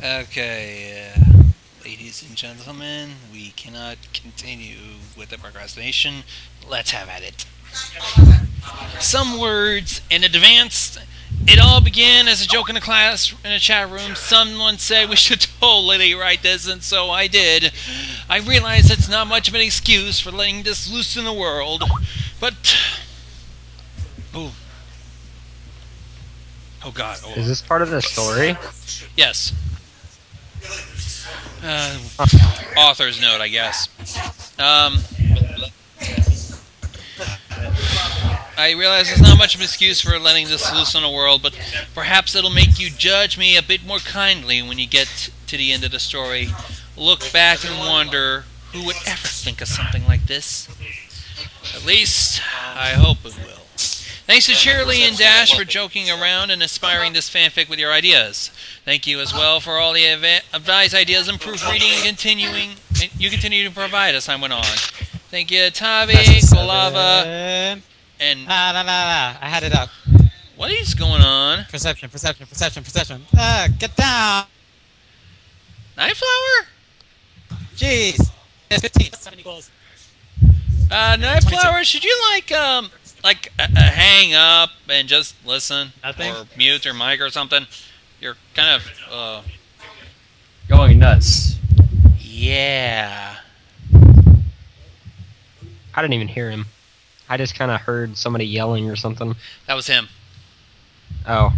Okay, ladies and gentlemen, we cannot continue with the procrastination. Let's have at it. Some words in advance. It all began as a joke in a class in a chat room. Someone said we should totally write this, and so I did. I realize it's not much of an excuse for letting this loose in the world, but oh, oh God, Is oh this part of the story? yes. Uh, Author's note, I guess. Um, I realize there's not much of an excuse for letting this loose on the world, but perhaps it'll make you judge me a bit more kindly when you get to the end of the story. Look back and wonder who would ever think of something like this. At least, I hope it will. Thanks to Cheerilee and Dash for joking around and inspiring this fanfic with your ideas. Thank you as well for all the advice, ideas, and proofreading you continue to provide as time went on. Thank you, Tavi, Kolava, and I had it up. what is going on? Perception. Get down. Nightflower? Jeez. It's 15. 7 equals. Nightflower, should you hang up and just listen? Nothing? Or mute your mic or something? You're kind of, Going nuts. yeah. I didn't even hear him. I just kind of heard somebody yelling or something. That was him. Oh,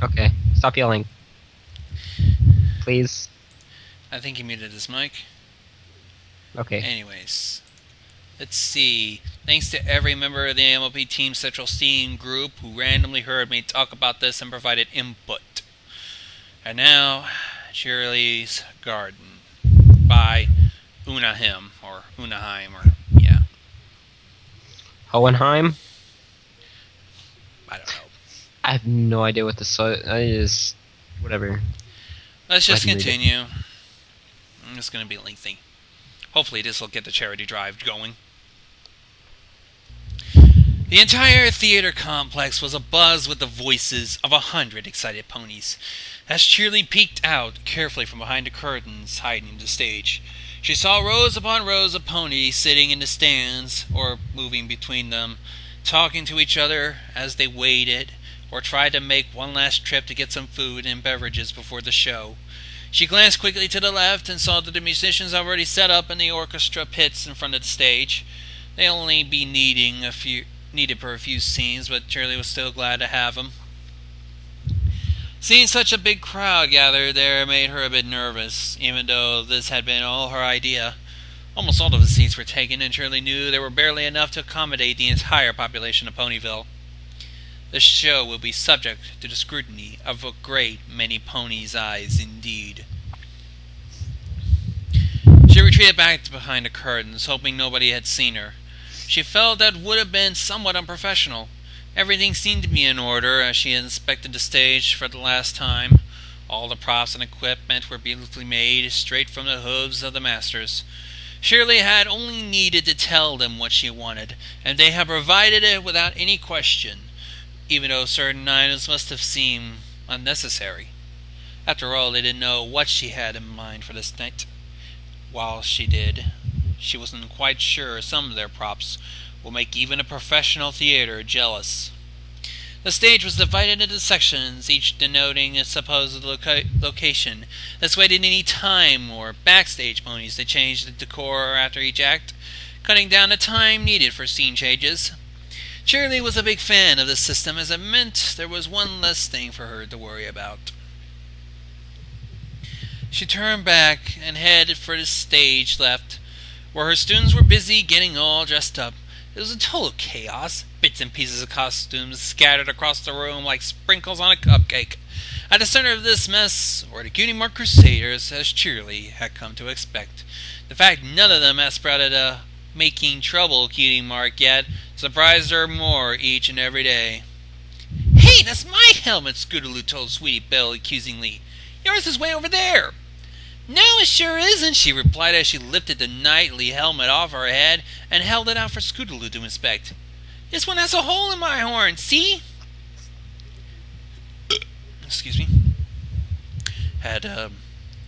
okay. Stop yelling. Please. I think he muted his mic. Okay. Anyways, let's see. Thanks to every member of the MLP Team Central Steam group who randomly heard me talk about this and provided input. And now, Cheerilee's Garden by Unahim, or Unaheim, or, yeah, Hohenheim? I don't know. I have no idea what this is. Whatever. Let's just I can read it. continue. It's going to be lengthy. Hopefully this will get the charity drive going. The entire theater complex was abuzz with the voices of 100 excited ponies. As Cheerilee peeked out carefully from behind the curtains hiding the stage, she saw rows upon rows of ponies sitting in the stands or moving between them, talking to each other as they waited or tried to make one last trip to get some food and beverages before the show. She glanced quickly to the left and saw that the musicians already set up in the orchestra pits in front of the stage. They'll only be needed for a few scenes, but Cheerilee was still glad to have them. Seeing such a big crowd gathered there made her a bit nervous, even though this had been all her idea. Almost all of the seats were taken, and Cheerilee knew there were barely enough to accommodate the entire population of Ponyville. The show will be subject to the scrutiny of a great many ponies' eyes indeed. She retreated back to behind the curtains, hoping nobody had seen her. She felt that would have been somewhat unprofessional. Everything seemed to be in order as she inspected the stage for the last time. All the props and equipment were beautifully made, straight from the hooves of the masters. Cheerilee had only needed to tell them what she wanted, and they had provided it without any question, even though certain items must have seemed unnecessary. After all, they didn't know what she had in mind for this night. While she did, she wasn't quite sure some of their props will make even a professional theater jealous. The stage was divided into sections, each denoting a supposed location. This way didn't need time or backstage ponies to change the decor after each act, cutting down the time needed for scene changes. Cheerilee was a big fan of this system, as it meant there was one less thing for her to worry about. She turned back and headed for the stage left, where her students were busy getting all dressed up. It was a total chaos. Bits and pieces of costumes scattered across the room like sprinkles on a cupcake. At the center of this mess were the Cutie Mark Crusaders, as Cheerilee had come to expect. The fact none of them had sprouted a making trouble Cutie Mark yet surprised her more each and every day. "Hey, that's my helmet," Scootaloo told Sweetie Belle accusingly. "Yours is way over there." "No, it sure isn't," she replied as she lifted the knightly helmet off her head and held it out for Scootaloo to inspect. "This one has a hole in my horn, see?" Excuse me. Had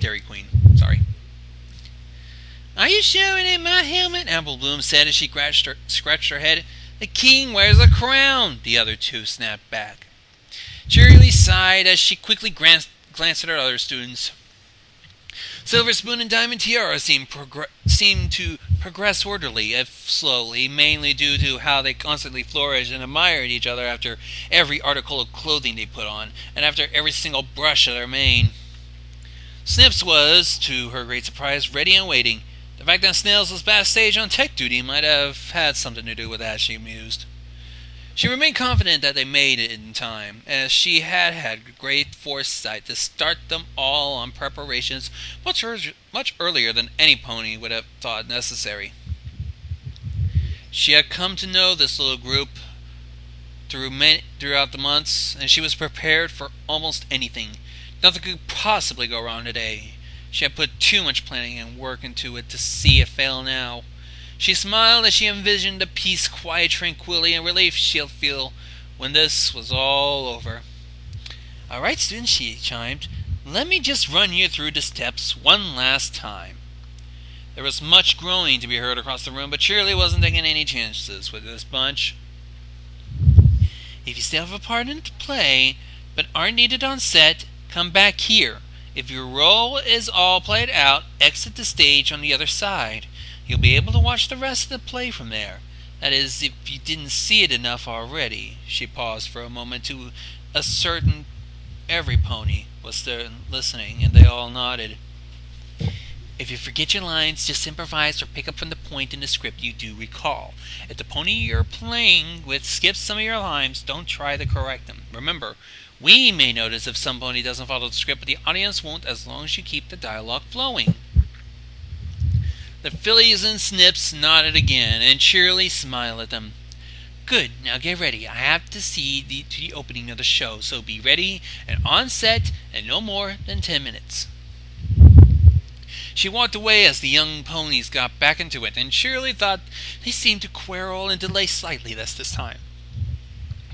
Dairy Queen. Sorry. Are you showing in my helmet? Apple Bloom said as she scratched her head. The king wears a crown, the other two snapped back. Cheerilee sighed as she quickly glanced at her other students. Silver Spoon and Diamond Tiara seemed to progress orderly, if slowly, mainly due to how they constantly flourished and admired each other after every article of clothing they put on, and after every single brush of their mane. Snips was, to her great surprise, ready and waiting. The fact that Snails was backstage on tech duty might have had something to do with that, she mused. She remained confident that they made it in time, as she had great foresight to start them all on preparations much earlier than any pony would have thought necessary. She had come to know this little group throughout the months, and she was prepared for almost anything. Nothing could possibly go wrong today. She had put too much planning and work into it to see it fail now. She smiled as she envisioned the peace, quiet tranquility, and relief she'll feel when this was all over. "All right, students," she chimed. "Let me just run you through the steps one last time." There was much groaning to be heard across the room, but Cheerilee wasn't taking any chances with this bunch. "If you still have a part in the play, but aren't needed on set, come back here. If your role is all played out, exit the stage on the other side. You'll be able to watch the rest of the play from there. That is, if you didn't see it enough already." She paused for a moment to ascertain every pony was there listening, and they all nodded. "If you forget your lines, just improvise or pick up from the point in the script you do recall. If the pony you're playing with skips some of your lines, don't try to correct them. Remember, we may notice if some pony doesn't follow the script, but the audience won't as long as you keep the dialogue flowing." The fillies and Snips nodded again, and Cheerilee smiled at them. "Good, now get ready. I have to see the opening of the show, so be ready and on set in no more than 10 minutes. She walked away as the young ponies got back into it, and Cheerilee thought they seemed to quarrel and delay slightly this time,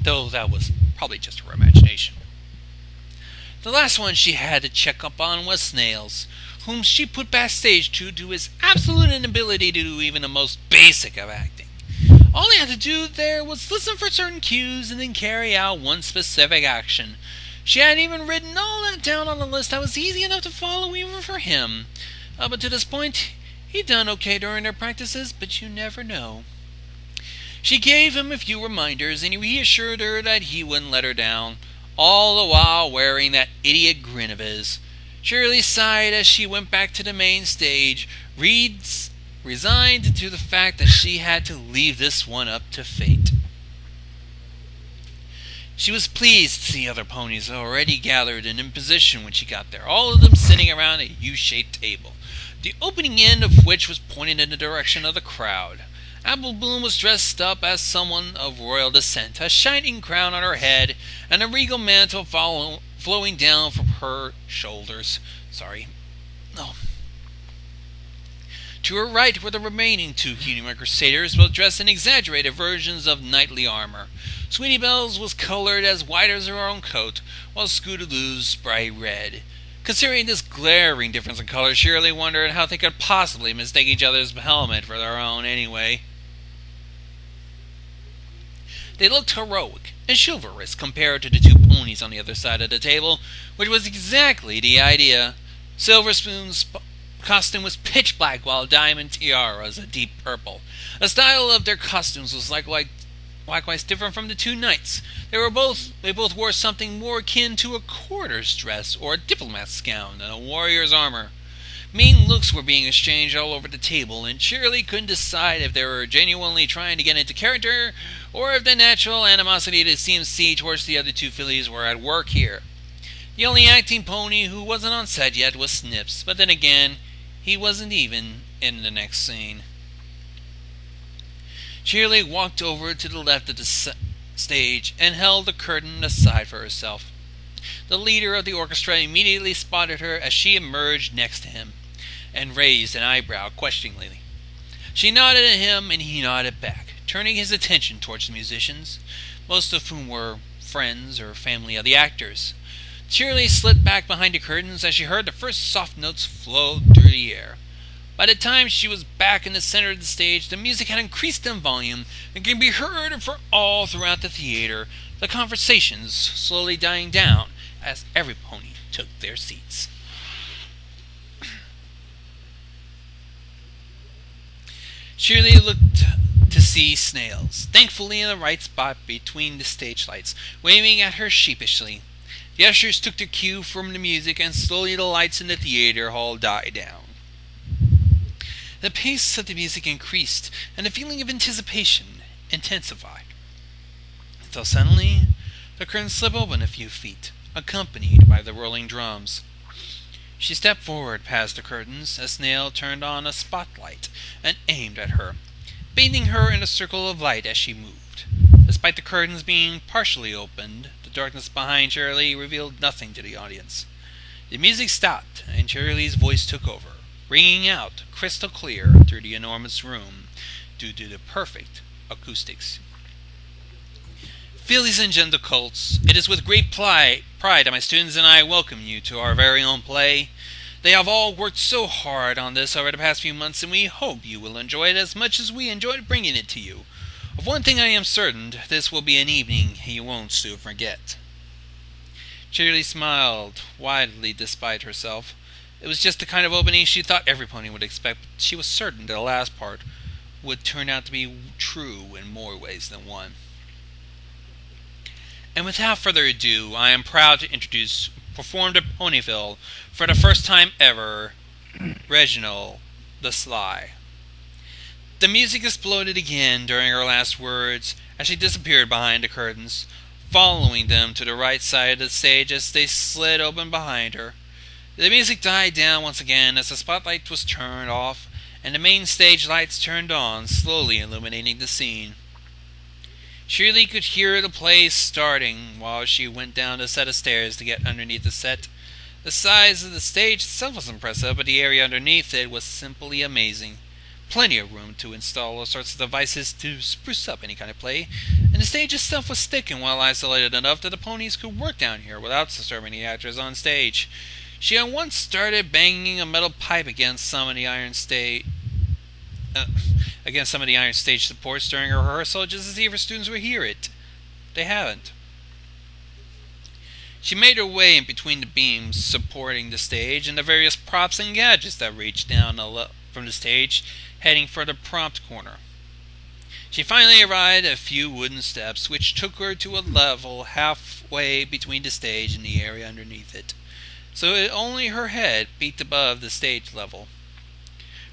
though that was probably just her imagination. The last one she had to check up on was Snails, whom she put backstage due to his absolute inability to do even the most basic of acting. All he had to do there was listen for certain cues and then carry out one specific action. She hadn't even written all that down on a list that was easy enough to follow even for him. But to this point, he'd done okay during their practices, but you never know. She gave him a few reminders, and he reassured her that he wouldn't let her down, all the while wearing that idiot grin of his. Cheerilee sighed as she went back to the main stage, resigned to the fact that she had to leave this one up to fate. She was pleased to see other ponies already gathered and in position when she got there, all of them sitting around a U-shaped table, the opening end of which was pointed in the direction of the crowd. Apple Bloom was dressed up as someone of royal descent, a shining crown on her head, and a regal mantle flowing down from her shoulders. To her right were the remaining two Cutie Crusaders, both dressed in exaggerated versions of knightly armor. Sweetie Belle's was colored as white as her own coat, while Scootaloo's bright red. Considering this glaring difference in color, Cheerilee wondered how they could possibly mistake each other's helmet for their own anyway. They looked heroic and chivalrous compared to the two ponies on the other side of the table, which was exactly the idea. Silver Spoon's costume was pitch black, while Diamond Tiara's a deep purple. The style of their costumes was likewise different from the two knights. They both wore something more akin to a courter's dress or a diplomat's gown than a warrior's armor. Mean looks were being exchanged all over the table, and Cheerilee couldn't decide if they were genuinely trying to get into character, or if the natural animosity they seemed to see towards the other two fillies were at work here. The only acting pony who wasn't on set yet was Snips, but then again, he wasn't even in the next scene. Cheerilee walked over to the left of the stage and held the curtain aside for herself. The leader of the orchestra immediately spotted her as she emerged next to him, and raised an eyebrow questioningly. She nodded at him, and he nodded back, turning his attention towards the musicians, most of whom were friends or family of the actors. Cheerilee slid back behind the curtains as she heard the first soft notes flow through the air. By the time she was back in the center of the stage, the music had increased in volume and could be heard for all throughout the theater, the conversations slowly dying down as every pony took their seats. Cheerilee looked to see Snails, thankfully in the right spot between the stage lights, waving at her sheepishly. The ushers took their cue from the music, and slowly the lights in the theater hall died down. The pace of the music increased, and the feeling of anticipation intensified. Until suddenly, the curtain slipped open a few feet, accompanied by the rolling drums. She stepped forward past the curtains as Snail turned on a spotlight and aimed at her, bathing her in a circle of light as she moved. Despite the curtains being partially opened, the darkness behind Cheerilee revealed nothing to the audience. The music stopped, and Cheerilee's voice took over, ringing out crystal clear through the enormous room due to the perfect acoustics. Fillies and gentle colts, it is with great pride that my students and I welcome you to our very own play. They have all worked so hard on this over the past few months, and we hope you will enjoy it as much as we enjoyed bringing it to you. Of one thing I am certain, this will be an evening you won't soon forget. Cheerilee smiled widely despite herself. It was just the kind of opening she thought every pony would expect, but she was certain the last part would turn out to be true in more ways than one. And without further ado, I am proud to introduce, performed at Ponyville for the first time ever, Reginald the Sly. The music exploded again during her last words as she disappeared behind the curtains, following them to the right side of the stage as they slid open behind her. The music died down once again as the spotlight was turned off and the main stage lights turned on, slowly illuminating the scene. Cheerilee could hear the play starting while she went down a set of stairs to get underneath the set. The size of the stage itself was impressive, but the area underneath it was simply amazing. Plenty of room to install all sorts of devices to spruce up any kind of play, and the stage itself was thick and well isolated enough that the ponies could work down here without disturbing the actors on stage. She at once started banging a metal pipe against some of the iron stage supports during her rehearsal just to see if her students would hear it. They haven't. She made her way in between the beams supporting the stage and the various props and gadgets that reached down from the stage, heading for the prompt corner. She finally arrived at a few wooden steps, which took her to a level halfway between the stage and the area underneath it, so that only her head peeked above the stage level.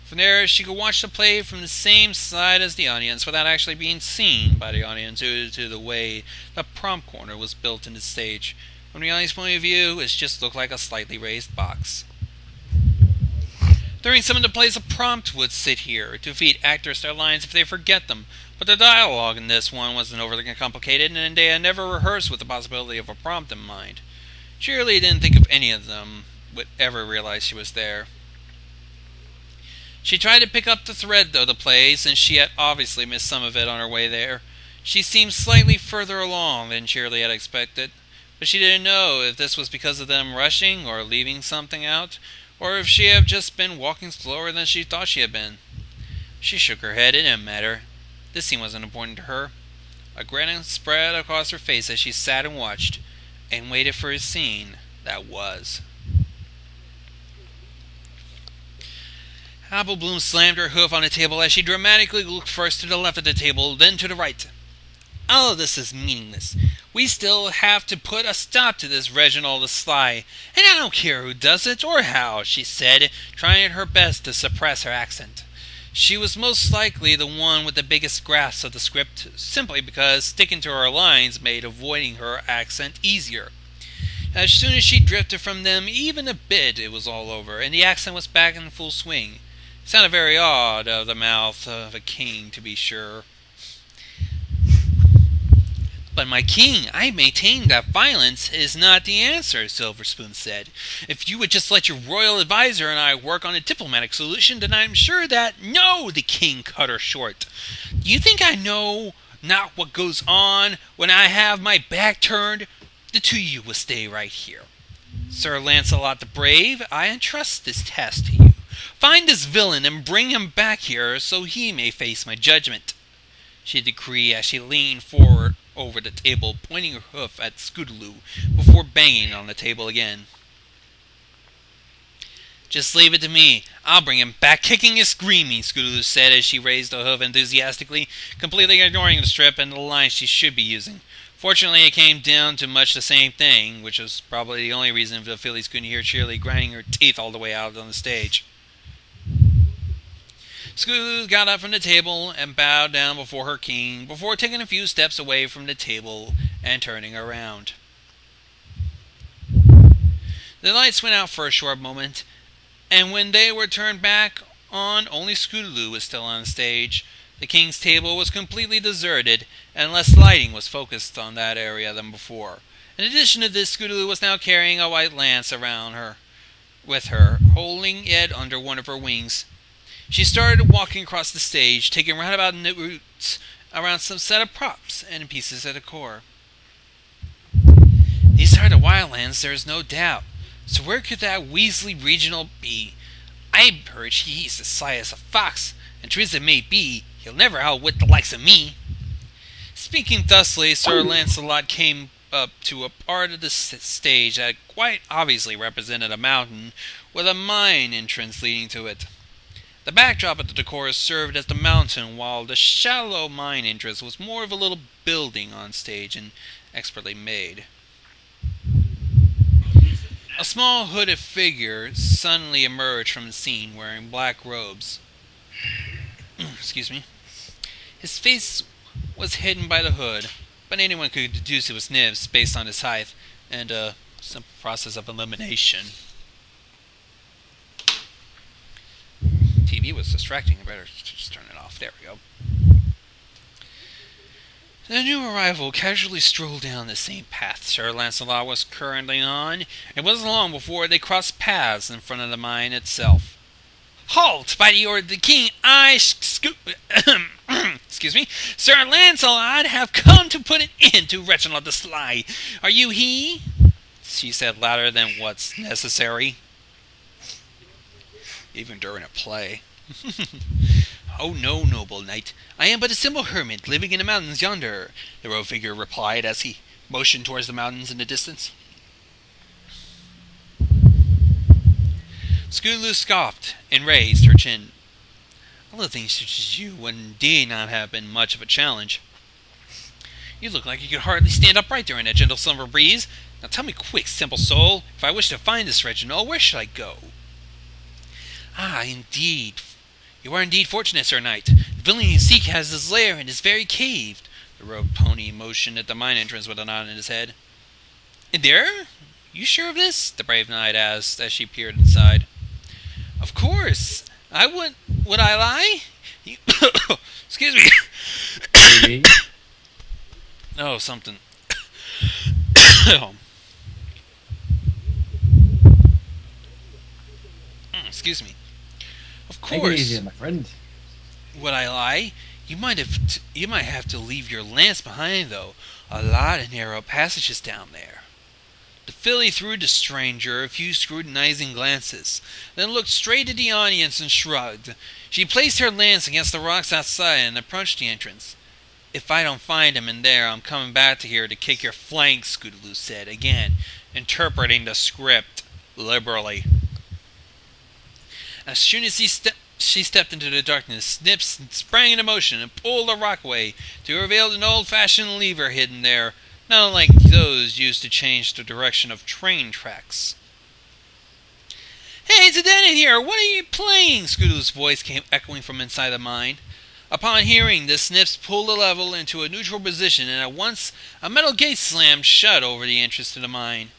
From there, she could watch the play from the same side as the audience without actually being seen by the audience due to the way the prompt corner was built into the stage. From the audience point of view, it just looked like a slightly raised box. During some of the plays, a prompt would sit here to feed actors their lines if they forget them, but the dialogue in this one wasn't overly complicated, and they had never rehearsed with the possibility of a prompt in mind. Cheerilee didn't think of any of them would ever realize she was there. She tried to pick up the thread of the play, since she had obviously missed some of it on her way there. She seemed slightly further along than Cheerilee had expected, but she didn't know if this was because of them rushing or leaving something out, or if she had just been walking slower than she thought she had been. She shook her head. It didn't matter. This scene wasn't important to her. A grin spread across her face as she sat and watched, and waited for a scene that was. Apple Bloom slammed her hoof on the table as she dramatically looked first to the left of the table, then to the right. All of this is meaningless. We still have to put a stop to this Reginald the Sly, and I don't care who does it or how, she said, trying her best to suppress her accent. She was most likely the one with the biggest grasp of the script, simply because sticking to her lines made avoiding her accent easier. As soon as she drifted from them even a bit, it was all over, and the accent was back in full swing. It sounded very odd out of the mouth of a king, to be sure. But my king, I maintain that violence is not the answer, Silverspoon said. If you would just let your royal advisor and I work on a diplomatic solution, then I'm sure that... No, the king cut her short. Do you think I know not what goes on when I have my back turned? The two of you will stay right here. Sir Lancelot the Brave, I entrust this task to you. Find this villain and bring him back here so he may face my judgment," she decreed as she leaned forward over the table, pointing her hoof at Scootaloo before banging on the table again. "Just leave it to me. I'll bring him back kicking and screaming," Scootaloo said as she raised the hoof enthusiastically, completely ignoring the strip and the line she should be using. Fortunately, it came down to much the same thing, which was probably the only reason the fillies couldn't hear Cheerilee grinding her teeth all the way out on the stage. Scootaloo got up from the table and bowed down before her king, before taking a few steps away from the table and turning around. The lights went out for a short moment, and when they were turned back on, only Scootaloo was still on stage. The king's table was completely deserted, and less lighting was focused on that area than before. In addition to this, Scootaloo was now carrying a white lance around with her, holding it under one of her wings. She started walking across the stage, taking roundabout routes around some set of props and pieces of decor. "These are the Wildlands, there is no doubt. So where could that Weasley regional be? I heard he's as sly as a fox, and true as it may be, he'll never outwit the likes of me." Speaking thusly, Sir Lancelot came up to a part of the stage that quite obviously represented a mountain with a mine entrance leading to it. The backdrop of the decor served as the mountain, while the shallow mine entrance was more of a little building on stage and expertly made. A small hooded figure suddenly emerged from the scene wearing black robes. Excuse me. His face was hidden by the hood, but anyone could deduce it was Nibs based on his height and a simple process of elimination. TV was distracting. I better just turn it off. There we go. The new arrival casually strolled down the same path Sir Lancelot was currently on. It wasn't long before they crossed paths in front of the mine itself. "Halt! By the order of the king, excuse me, Sir Lancelot, have come to put an end to Reginald the Sly. Are you he?" she said louder than what's necessary, even during a play. "Oh no, noble knight. I am but a simple hermit living in the mountains yonder," the robed figure replied as he motioned towards the mountains in the distance. Scootaloo scoffed and raised her chin. "A little thing such as you would indeed not have been much of a challenge. You look like you could hardly stand upright during that gentle summer breeze. Now tell me quick, simple soul, if I wish to find this Reginald, where should I go?" "Ah, indeed. You are indeed fortunate, Sir Knight. The villain you seek has his lair in this very cave." The robed pony motioned at the mine entrance with a nod in his head. "In there? You sure of this?" the brave knight asked as she peered inside. "Of course. Would I lie? You excuse me. Maybe. Oh, something. Excuse me. Of Take it course. easy, my friend. Would I lie? You might have to leave your lance behind, though. A lot of narrow passages down there." The filly threw the stranger a few scrutinizing glances, then looked straight at the audience and shrugged. She placed her lance against the rocks outside and approached the entrance. "If I don't find him in there, I'm coming back to here to kick your flanks," Scootaloo said, again, interpreting the script liberally. As soon as she stepped into the darkness, Snips sprang into motion and pulled the rock away to reveal an old-fashioned lever hidden there, not unlike those used to change the direction of train tracks. "Hey, it's a den in here! What are you playing?" Scootaloo's voice came echoing from inside the mine. Upon hearing this, Snips pulled the lever into a neutral position, and at once a metal gate slammed shut over the entrance to the mine.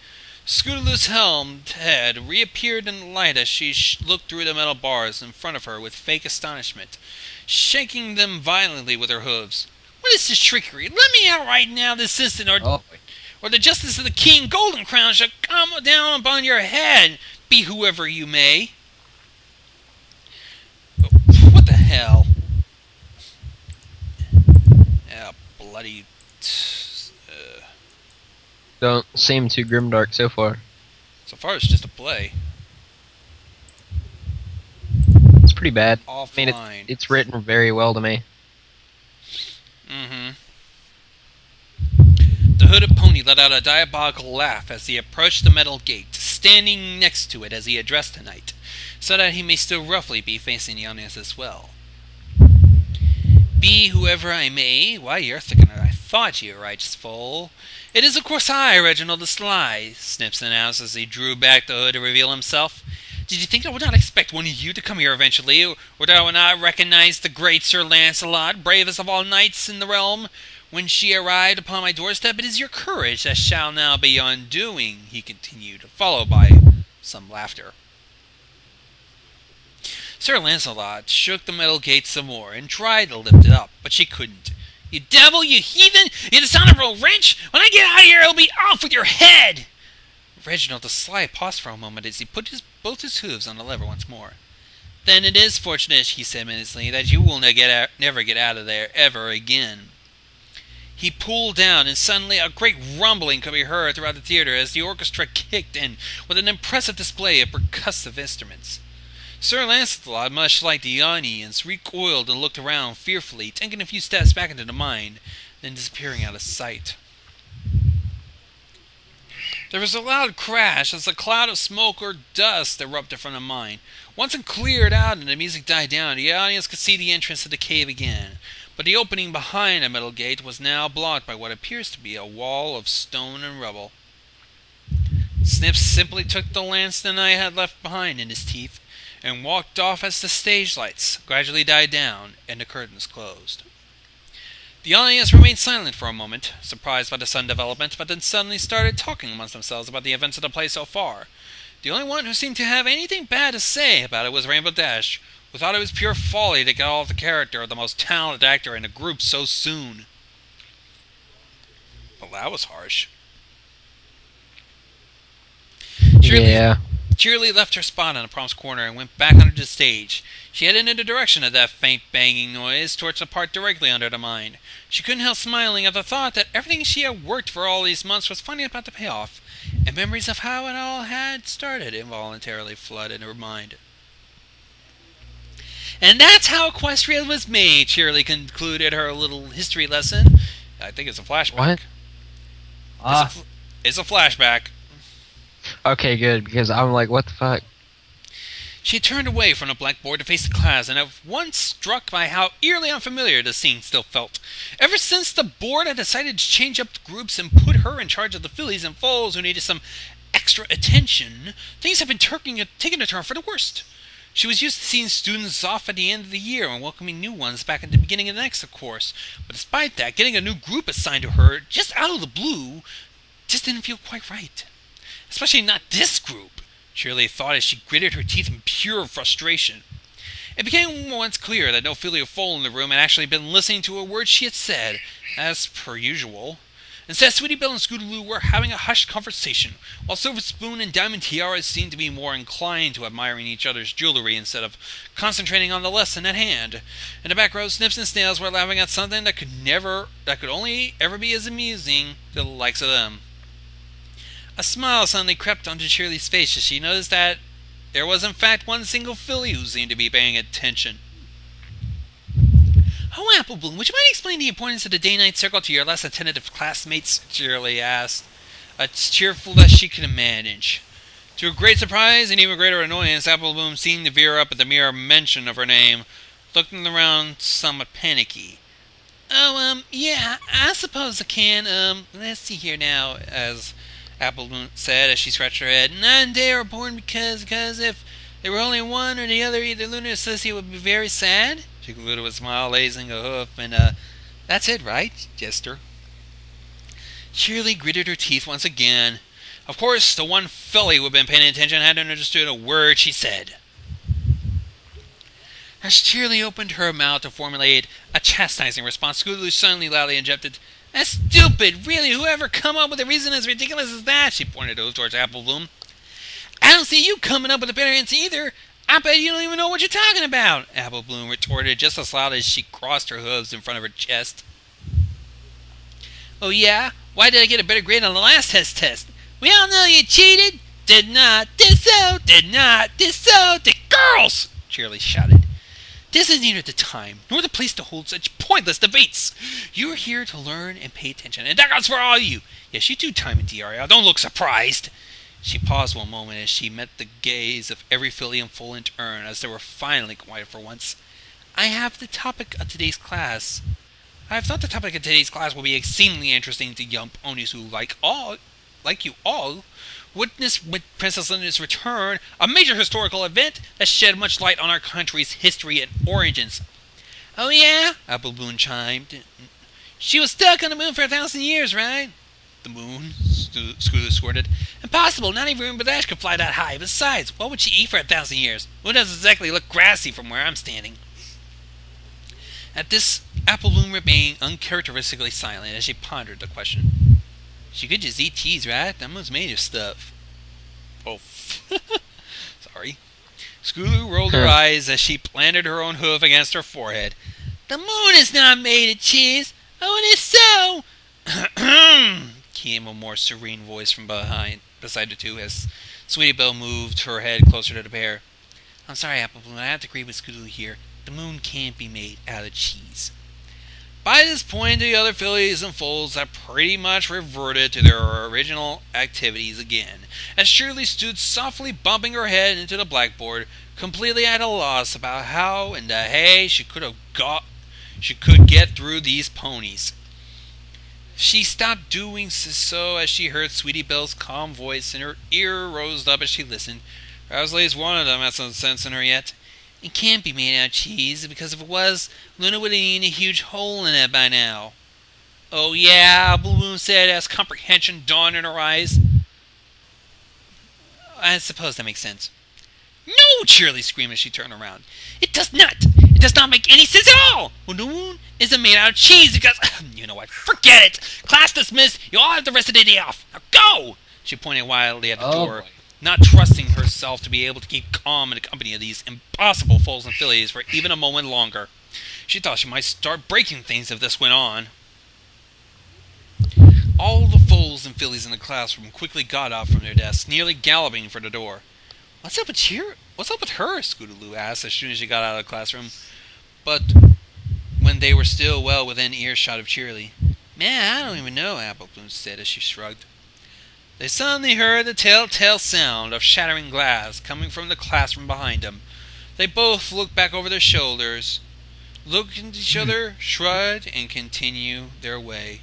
Scootaloo's helmed head reappeared in the light as she looked through the metal bars in front of her with fake astonishment, shaking them violently with her hooves. "What is this trickery? Let me out right now this instant, or the justice of the king, Golden Crown, shall come down upon your head, be whoever you may." What the hell? Ah, bloody... Don't seem too grimdark so far. So far, it's just a play. It's pretty bad. Offline. I mean, it's written very well to me. Mm-hmm. The hooded pony let out a diabolical laugh as he approached the metal gate, standing next to it as he addressed the knight, so that he may still roughly be facing the audience as well. Be whoever I may, why, you're thicker than I thought, you righteous fool. It is, of course, I, Reginald the Sly, Snips announced as he drew back the hood to reveal himself. Did you think I would not expect one of you to come here eventually, or that I would not recognize the great Sir Lancelot, bravest of all knights in the realm, when she arrived upon my doorstep? It is your courage that shall now be your undoing, he continued, followed by some laughter. Sir Lancelot shook the metal gate some more and tried to lift it up, but she couldn't. You devil, you heathen, you dishonorable wretch! When I get out of here, it'll be off with your head! Reginald the Sly paused for a moment as he put both his hooves on the lever once more. Then it is fortunate, he said menacingly, that you will never get out of there ever again. He pulled down, and suddenly a great rumbling could be heard throughout the theater as the orchestra kicked in with an impressive display of percussive instruments. Sir Lancelot, much like the audience, recoiled and looked around fearfully, taking a few steps back into the mine, then disappearing out of sight. There was a loud crash as a cloud of smoke or dust erupted from the mine. Once it cleared out and the music died down, the audience could see the entrance to the cave again. But the opening behind the metal gate was now blocked by what appears to be a wall of stone and rubble. Snips simply took the lance the knight had left behind in his teeth and walked off as the stage lights gradually died down and the curtains closed. The audience remained silent for a moment, surprised by the sudden development, but then suddenly started talking amongst themselves about the events of the play so far. The only one who seemed to have anything bad to say about it was Rainbow Dash, who thought it was pure folly to get off the character of the most talented actor in the group so soon. Well, that was harsh. Cheerilee left her spot in the prom's corner and went back under the stage. She headed in the direction of that faint banging noise, towards the part directly under the mine. She couldn't help smiling at the thought that everything she had worked for all these months was finally about to pay off, and memories of how it all had started involuntarily flooded her mind. And that's how Equestria was made, Cheerilee concluded her little history lesson. I think it's a flashback. What? It's a flashback. Okay, good, because I'm like, what the fuck? She turned away from the blackboard to face the class, and at once struck by how eerily unfamiliar the scene still felt. Ever since the board had decided to change up the groups and put her in charge of the fillies and foals who needed some extra attention, things have been taking a turn for the worst. She was used to seeing students off at the end of the year and welcoming new ones back at the beginning of the next course. But despite that, getting a new group assigned to her, just out of the blue, just didn't feel quite right. Especially not this group, Cheerilee thought as she gritted her teeth in pure frustration. It became once clear that no filial foal in the room had actually been listening to a word she had said, as per usual. Instead, Sweetie Belle and Scootaloo were having a hushed conversation, while Silver Spoon and Diamond Tiara seemed to be more inclined to admiring each other's jewelry instead of concentrating on the lesson at hand. In the back row, Snips and Snails were laughing at something that could only ever be as amusing to the likes of them. A smile suddenly crept onto Cheerilee's face as she noticed that there was in fact one single filly who seemed to be paying attention. "Oh, Apple Bloom, would you mind explaining the importance of the day-night circle to your less attentive classmates?" Cheerilee asked, as cheerful as she could manage. To her great surprise and even greater annoyance, Apple Bloom seemed to veer up at the mere mention of her name, looking around somewhat panicky. "Oh, yeah, I suppose I can, let's see here now," as Apple Bloom said as she scratched her head. "Night and day are born because if there were only one or the other, either lunar associate would be very sad." She concluded with a smile, raising a hoof, and, "That's it, right, Jester?" Cheerilee gritted her teeth once again. Of course, the one filly who had been paying attention hadn't understood a word she said. As Cheerilee opened her mouth to formulate a chastising response, Scootaloo suddenly loudly interjected, "That's stupid! Really, whoever come up with a reason as ridiculous as that?" She pointed towards Apple Bloom. "I don't see you coming up with a better answer either. I bet you don't even know what you're talking about," Apple Bloom retorted just as loud as she crossed her hooves in front of her chest. "Oh yeah? Why did I get a better grade on the last test? We all know you cheated. Did not disown, did not disown the girls! Cheerilee shouted. This is neither the time nor the place to hold such pointless debates. You are here to learn and pay attention, and that goes for all of you. Yes, you too, Time and Diaria. Don't look surprised. She paused one moment as she met the gaze of every filly and foal in turn, as they were finally quiet for once. I have the topic of today's class. I thought the topic of today's class will be exceedingly interesting to young ponies who, like you all, witness with Princess Linda's return, a major historical event that shed much light on our country's history and origins. Oh yeah? Apple Bloom chimed. She was stuck on the moon for 1,000 years, right? The moon? Scooter squirted. Impossible, not even Badash could fly that high. Besides, what would she eat for 1,000 years? Well, it doesn't exactly look grassy from where I'm standing. At this, Apple Bloom remained uncharacteristically silent as she pondered the question. She could just eat cheese, right? That moon's made of stuff. Oh, sorry. Scooter rolled her eyes as she planted her own hoof against her forehead. The moon is not made of cheese. Oh, it is so. Came a more serene voice from beside the two as Sweetie Belle moved her head closer to the pair. I'm sorry, Apple Bloom. I have to agree with Scooter here. The moon can't be made out of cheese. By this point, the other fillies and foals had pretty much reverted to their original activities again, as Cheerilee stood softly bumping her head into the blackboard, completely at a loss about how in the hay she could get through these ponies. She stopped doing so as she heard Sweetie Belle's calm voice, and her ear rose up as she listened. Perhaps at least one of them had some sense in her yet. It can't be made out of cheese, because if it was, Luna would have eaten a huge hole in it by now. Oh yeah, Balloon said as comprehension dawned in her eyes. I suppose that makes sense. No! Cheerilee screamed as she turned around. It does not! It does not make any sense at all! Well, the moon isn't made out of cheese because... You know what? Forget it! Class dismissed! You all have the rest of the day off! Now go! She pointed wildly at the door. Boy. Not trusting herself to be able to keep calm in the company of these impossible foals and fillies for even a moment longer. She thought she might start breaking things if this went on. All the foals and fillies in the classroom quickly got up from their desks, nearly galloping for the door. What's up with her? Scootaloo asked as soon as she got out of the classroom. But when they were still well within earshot of Cheerilee. Man, I don't even know, Apple Bloom said as she shrugged. They suddenly heard the telltale sound of shattering glass coming from the classroom behind them. They both looked back over their shoulders, looked at each other, shrugged, and continued their way.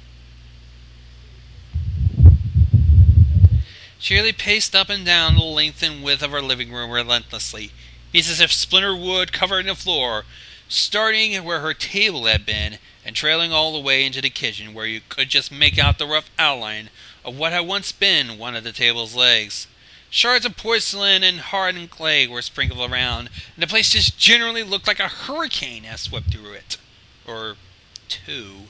Cheerilee paced up and down the length and width of her living room relentlessly, pieces of splintered wood covering the floor, starting where her table had been, and trailing all the way into the kitchen, where you could just make out the rough outline of what had once been one of the table's legs. Shards of porcelain and hardened clay were sprinkled around, and the place just generally looked like a hurricane had swept through it. Or two.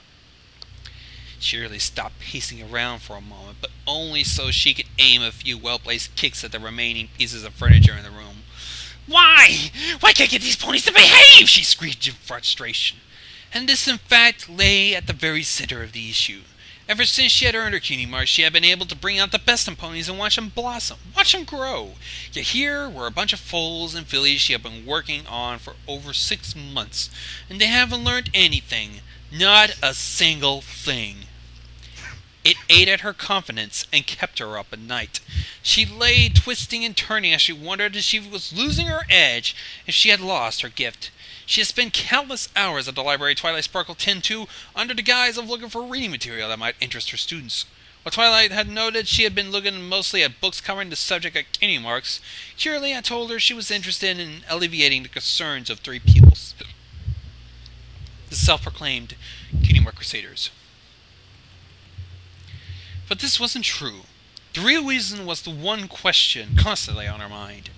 Cheerilee stopped pacing around for a moment, but only so she could aim a few well-placed kicks at the remaining pieces of furniture in the room. Why? Why can't I get these ponies to behave? She screeched in frustration. And this, in fact, lay at the very center of the issue. Ever since she had earned her cutie mark, she had been able to bring out the best in ponies and watch them blossom, watch them grow. Yet here were a bunch of foals and fillies she had been working on for over 6 months, and they haven't learned anything, not a single thing. It ate at her confidence and kept her up at night. She lay twisting and turning as she wondered if she was losing her edge, if she had lost her gift. She had spent countless hours at the library Twilight Sparkle 10-2 under the guise of looking for reading material that might interest her students. While Twilight had noted she had been looking mostly at books covering the subject of cutie marks, Cheerilee had told her she was interested in alleviating the concerns of 3 pupils, the self-proclaimed cutie mark crusaders. But this wasn't true. The real reason was the one question constantly on her mind.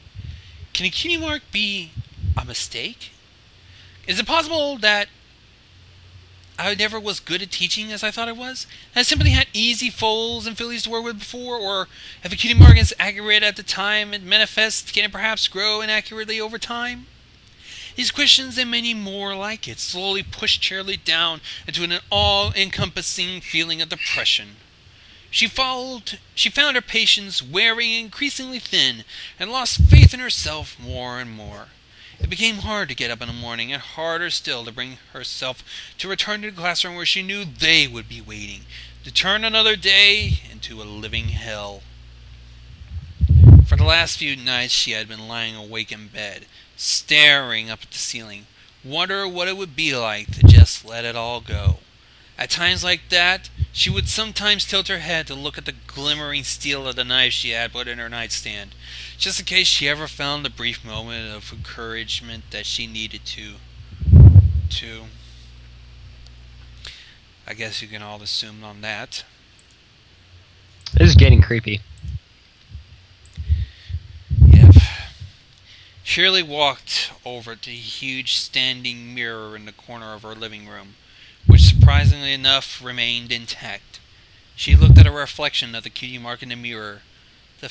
Can a cutie mark be a mistake? Is it possible that I never was good at teaching as I thought I was? I simply had easy foals and fillies to work with before? Or if a cutie mark is accurate at the time it manifests, can it perhaps grow inaccurately over time? These questions and many more like it slowly pushed Cheerilee down into an all-encompassing feeling of depression. She found her patience wearing increasingly thin and lost faith in herself more and more. It became hard to get up in the morning and harder still to bring herself to return to the classroom where she knew they would be waiting, to turn another day into a living hell. For the last few nights she had been lying awake in bed, staring up at the ceiling, wondering what it would be like to just let it all go. At times like that, she would sometimes tilt her head to look at the glimmering steel of the knife she had put in her nightstand, just in case she ever found the brief moment of encouragement that she needed to. I guess you can all assume on that. This is getting creepy. Yep. Cheerilee walked over to the huge standing mirror in the corner of her living room, which surprisingly enough remained intact. She looked at a reflection of the cutie mark in the mirror. The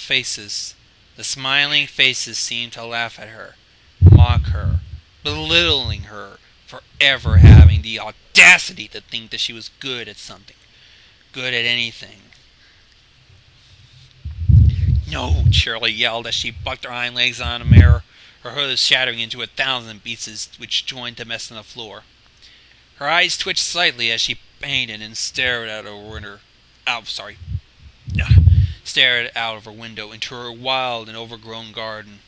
smiling faces seemed to laugh at her, mock her, belittling her for ever having the audacity to think that she was good at something, good at anything. "No!" Cheerilee yelled as she bucked her hind legs on the mirror, her hood shattering into 1,000 pieces which joined the mess on the floor. Her eyes twitched slightly as she painted and stared out of her window into her wild and overgrown garden.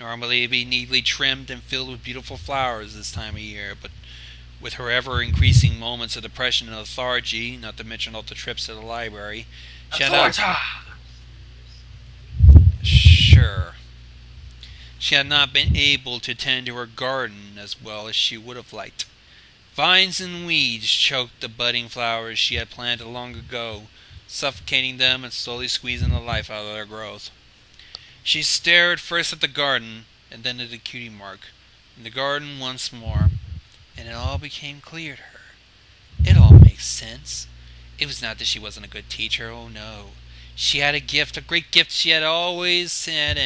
Normally it'd be neatly trimmed and filled with beautiful flowers this time of year, but with her ever-increasing moments of depression and lethargy, not to mention all the trips to the library, she had not been able to tend to her garden as well as she would have liked. Vines and weeds choked the budding flowers she had planted long ago, suffocating them and slowly squeezing the life out of their growth. She stared first at the garden, and then at the cutie mark, and the garden once more, and it all became clear to her. It all makes sense. It was not that she wasn't a good teacher, oh no. She had a gift, a great gift she had always had,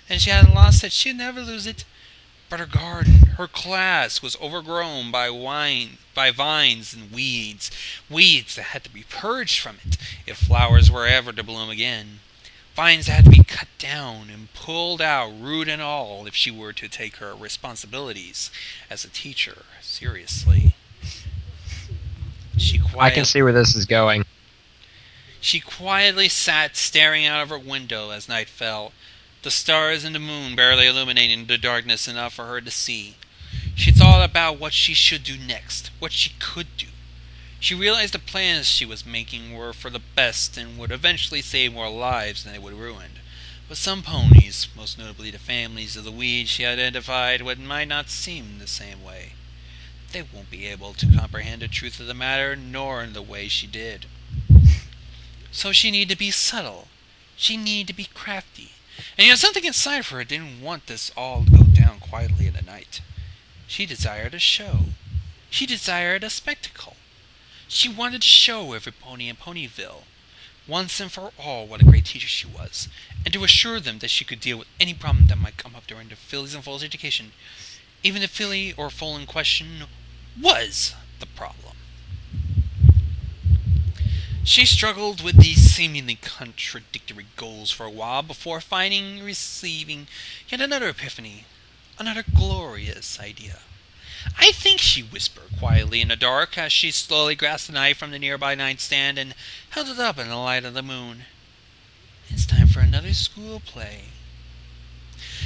and she hadn't lost it. She'd never lose it. But her garden, her class, was overgrown by vines and weeds that had to be purged from it if flowers were ever to bloom again. Vines that had to be cut down and pulled out, root and all, if she were to take her responsibilities as a teacher seriously. I can see where this is going. She quietly sat staring out of her window as night fell, the stars and the moon barely illuminating the darkness enough for her to see. She thought about what she should do next, what she could do. She realized the plans she was making were for the best and would eventually save more lives than they would ruin. But some ponies, most notably the families of the weeds she identified, might not seem the same way. They won't be able to comprehend the truth of the matter, nor in the way she did. So she needed to be subtle. She needed to be crafty. And yet something inside of her didn't want this all to go down quietly in the night. She desired a show. She desired a spectacle. She wanted to show every pony in Ponyville, once and for all, what a great teacher she was, and to assure them that she could deal with any problem that might come up during the fillies and foals education, even the filly or foal in question was the problem. She struggled with these seemingly contradictory goals for a while before receiving yet another epiphany, another glorious idea. "I think," she whispered quietly in the dark as she slowly grasped the knife from the nearby nightstand and held it up in the light of the moon. "It's time for another school play."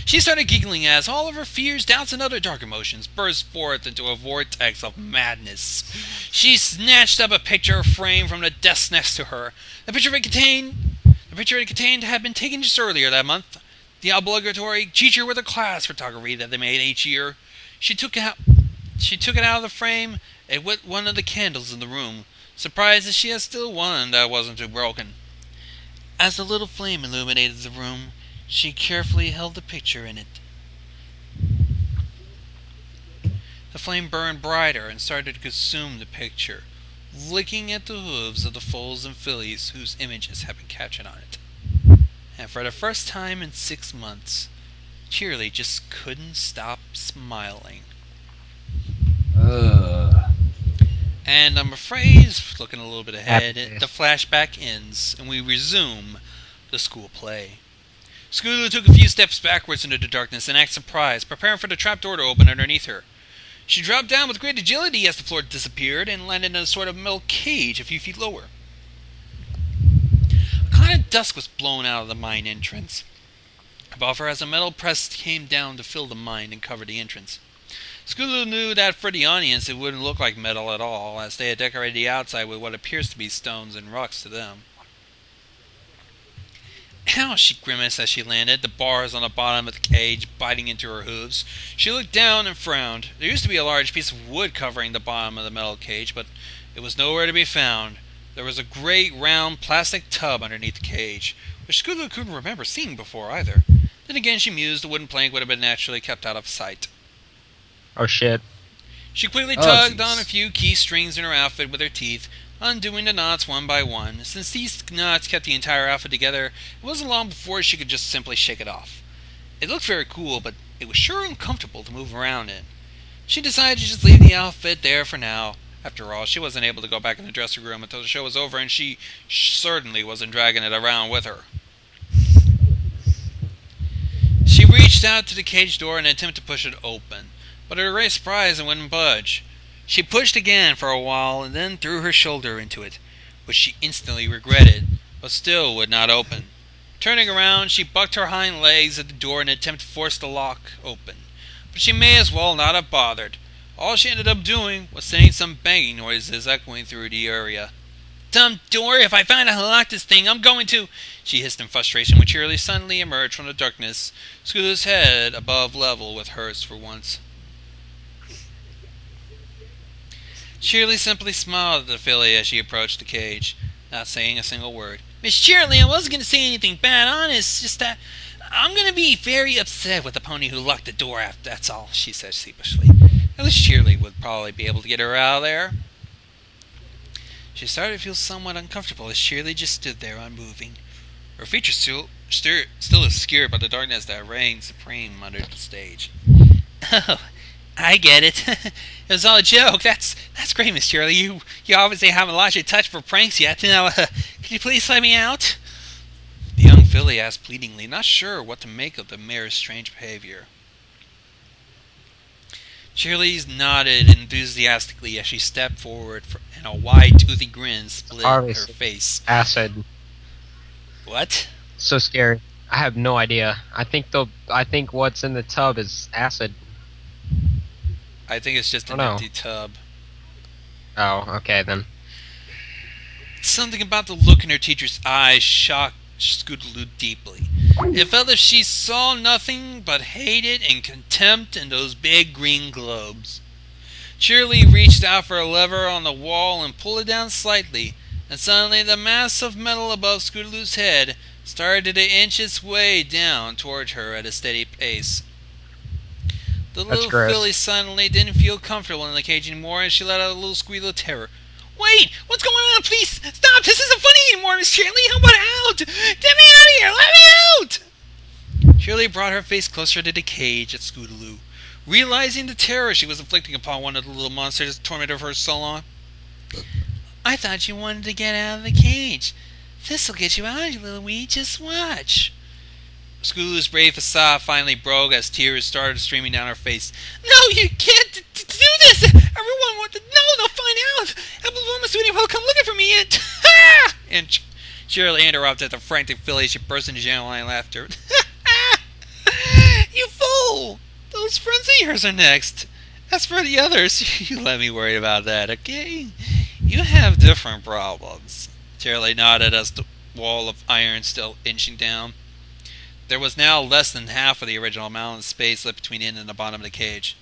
She started giggling as all of her fears, doubts, and other dark emotions burst forth into a vortex of madness. She snatched up a picture frame from the desk next to her. The picture it contained had been taken just earlier that month. The obligatory teacher with a class photography that they made each year. She took it out of the frame and lit one of the candles in the room, surprised that she had still one that wasn't too broken. As the little flame illuminated the room, she carefully held the picture in it. The flame burned brighter and started to consume the picture, licking at the hooves of the foals and fillies whose images had been captured on it. And for the first time in 6 months, Cheerilee just couldn't stop smiling. And I'm afraid, looking a little bit ahead, Afterlife. the flashback ends, and we resume the school play. Scootaloo took a few steps backwards into the darkness and acted surprised, preparing for the trapdoor to open underneath her. She dropped down with great agility as the floor disappeared and landed in a sort of metal cage a few feet lower. A cloud of dust was blown out of the mine entrance above her as a metal press came down to fill the mine and cover the entrance. Scootaloo knew that for the audience it wouldn't look like metal at all, as they had decorated the outside with what appears to be stones and rocks to them. Ow, she grimaced as she landed, the bars on the bottom of the cage biting into her hooves. She looked down and frowned. There used to be a large piece of wood covering the bottom of the metal cage, but it was nowhere to be found. There was a great round plastic tub underneath the cage, which Scootaloo couldn't remember seeing before either. Then again, she mused the wooden plank would have been naturally kept out of sight. Oh shit. She quickly Oh, tugged jeez. on a few key strings in her outfit with her teeth, undoing the knots one by one. Since these knots kept the entire outfit together, it wasn't long before she could just simply shake it off. It looked very cool, but it was sure uncomfortable to move around in. She decided to just leave the outfit there for now. After all, she wasn't able to go back in the dressing room until the show was over, and she certainly wasn't dragging it around with her. She reached out to the cage door in an attempt to push it open, but to her great surprise it wouldn't budge. She pushed again for a while and then threw her shoulder into it, which she instantly regretted, but still would not open. Turning around, she bucked her hind legs at the door in an attempt to force the lock open, but she may as well not have bothered. All she ended up doing was sending some banging noises echoing through the area. "Dumb door, if I find out how to lock this thing, I'm going to..." she hissed in frustration when Cheerilee suddenly emerged from the darkness, Scootaloo's head above level with hers for once. Cheerilee simply smiled at the filly as she approached the cage, not saying a single word. "Miss Cheerilee, I wasn't going to say anything bad, honest, just that I'm going to be very upset with the pony who locked the door after, that's all," she said sheepishly. At least Cheerilee would probably be able to get her out of there. She started to feel somewhat uncomfortable as Cheerilee just stood there unmoving, her features still obscured by the darkness that reigned supreme under the stage. "Oh, I get it. It was all a joke. That's great, Miss Cheerilee. You obviously haven't lost your touch for pranks yet. Now, can you please let me out?" The young filly asked pleadingly, not sure what to make of the mare's strange behavior. Cheerilee nodded enthusiastically as she stepped forward, and a wide, toothy grin split her Obviously. face. Acid. What? So scary. I have no idea. I think what's in the tub is acid. I think it's just an Oh, no. empty tub. Oh, okay then. Something about the look in her teacher's eyes shocked Scootaloo deeply. It felt as if she saw nothing but hatred and contempt in those big green globes. Cheerilee reached out for a lever on the wall and pulled it down slightly, and suddenly the mass of metal above Scootaloo's head started to inch its way down toward her at a steady pace. The That's little gross. filly suddenly didn't feel comfortable in the cage anymore, and she let out a little squeal of terror. "Wait! What's going on? Please stop! This isn't funny anymore, Miss Cheerilee! How about out? Get me out of here! Let me out!" Cheerilee brought her face closer to the cage at Scootaloo, realizing the terror she was inflicting upon one of the little monsters that tormented her so long. "I thought you wanted to get out of the cage. This'll get you out, you little wee. Just watch." Scootaloo's brave facade finally broke as tears started streaming down her face. "No, you can't do this! Everyone wants to know! They'll find out! Apple Bloom and Sweetie will come looking for me and..." And Cheerilee interrupted the frantic filly. She burst into genuine laughter. "You fool! Those friends of yours are next. As for the others, you let me worry about that, okay? You have different problems." Cheerilee nodded as the wall of iron still inching down. There was now less than half of the original amount of space left between it and the bottom of the cage.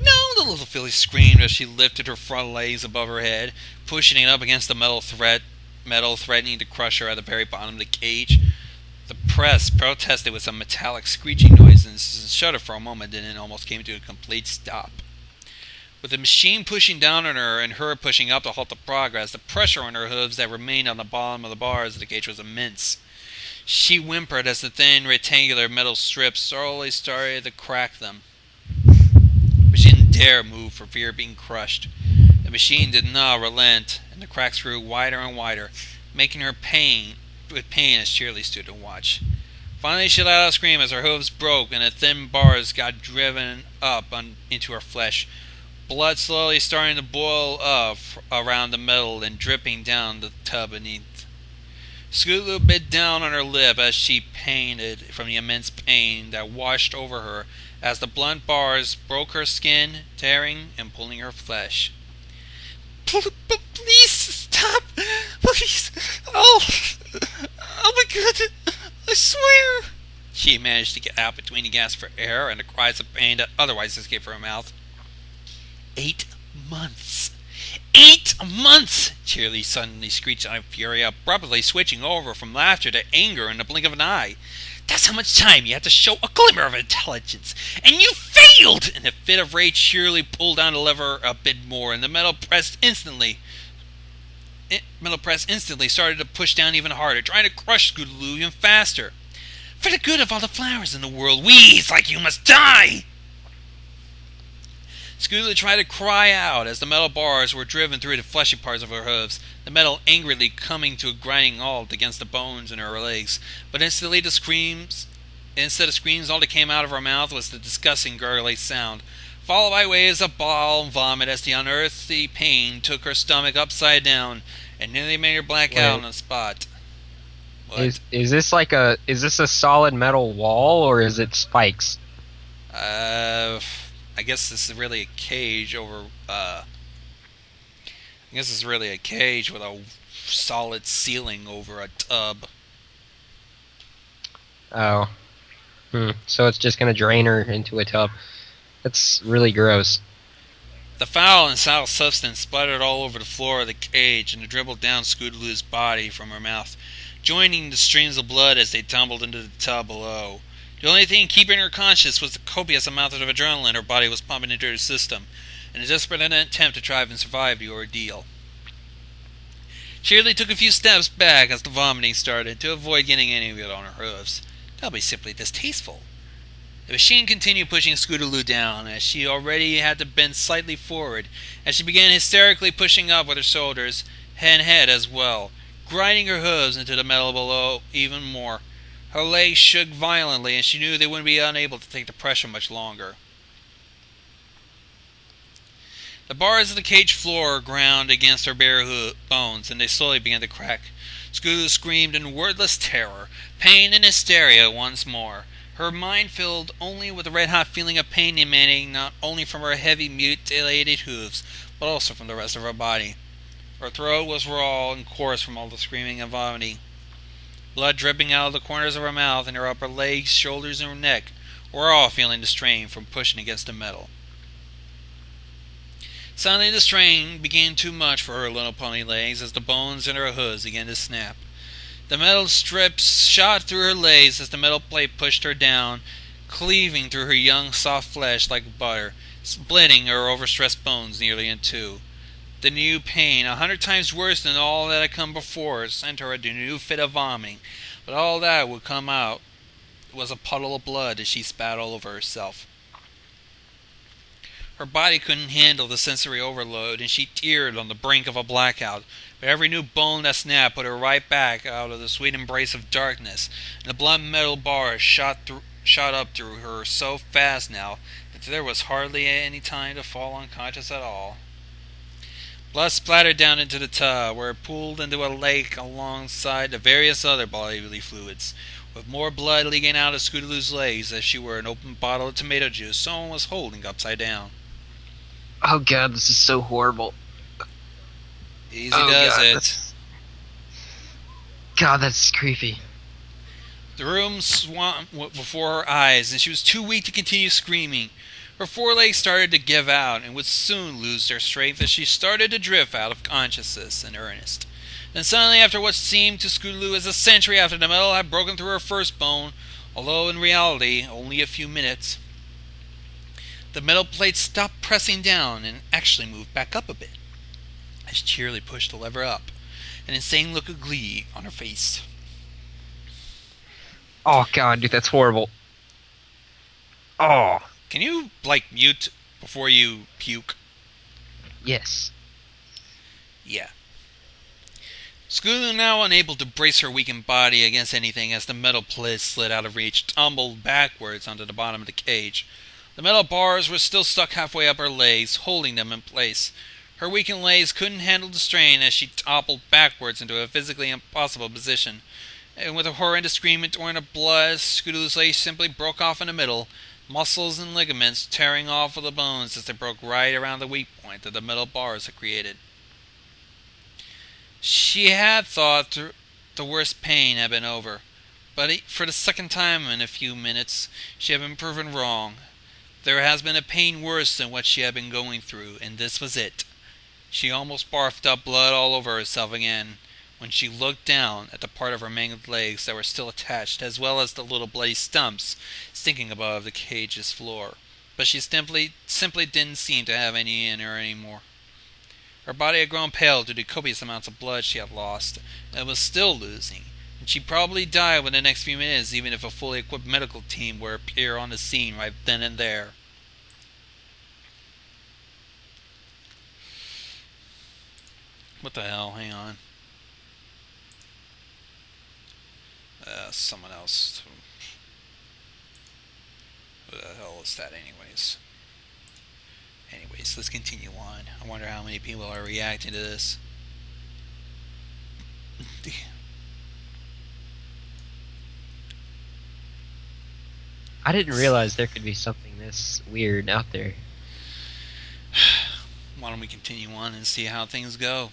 "No!" the little filly screamed as she lifted her front legs above her head, pushing it up against the metal threatening to crush her at the very bottom of the cage. The press protested with some metallic screeching noise and shuddered for a moment, then it almost came to a complete stop. With the machine pushing down on her and her pushing up to halt the progress, the pressure on her hooves that remained on the bottom of the bars of the cage was immense. She whimpered as the thin, rectangular metal strips slowly started to crack them. But she didn't dare move for fear of being crushed. The machine did not relent, and the cracks grew wider and wider, making her pain as Cheerilee stood to watch. Finally, she let out a scream as her hooves broke and the thin bars got driven up into her flesh. Blood slowly starting to boil up around the metal and dripping down the tub beneath. Scootaloo bit down on her lip as she panted from the immense pain that washed over her as the blunt bars broke her skin, tearing and pulling her flesh. Please stop! Please! Oh my God! I swear! She managed to get out between the gasps for air and the cries of pain that otherwise escaped from her mouth. 8 months! 8 months! Cheerilee suddenly screeched out in fury, abruptly switching over from laughter to anger in the blink of an eye. That's how much time you have to show a glimmer of intelligence, and you failed! In a fit of rage, Cheerilee pulled down the lever a bit more, and the metal press instantly started to push down even harder, trying to crush Scootaloo even faster. For the good of all the flowers in the world, weeds like you must die! Scootaloo tried to cry out as the metal bars were driven through the fleshy parts of her hooves, the metal angrily coming to a grinding halt against the bones in her legs. But instead of screams, all that came out of her mouth was the disgusting gurgling sound, followed by waves of bile and vomit as the unearthly pain took her stomach upside down and nearly made her black out on the spot. What? Is this a solid metal wall or is it spikes? I guess this is really a cage over. I guess it's really a cage with a solid ceiling over a tub. Oh. So it's just gonna drain her into a tub. That's really gross. The foul and sour substance splattered all over the floor of the cage and dribbled down Scootaloo's body from her mouth, joining the streams of blood as they tumbled into the tub below. The only thing keeping her conscious was the copious amount of adrenaline her body was pumping into her system, in a desperate attempt to try and survive the ordeal. Cheerilee took a few steps back as the vomiting started, to avoid getting any of it on her hooves. That'll be simply distasteful. The machine continued pushing Scootaloo down, as she already had to bend slightly forward, as she began hysterically pushing up with her shoulders and head as well, grinding her hooves into the metal below even more. Her legs shook violently, and she knew they wouldn't be unable to take the pressure much longer. The bars of the cage floor ground against her bare bones, and they slowly began to crack. Scootaloo screamed in wordless terror, pain and hysteria once more, her mind filled only with the red-hot feeling of pain emanating not only from her heavy, mutilated hooves, but also from the rest of her body. Her throat was raw and coarse from all the screaming and vomiting. Blood dripping out of the corners of her mouth and her upper legs, shoulders, and her neck were all feeling the strain from pushing against the metal. Suddenly the strain became too much for her little pony legs as the bones in her hooves began to snap. The metal strips shot through her legs as the metal plate pushed her down, cleaving through her young, soft flesh like butter, splitting her overstressed bones nearly in two. The new pain, 100 times worse than all that had come before, sent her into a new fit of vomiting, but all that would come out was a puddle of blood as she spat all over herself. Her body couldn't handle the sensory overload, and she teetered on the brink of a blackout, but every new bone that snapped put her right back out of the sweet embrace of darkness, and the blunt metal bars shot up through her so fast now that there was hardly any time to fall unconscious at all. Blood splattered down into the tub, where it pooled into a lake alongside the various other bodily fluids, with more blood leaking out of Scootaloo's legs as she were an open bottle of tomato juice someone was holding upside down. Oh God, this is so horrible. Easy does it. God, that's creepy. The room swamped before her eyes, and she was too weak to continue screaming. Her forelegs started to give out, and would soon lose their strength as she started to drift out of consciousness in earnest. Then suddenly, after what seemed to Scootaloo as a century after the metal had broken through her first bone, although in reality only a few minutes, the metal plate stopped pressing down and actually moved back up a bit, as Cheerilee pushed the lever up, an insane look of glee on her face. Oh God, dude, that's horrible. Oh. Can you, mute before you puke? Yes. Yeah. Scootaloo, now unable to brace her weakened body against anything as the metal plate slid out of reach, tumbled backwards onto the bottom of the cage. The metal bars were still stuck halfway up her legs, holding them in place. Her weakened legs couldn't handle the strain as she toppled backwards into a physically impossible position. And with a horrendous scream and torrent of blood, Scootaloo's legs simply broke off in the middle, muscles and ligaments tearing off of the bones as they broke right around the weak point that the metal bars had created. She had thought the worst pain had been over, but for the second time in a few minutes, she had been proven wrong. There has been a pain worse than what she had been going through, and this was it. She almost barfed up blood all over herself again when she looked down at the part of her mangled legs that were still attached, as well as the little bloody stumps sticking above the cage's floor. But she simply didn't seem to have any in her anymore. Her body had grown pale due to copious amounts of blood she had lost, and was still losing, and she'd probably die within the next few minutes even if a fully equipped medical team were to appear on the scene right then and there. What the hell? Hang on. Someone else. What the hell is that anyways? Anyways, let's continue on. I wonder how many people are reacting to this. I didn't realize there could be something this weird out there. Why don't we continue on and see how things go?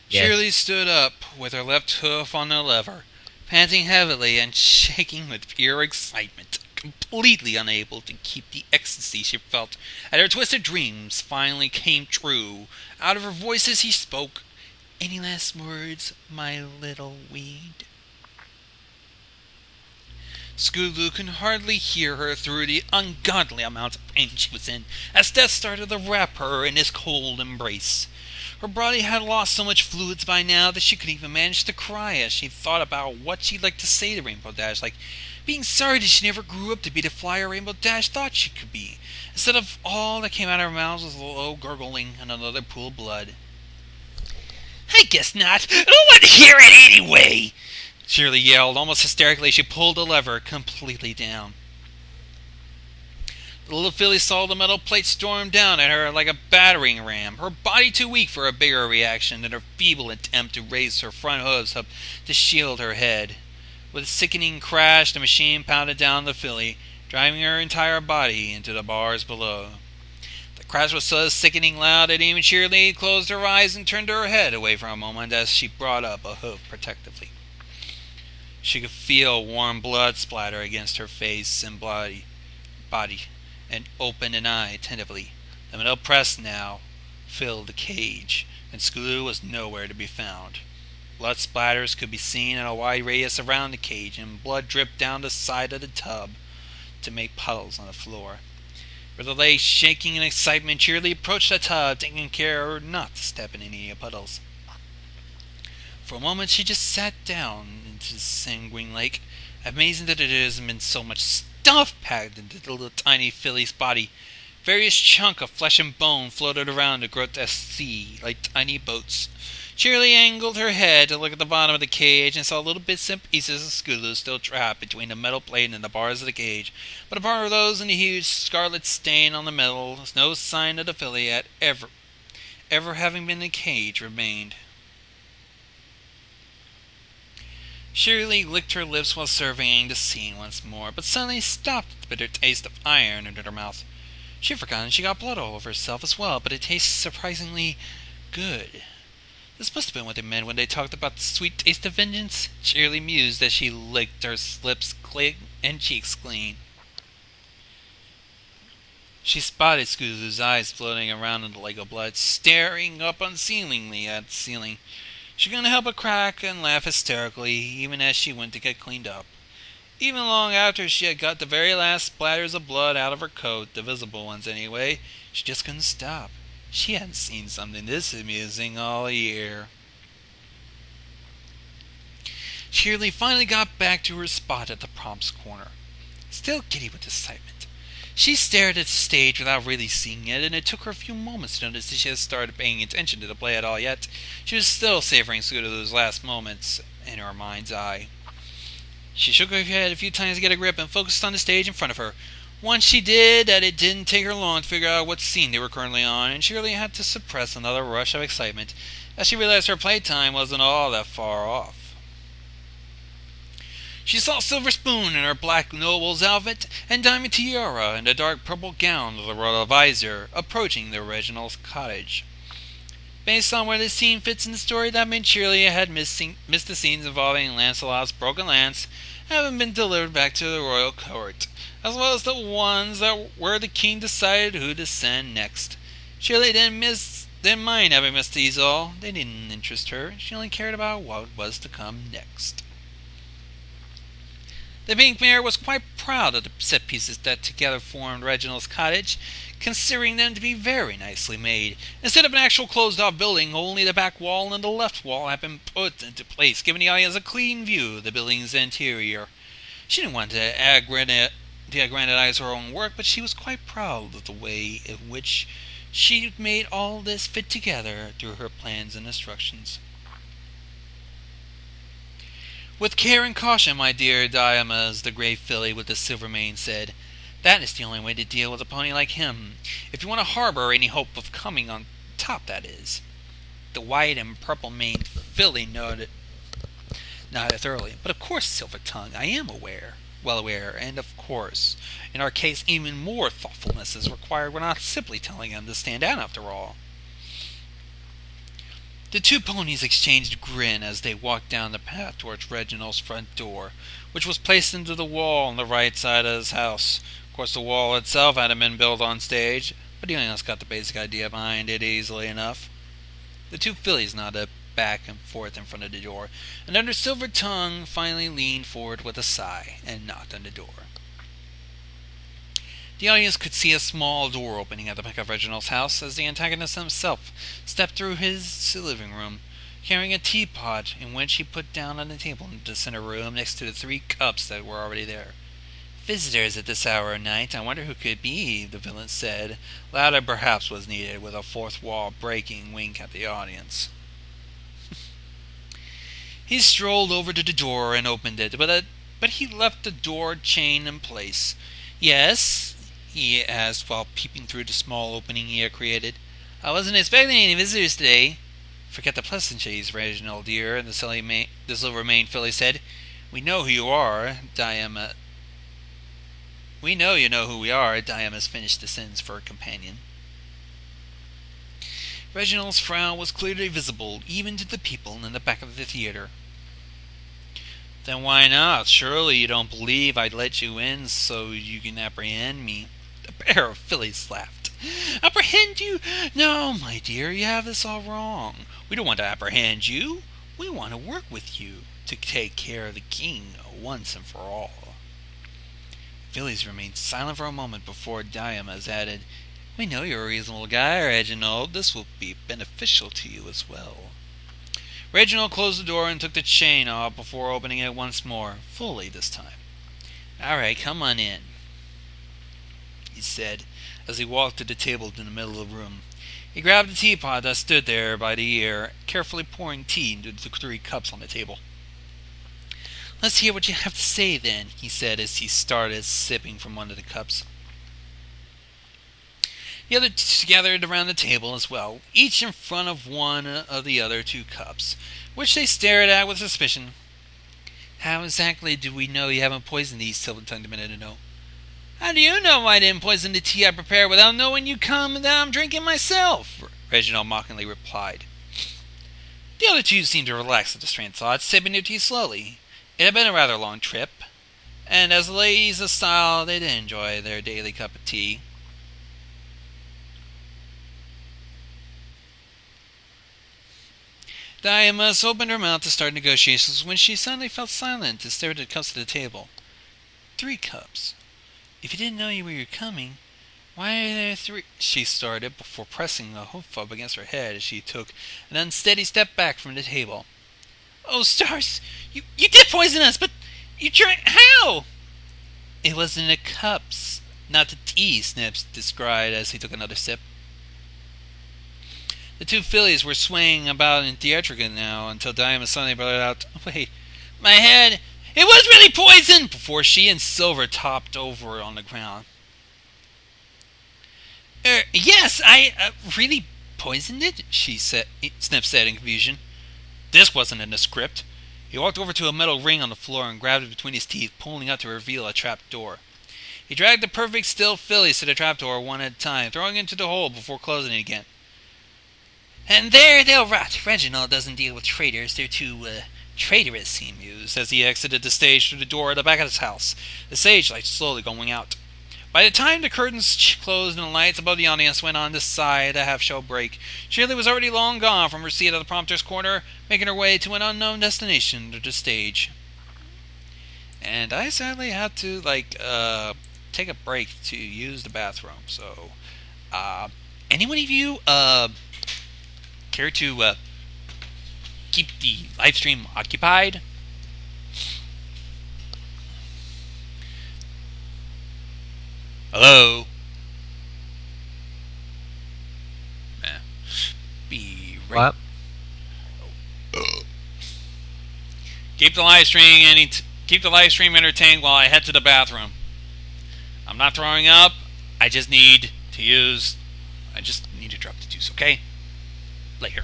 Yeah. Cheerilee stood up with her left hoof on the lever, panting heavily and shaking with pure excitement, completely unable to keep the ecstasy she felt as her twisted dreams finally came true. Out of her voice as he spoke, "Any last words, my little weed?" Scootaloo could hardly hear her through the ungodly amount of pain she was in, as death started to wrap her in his cold embrace. Her body had lost so much fluids by now that she could even manage to cry as she thought about what she'd like to say to Rainbow Dash, like being sorry that she never grew up to be the flyer Rainbow Dash thought she could be. Instead of all that came out of her mouth was a low gurgling and another pool of blood. "I guess not. I don't want to hear it anyway!" Cheerilee yelled, almost hysterically as she pulled the lever completely down. The little filly saw the metal plate storm down at her like a battering ram, her body too weak for a bigger reaction than her feeble attempt to raise her front hooves up to shield her head. With a sickening crash, the machine pounded down the filly, driving her entire body into the bars below. The crash was so sickening loud that even Cheerilee closed her eyes and turned her head away for a moment as she brought up a hoof protectively. She could feel warm blood splatter against her face and body, and opened an eye attentively. The metal press now filled the cage, and Scootaloo was nowhere to be found. Blood splatters could be seen in a wide radius around the cage, and blood dripped down the side of the tub to make puddles on the floor. With her legs shaking in excitement, Cheerilee approached the tub, taking care not to step in any puddles. For a moment, she just sat down into the sanguine lake. Amazing that there hasn't been so much stuff packed into the little tiny filly's body. Various chunks of flesh and bone floated around the grotesque sea like tiny boats. Cheerilee angled her head to look at the bottom of the cage and saw little bits and pieces of Scootaloo still trapped between the metal plate and the bars of the cage. But apart from those and the huge scarlet stain on the metal, no sign of the filly had ever having been in the cage remained. Cheerilee licked her lips while surveying the scene once more, but suddenly stopped at the bitter taste of iron in her mouth. She had forgotten she got blood all over herself as well, but it tasted surprisingly good. This must have been what they meant when they talked about the sweet taste of vengeance. Cheerilee mused as she licked her lips and cheeks clean. She spotted Scootaloo's eyes floating around in the lake of blood, staring up unseeingly at the ceiling. She couldn't help but crack and laugh hysterically, even as she went to get cleaned up. Even long after she had got the very last splatters of blood out of her coat, the visible ones anyway, she just couldn't stop. She hadn't seen something this amusing all year. Cheerilee finally got back to her spot at the prompt's corner. Still giddy with excitement, She stared at the stage without really seeing it, and it took her a few moments to notice that she had started paying attention to the play at all, yet she was still savoring through those last moments in her mind's eye. She shook her head a few times to get a grip and focused on the stage in front of her. Once she did that, it didn't take her long to figure out what scene they were currently on, and she really had to suppress another rush of excitement as she realized her playtime wasn't all that far off. She saw Silver Spoon in her black noble's outfit and Diamond Tiara in the dark purple gown with a royal visor approaching the Reginald's cottage. Based on where this scene fits in the story, that meant Cheerilee had missed the scenes involving Lancelot's broken lance having been delivered back to the royal court, as well as the ones where the king decided who to send next. Cheerilee didn't mind having missed these all. They didn't interest her. She only cared about what was to come next. The Pink Mare was quite proud of the set pieces that together formed Reginald's cottage, considering them to be very nicely made. Instead of an actual closed-off building, only the back wall and the left wall had been put into place, giving the audience a clean view of the building's interior. She didn't want to aggrandize her own work, but she was quite proud of the way in which she made all this fit together through her plans and instructions. "With care and caution, my dear Diamas," the gray filly with the silver mane said. "That is the only way to deal with a pony like him. If you want to harbor any hope of coming on top, that is." The white and purple-maned filly nodded thoroughly. "But of course, Silver Tongue, I am well aware, and of course, in our case, even more thoughtfulness is required. We're not simply telling him to stand down after all." The two ponies exchanged a grin as they walked down the path towards Reginald's front door, which was placed into the wall on the right side of his house. Of course, the wall itself hadn't been built on stage, but the audience got the basic idea behind it easily enough. The two fillies nodded back and forth in front of the door, and under Silver Tongue finally leaned forward with a sigh and knocked on the door. The audience could see a small door opening at the back of Reginald's house as the antagonist himself stepped through his living room, carrying a teapot in which he put down on the table in the center room next to the 3 cups that were already there. "Visitors at this hour of night, I wonder who could be," the villain said. Louder perhaps was needed, with a fourth wall breaking wink at the audience. He strolled over to the door and opened it, but he left the door chain in place. "Yes?" he asked while peeping through the small opening he had created. "I wasn't expecting any visitors today." "Forget the pleasantries, Reginald dear," the silver-maned filly said. "We know who you are, Diama." "We know you know who we are," Diamas finished the sentence for her companion. Reginald's frown was clearly visible, even to the people in the back of the theater. "Then why not? Surely you don't believe I'd let you in so you can apprehend me?" The pair of fillies laughed. "Apprehend you? No, my dear, you have this all wrong. We don't want to apprehend you. We want to work with you to take care of the king once and for all." Fillies remained silent for a moment before Diamas added, "We know you're a reasonable guy, Reginald. This will be beneficial to you as well." Reginald closed the door and took the chain off before opening it once more, fully this time. "All right, come on in," he said, as he walked to the table in the middle of the room. He grabbed the teapot that stood there by the ear, carefully pouring tea into the 3 cups on the table. "Let's hear what you have to say, then," he said as he started sipping from one of the cups. The others gathered around the table as well, each in front of one of the other 2 cups, which they stared at with suspicion. "How exactly do we know you haven't poisoned these?" Silver Tongue demanded to know. "How do you know I didn't poison the tea I prepared without knowing you come and that I'm drinking myself?" Reginald mockingly replied. The other 2 seemed to relax at this train of thought, sipping their tea slowly. It had been a rather long trip, and as ladies of style, they did enjoy their daily cup of tea. Diamas opened her mouth to start negotiations when she suddenly felt silent and stared at the cups of the table. 3 cups. "If you didn't know you were coming, why are there 3? She started before pressing a hoof up against her head as she took an unsteady step back from the table. "Oh, stars! You did poison us, but you drank how?" "It was in the cups," Not the tea, Snips described as he took another sip. The two fillies were swaying about in theatrical now until Diamond suddenly blurted out, "Wait, my head! It was really poison!" before she and Silver topped over on the ground. Yes, I really poisoned it," Snip said in confusion. This wasn't in the script. He walked over to a metal ring on the floor and grabbed it between his teeth, pulling out to reveal a trap door. He dragged the perfect still fillies to the trapdoor one at a time, throwing it into the hole before closing it again. "And there they'll rot. Reginald doesn't deal with traitors. They're too, traitorous," he mused, as he exited the stage through the door at the back of his house, the stage light slowly going out. By the time the curtains closed and the lights above the audience went on to sigh at a half-show break, Cheerilee was already long gone from her seat at the prompter's corner, making her way to an unknown destination to the stage. And I sadly had to, take a break to use the bathroom. So, anyone of you, care to, keep the live stream occupied? Hello? Be right. What? Keep the live stream entertained while I head to the bathroom. I'm not throwing up. I just need to drop the juice, okay? Later.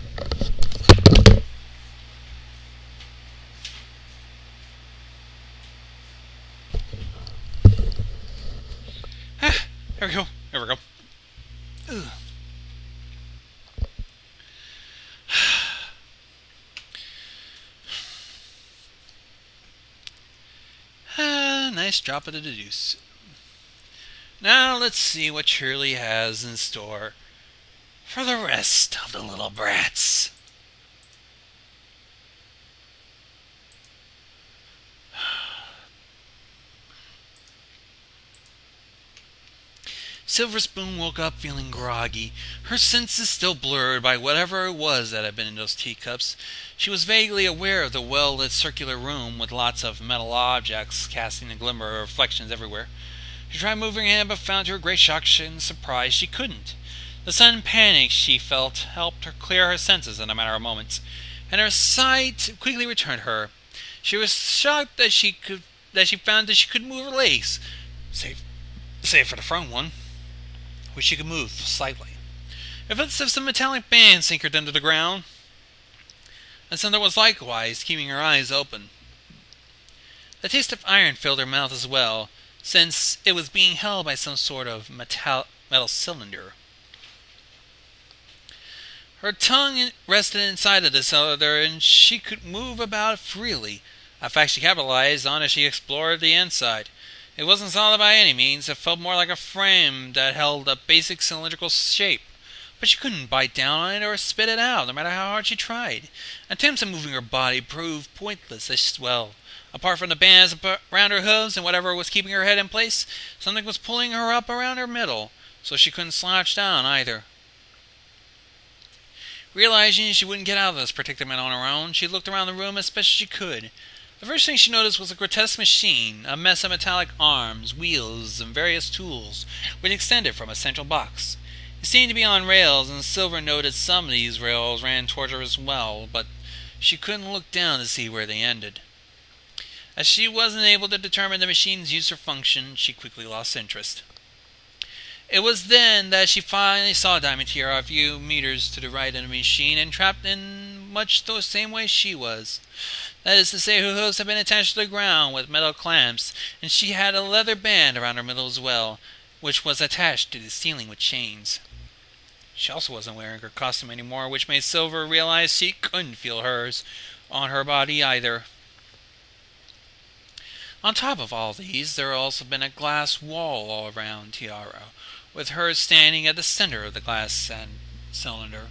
There we go. Ugh. Nice drop of the deuce. Now let's see what Cheerilee has in store for the rest of the little brats. Silver Spoon woke up feeling groggy, her senses still blurred by whatever it was that had been in those teacups. She was vaguely aware of the well-lit circular room with lots of metal objects casting a glimmer of reflections everywhere. She tried moving in, but found to her great shock and surprise she couldn't. The sudden panic she felt helped her clear her senses in a matter of moments, and her sight quickly returned to her. She was shocked that she found that she could move her legs, save for the front one, which she could move slightly. It felt as if some metallic band sinkered into the ground, and something was likewise keeping her eyes open. The taste of iron filled her mouth as well, since it was being held by some sort of metal cylinder. Her tongue rested inside of the cylinder, and she could move about freely, a fact she capitalized on as she explored the inside. It wasn't solid by any means. It felt more like a frame that held a basic cylindrical shape. But she couldn't bite down on it or spit it out, no matter how hard she tried. Attempts at moving her body proved pointless as well. Apart from the bands around her hooves and whatever was keeping her head in place, something was pulling her up around her middle, so she couldn't slouch down either. Realizing she wouldn't get out of this predicament on her own, she looked around the room as best she could. The first thing she noticed was a grotesque machine, a mess of metallic arms, wheels, and various tools, which extended from a central box. It seemed to be on rails, and Silver noted some of these rails ran toward her as well, but she couldn't look down to see where they ended. As she wasn't able to determine the machine's use or function, she quickly lost interest. It was then that she finally saw Diamond Tiara a few meters to the right of the machine, and trapped in much the same way she was. That is to say, her hooves had been attached to the ground with metal clamps, and she had a leather band around her middle as well, which was attached to the ceiling with chains. She also wasn't wearing her costume anymore, which made Silver realize she couldn't feel hers on her body either. On top of all these, there had also been a glass wall all around Tiara, with her standing at the center of the glass cylinder.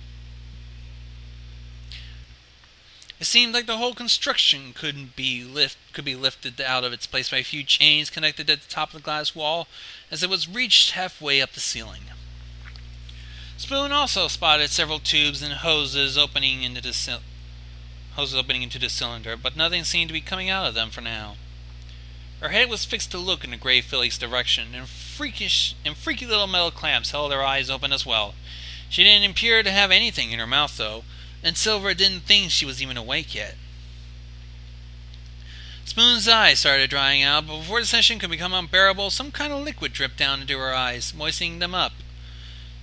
It seemed like the whole construction could be lifted out of its place by a few chains connected at the top of the glass wall, as it was reached halfway up the ceiling. Spoon also spotted several tubes and hoses opening into the cylinder, but nothing seemed to be coming out of them for now. Her head was fixed to look in the gray filly's direction, and freaky little metal clamps held her eyes open as well. She didn't appear to have anything in her mouth, though, and Silver didn't think she was even awake yet. Spoon's eyes started drying out, but before the session could become unbearable, some kind of liquid dripped down into her eyes, moistening them up.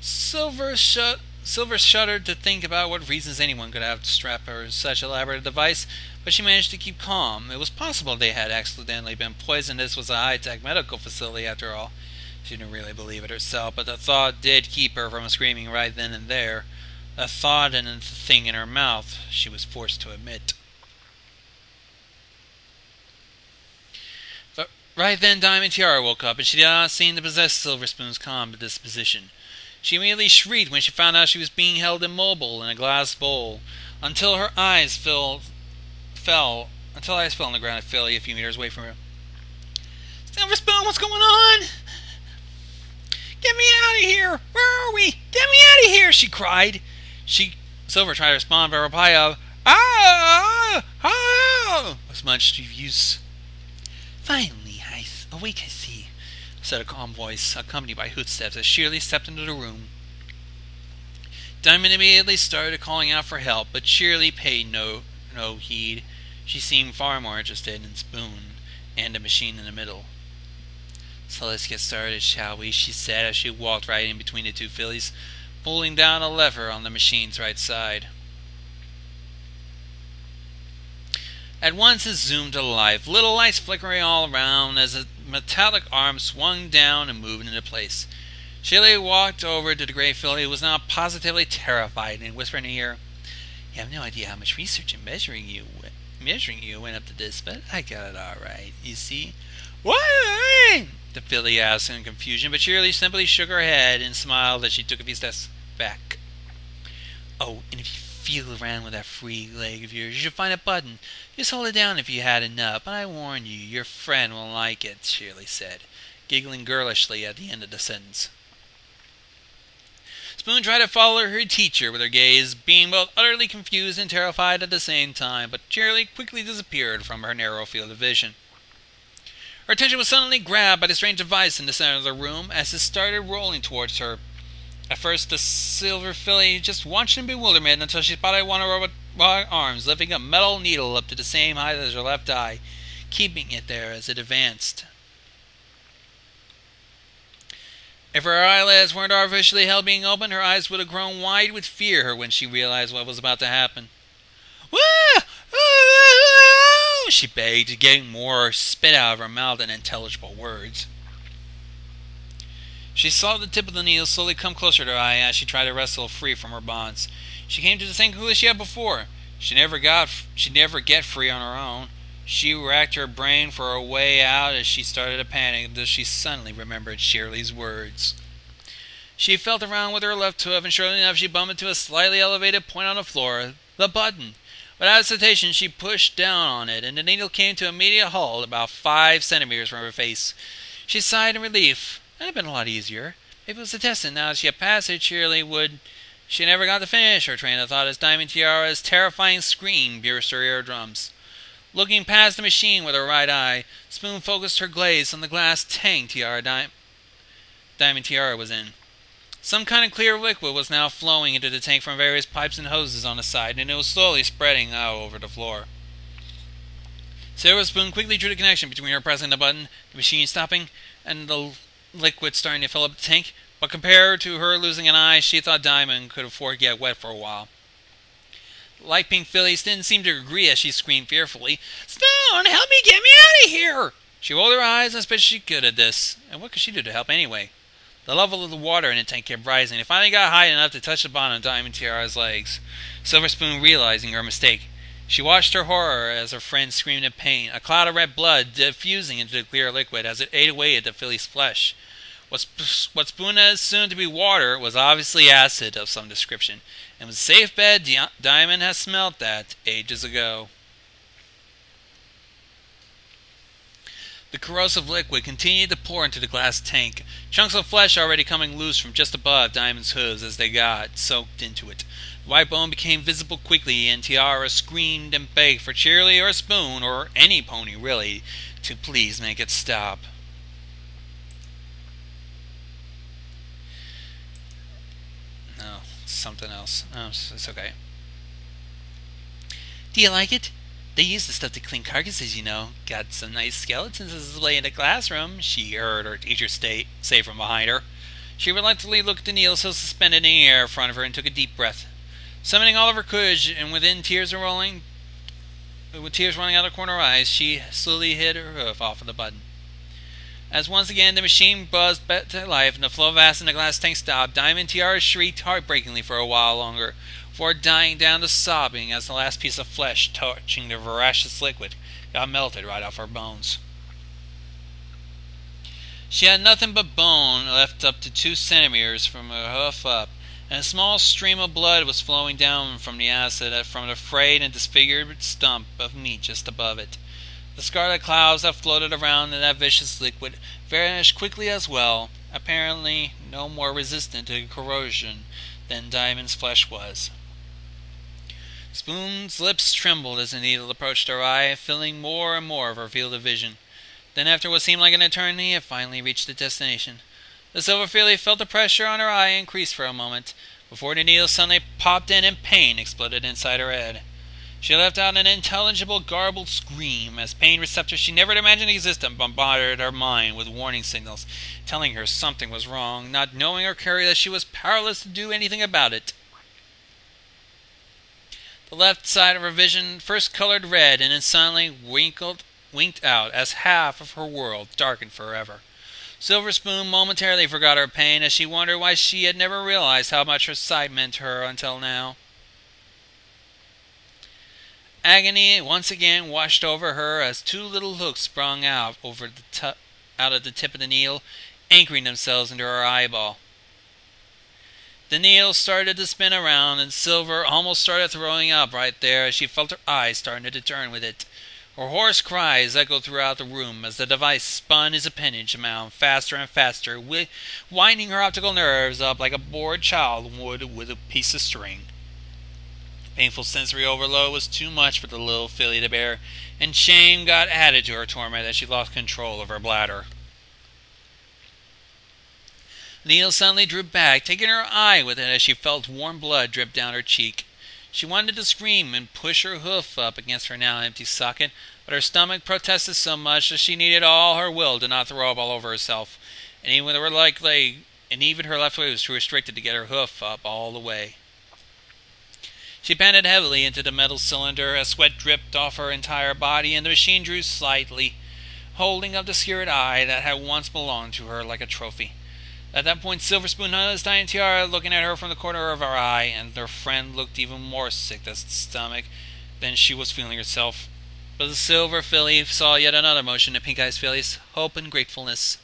Silver shuddered to think about what reasons anyone could have to strap her such elaborate device, but she managed to keep calm. It was possible they had accidentally been poisoned. This was a high-tech medical facility, after all. She didn't really believe it herself, but the thought did keep her from screaming right then and there. A thought and the thing in her mouth, she was forced to admit. But right then Diamond Tiara woke up, and she did not seem to possess Silver Spoon's calm disposition. She immediately shrieked when she found out she was being held immobile in a glass bowl, until her eyes fell on the ground at Philly a few meters away from her. "Silver Spoon, what's going on? Get me out of here! Where are we? Get me out of here!" she cried. Silver tried to respond, but a reply of was much use. "Finally, awake, I see," said a calm voice, accompanied by footsteps, as Cheerilee stepped into the room. Diamond immediately started calling out for help, but Cheerilee paid no heed. She seemed far more interested in Spoon and the machine in the middle. "So let's get started, shall we?" she said as she walked right in between the two fillies, pulling down a lever on the machine's right side. At once it zoomed to life, little lights flickering all around as a metallic arm swung down and moved into place. Cheerilee walked over to the gray filly, who was now positively terrified, and whispered in her ear, "You have no idea how much research and measuring you went up to this, but I got it all right, you see." "What?" the filly asked in confusion, but Cheerilee simply shook her head and smiled as she took a few steps back. "Oh, and if you feel around with that free leg of yours, you should find a button. Just hold it down if you had enough, but I warn you, your friend won't like it," Cheerilee said, giggling girlishly at the end of the sentence. Spoon tried to follow her teacher with her gaze, being both utterly confused and terrified at the same time, but Cheerilee quickly disappeared from her narrow field of vision. Her attention was suddenly grabbed by the strange device in the center of the room as it started rolling towards her. At first, the silver filly just watched in bewilderment until she spotted one of her robot arms lifting a metal needle up to the same height as her left eye, keeping it there as it advanced. If her eyelids weren't artificially held being open, her eyes would have grown wide with fear when she realized what was about to happen. "Woo! She begged, getting more spit out of her mouth than intelligible words. She saw the tip of the needle slowly come closer to her eye as she tried to wrestle free from her bonds. She came to the same conclusion she had before. She'd never get free on her own. She racked her brain for a way out as she started to panic until she suddenly remembered Cheerilee's words. She felt around with her left hoof, and surely enough she bumped into a slightly elevated point on the floor, the button. Without hesitation, she pushed down on it, and the needle came to immediate halt about 5 centimeters from her face. She sighed in relief. That had been a lot easier. If it was a test, and now that she had passed it, Cheerilee would... She never got to finish her train of thought as Diamond Tiara's terrifying scream pierced her eardrums. Looking past the machine with her right eye, Spoon focused her gaze on the glass tank Diamond Tiara was in. Some kind of clear liquid was now flowing into the tank from various pipes and hoses on the side, and it was slowly spreading out over the floor. Silver Spoon quickly drew the connection between her pressing the button, the machine stopping, and the liquid starting to fill up the tank, but compared to her losing an eye, she thought Diamond could afford to get wet for a while. The light pink fillies didn't seem to agree as she screamed fearfully, "Spoon, help me, get me out of here!" She rolled her eyes as best she could at this, and what could she do to help anyway? The level of the water in the tank kept rising. It finally got high enough to touch the bottom of Diamond Tiara's legs. Silver Spoon realizing her mistake. She watched her horror as her friend screamed in pain, a cloud of red blood diffusing into the clear liquid as it ate away at the filly's flesh. What Spoon had assumed to be water was obviously acid of some description, and with a safe bet, Diamond had smelt that ages ago. The corrosive liquid continued to pour into the glass tank, chunks of flesh already coming loose from just above Diamond's hooves as they got soaked into it. The white bone became visible quickly, and Tiara screamed and begged for Cheerilee or a spoon, or any pony really, to please make it stop. No, it's something else. Oh, it's okay. Do you like it? They use the stuff to clean carcasses, you know. Got some nice skeletons to display in the classroom, she heard her teacher say from behind her. She reluctantly looked at Neil still suspended in the air in front of her and took a deep breath. Summoning all of her courage, and with tears rolling out of the corner of her eyes, she slowly hid her hoof off of the button. As once again the machine buzzed back to life and the flow of acid in the glass tank stopped, Diamond and Tiara shrieked heartbreakingly for a while longer, before dying down to sobbing as the last piece of flesh touching the voracious liquid got melted right off her bones. She had nothing but bone left up to 2 centimeters from her hoof up, and a small stream of blood was flowing down from the acid from the frayed and disfigured stump of meat just above it. The scarlet clouds that floated around in that vicious liquid vanished quickly as well, apparently no more resistant to corrosion than Diamond's flesh was. Spoon's lips trembled as the needle approached her eye, filling more and more of her field of vision. Then, after what seemed like an eternity, it finally reached its destination. The silver filly felt the pressure on her eye increase for a moment, before the needle suddenly popped in and pain exploded inside her head. She let out an unintelligible, garbled scream, as pain receptors she never imagined existed bombarded her mind with warning signals, telling her something was wrong, not knowing or caring that she was powerless to do anything about it. The left side of her vision first colored red and then suddenly winked out as half of her world darkened forever. Silver Spoon momentarily forgot her pain as she wondered why she had never realized how much her sight meant to her until now. Agony once again washed over her as 2 little hooks sprung out of the tip of the needle, anchoring themselves into her eyeball. The needle started to spin around, and Silver almost started throwing up right there as she felt her eyes starting to turn with it. Her hoarse cries echoed throughout the room as the device spun its appendage mound faster and faster, winding her optical nerves up like a bored child would with a piece of string. Painful sensory overload was too much for the little filly to bear, and shame got added to her torment as she lost control of her bladder. The needle suddenly drew back, taking her eye with it as she felt warm blood drip down her cheek. She wanted to scream and push her hoof up against her now empty socket, but her stomach protested so much that she needed all her will to not throw up all over herself, and even her left leg was too restricted to get her hoof up all the way. She panted heavily into the metal cylinder as sweat dripped off her entire body, and the machine drew slightly, holding up the scared eye that had once belonged to her like a trophy. At that point, Silver Spoon noticed Diane Tiara looking at her from the corner of her eye, and their friend looked even more sick to the stomach than she was feeling herself. But the silver filly saw yet another emotion in Pink Eye's face, hope and gratefulness.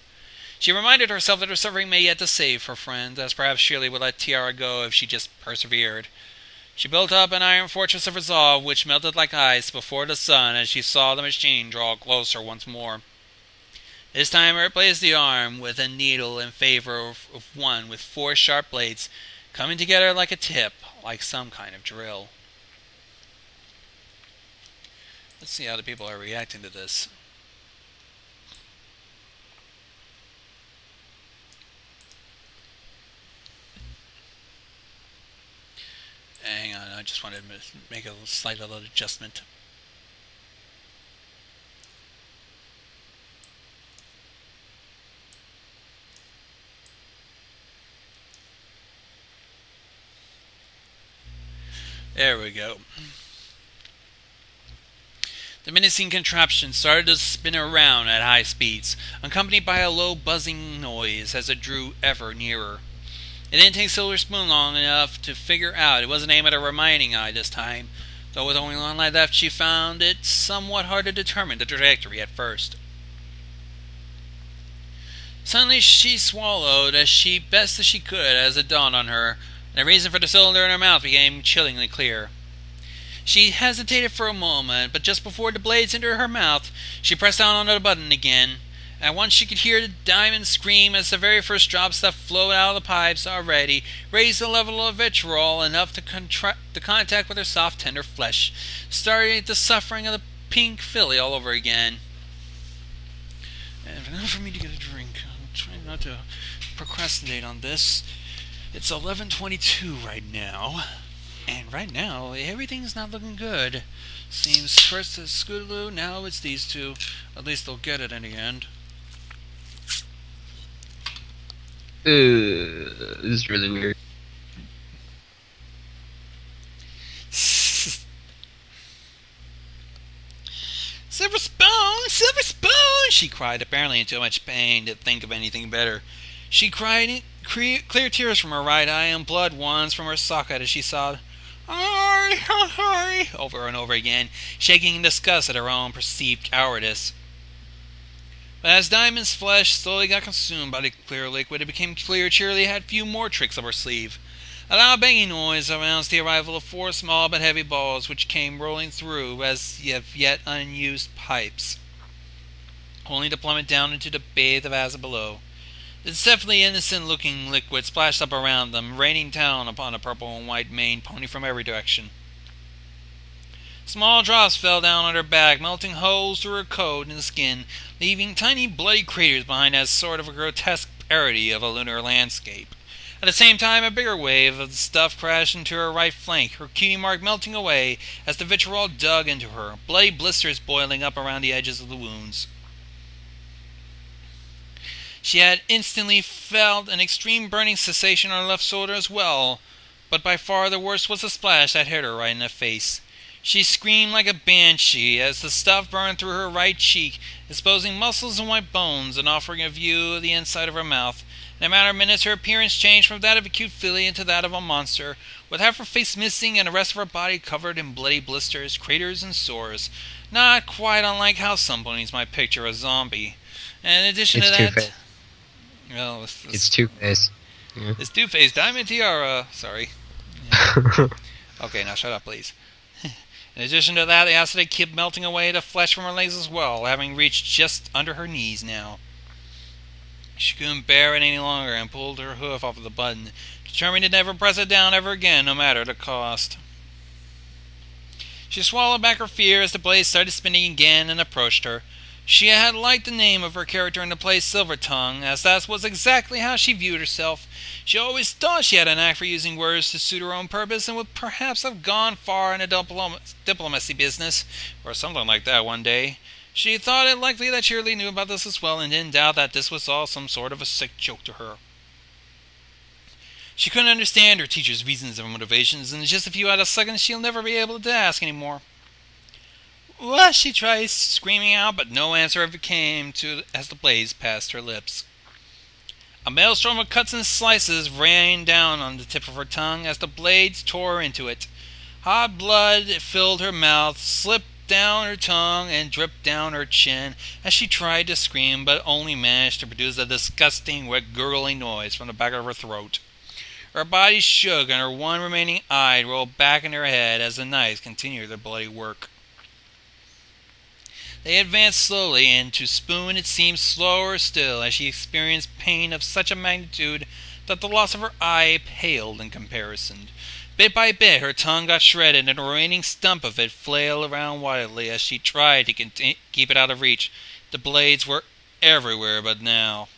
She reminded herself that her suffering may yet to save her friend, as perhaps Cheerilee would let Tiara go if she just persevered. She built up an iron fortress of resolve which melted like ice before the sun as she saw the machine draw closer once more. This time I replaced the arm with a needle in favor of one with 4 sharp blades, coming together like a tip, like some kind of drill. Let's see how the people are reacting to this. Hang on, I just wanted to make a slight little adjustment. There we go. The menacing contraption started to spin around at high speeds, accompanied by a low buzzing noise as it drew ever nearer. It didn't take Silver Spoon long enough to figure out it wasn't aimed at her remaining eye this time, though with only one eye left she found it somewhat hard to determine the trajectory at first. Suddenly she swallowed best as she could as it dawned on her, and the reason for the cylinder in her mouth became chillingly clear. She hesitated for a moment, but just before the blades entered her mouth, she pressed down on the button again. At once she could hear the diamond scream as the very first drops that flowed out of the pipes already raised the level of vitriol enough to contact with her soft, tender flesh, starting the suffering of the pink filly all over again. And enough for me to get a drink. I'm trying not to procrastinate on this. It's 11:22 right now. And right now, everything's not looking good. Seems first it's Scootaloo, now it's these two. At least they'll get it in the end. This is really weird. Silver spoon! Silver spoon! She cried, apparently in too much pain to think of anything better. She cried clear tears from her right eye and blood ones from her socket as she sobbed, "Hurry!" over and over again, shaking in disgust at her own perceived cowardice. But as Diamond's flesh slowly got consumed by the clear liquid, it became clear Cheerilee had few more tricks up her sleeve. A loud banging noise announced the arrival of 4 small but heavy balls which came rolling through as yet unused pipes, only to plummet down into the bathe of acid below. The deceptively innocent-looking liquid splashed up around them, raining down upon the purple and white maned pony from every direction. Small drops fell down on her back, melting holes through her coat and skin, leaving tiny bloody craters behind as sort of a grotesque parody of a lunar landscape. At the same time, a bigger wave of the stuff crashed into her right flank, her cutie mark melting away as the vitriol dug into her, bloody blisters boiling up around the edges of the wounds. She had instantly felt an extreme burning sensation on her left shoulder as well, but by far the worst was the splash that hit her right in the face. She screamed like a banshee as the stuff burned through her right cheek, exposing muscles and white bones and offering a view of the inside of her mouth. In a matter of minutes her appearance changed from that of a cute filly into that of a monster, with half her face missing and the rest of her body covered in bloody blisters, craters, and sores. Not quite unlike how some ponies might picture a zombie. And in addition to that... Two-Face. Well, It's Two-Face. Yeah. It's Two-Face Diamond Tiara. Sorry. Yeah. Okay, now shut up, please. In addition to that, the acid kept melting away the flesh from her legs as well, having reached just under her knees now. She couldn't bear it any longer and pulled her hoof off of the button, determined to never press it down ever again, no matter the cost. She swallowed back her fear as the blade started spinning again and approached her. She had liked the name of her character in the play Silver Tongue, as that was exactly how she viewed herself. She always thought she had an knack for using words to suit her own purpose, and would perhaps have gone far in the diplomacy business, or something like that one day. She thought it likely that Cheerilee knew about this as well, and didn't doubt that this was all some sort of a sick joke to her. She couldn't understand her teacher's reasons and motivations, and in just a few out of seconds she'll never be able to ask any more. "What?" she tried screaming out, but no answer ever came as the blades passed her lips. A maelstrom of cuts and slices rained down on the tip of her tongue as the blades tore into it. Hot blood filled her mouth, slipped down her tongue, and dripped down her chin as she tried to scream, but only managed to produce a disgusting, wet, gurgling noise from the back of her throat. Her body shook, and her one remaining eye rolled back in her head as the knives continued their bloody work. They advanced slowly, and to Spoon it seemed slower still as she experienced pain of such a magnitude that the loss of her eye paled in comparison. Bit by bit her tongue got shredded, and the remaining stump of it flailed around wildly as she tried to keep it out of reach. The blades were everywhere but now.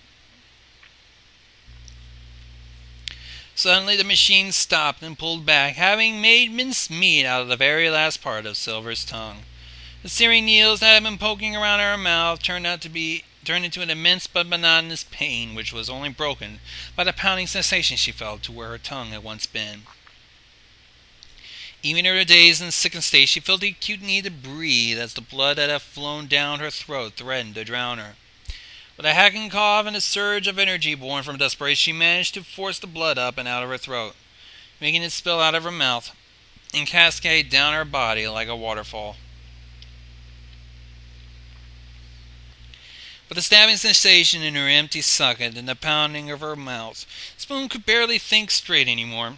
Suddenly the machine stopped and pulled back, having made mincemeat out of the very last part of Silver's tongue. The searing needles that had been poking around her mouth turned into an immense but monotonous pain, which was only broken by the pounding sensation she felt to where her tongue had once been. Even in her dazed and sickened state, she felt the acute need to breathe as the blood that had flown down her throat threatened to drown her. With a hacking cough and a surge of energy born from desperation, she managed to force the blood up and out of her throat, making it spill out of her mouth and cascade down her body like a waterfall. With the stabbing sensation in her empty socket and the pounding of her mouth, Spoon could barely think straight anymore.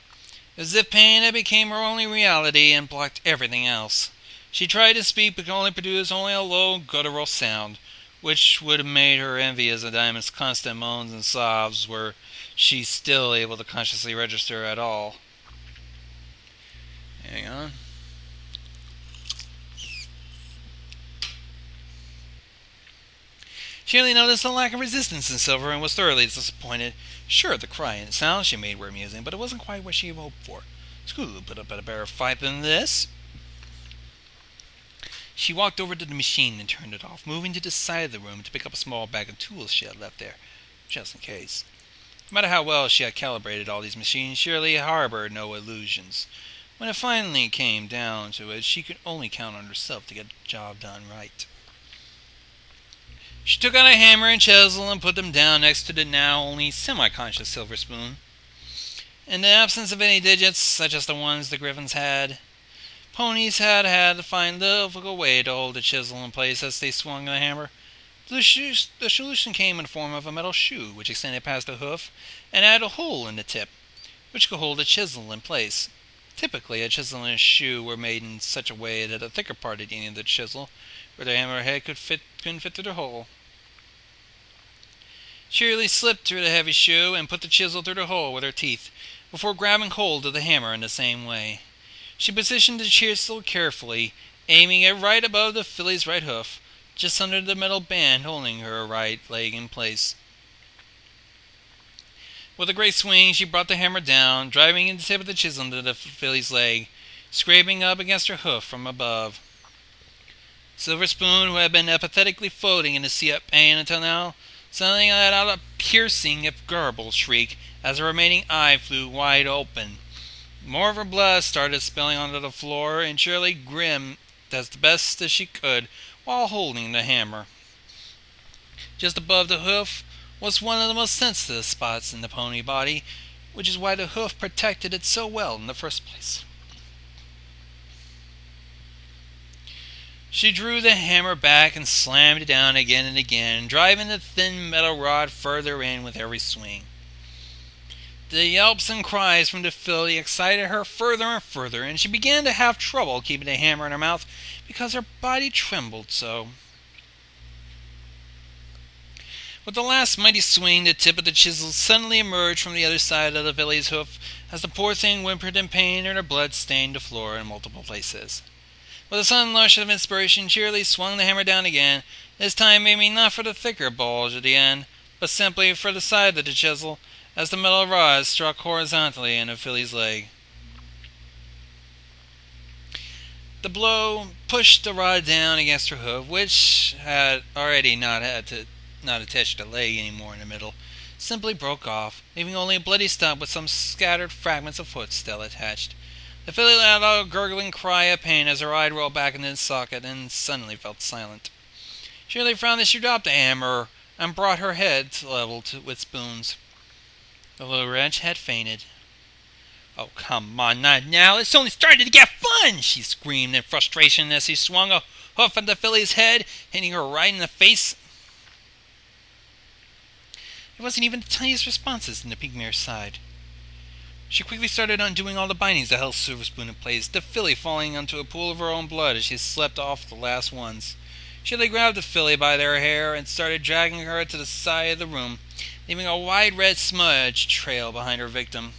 as if pain had become her only reality and blocked everything else. She tried to speak but could only produce a low, guttural sound, which would have made her envious of Diamond's constant moans and sobs were she still able to consciously register at all. Hang on. Cheerilee noticed a lack of resistance in Silver and was thoroughly disappointed. Sure, the cry and sounds she made were amusing, but it wasn't quite what she had hoped for. Scootaloo put up a better fight than this. She walked over to the machine and turned it off, moving to the side of the room to pick up a small bag of tools she had left there, just in case. No matter how well she had calibrated all these machines, Cheerilee harbored no illusions. When it finally came down to it, she could only count on herself to get the job done right. She took out a hammer and chisel and put them down next to the now only semi-conscious Silver Spoon. In the absence of any digits, such as the ones the Griffins had, Ponies had to find a difficult way to hold the chisel in place as they swung the hammer. The solution came in the form of a metal shoe, which extended past the hoof and had a hole in the tip, which could hold the chisel in place. Typically, a chisel and a shoe were made in such a way that a thicker part at the end of the chisel, where the hammerhead couldn't fit through the hole. Cheerilee slipped through the heavy shoe and put the chisel through the hole with her teeth, before grabbing hold of the hammer in the same way. She positioned the chisel carefully, aiming it right above the filly's right hoof, just under the metal band holding her right leg in place. With a great swing, she brought the hammer down, driving the tip of the chisel into the filly's leg, scraping up against her hoof from above. Silver Spoon, who had been apathetically floating in the sea of pain until now, suddenly let out a piercing, if garbled, shriek as her remaining eye flew wide open. More of her blood started spilling onto the floor, and Cheerilee grinned as best as she could while holding the hammer. Just above the hoof was one of the most sensitive spots in the pony body, which is why the hoof protected it so well in the first place. She drew the hammer back and slammed it down again and again, driving the thin metal rod further in with every swing. The yelps and cries from the filly excited her further and further, and she began to have trouble keeping the hammer in her mouth because her body trembled so. With the last mighty swing, the tip of the chisel suddenly emerged from the other side of the filly's hoof as the poor thing whimpered in pain and her blood stained the floor in multiple places. With a sudden rush of inspiration, Cheerilee swung the hammer down again, this time aiming not for the thicker bulge at the end, but simply for the side of the chisel, as the metal rod struck horizontally in the filly's leg. The blow pushed the rod down against her hoof, which had already not attached the leg anymore in the middle, simply broke off, leaving only a bloody stump with some scattered fragments of foot still attached. The filly let out a gurgling cry of pain as her eye rolled back into its socket and suddenly fell silent. Cheerilee found that she dropped the hammer and brought her head level with Spoon's. The little wretch had fainted. "Oh, come on, not now. It's only starting to get fun!" she screamed in frustration as he swung a hoof at the filly's head, hitting her right in the face. There wasn't even the tiniest responses in the pygmare's side. She quickly started undoing all the bindings that held Silver Spoon in place, the filly falling into a pool of her own blood as she slept off the last ones. Cheerilee grabbed the filly by their hair and started dragging her to the side of the room, leaving a wide red smudge trail behind her victim.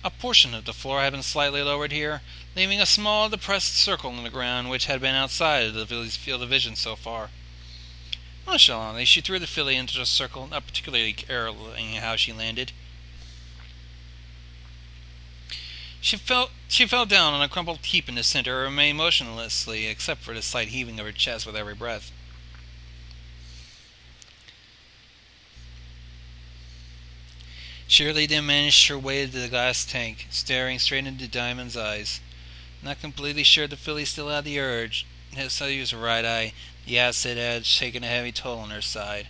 A portion of the floor had been slightly lowered here, leaving a small depressed circle in the ground which had been outside of the filly's field of vision so far. Nonchalantly, she threw the filly into the circle, not particularly caring how she landed. She fell down on a crumpled heap in the center and remained motionlessly, except for the slight heaving of her chest with every breath. Cheerilee then managed her way to the glass tank, staring straight into Diamond's eyes. Not completely sure the filly still had the urge. His used her right eye. The acid had taken a heavy toll on her side.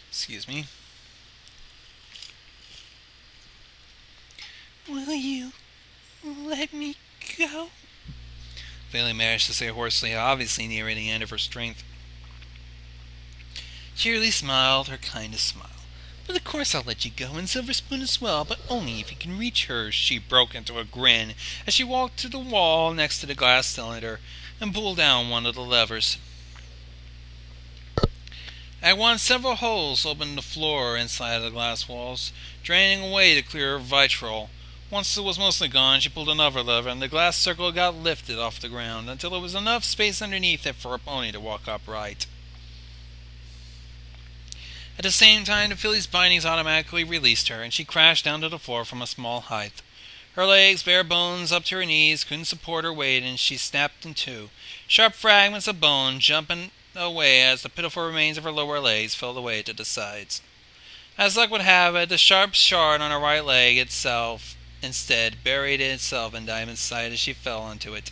Excuse me. "Will you let me go?" Filly managed to say hoarsely, obviously nearing the end of her strength. Cheerilee smiled her kindest smile. But of course I'll let you go, and Silver Spoon as well, but only if you can reach her. She broke into a grin as she walked to the wall next to the glass cylinder and pulled down one of the levers. At once, several holes opened in the floor inside the glass walls, draining away the clear vitriol. Once it was mostly gone, she pulled another lever, and the glass circle got lifted off the ground until there was enough space underneath it for a pony to walk upright. At the same time, the filly's bindings automatically released her, and she crashed down to the floor from a small height. Her legs, bare bones up to her knees, couldn't support her weight, and she snapped in two, sharp fragments of bone jumping away as the pitiful remains of her lower legs fell away to the sides. As luck would have it, the sharp shard on her right leg itself instead buried itself in Diamond's side as she fell onto it,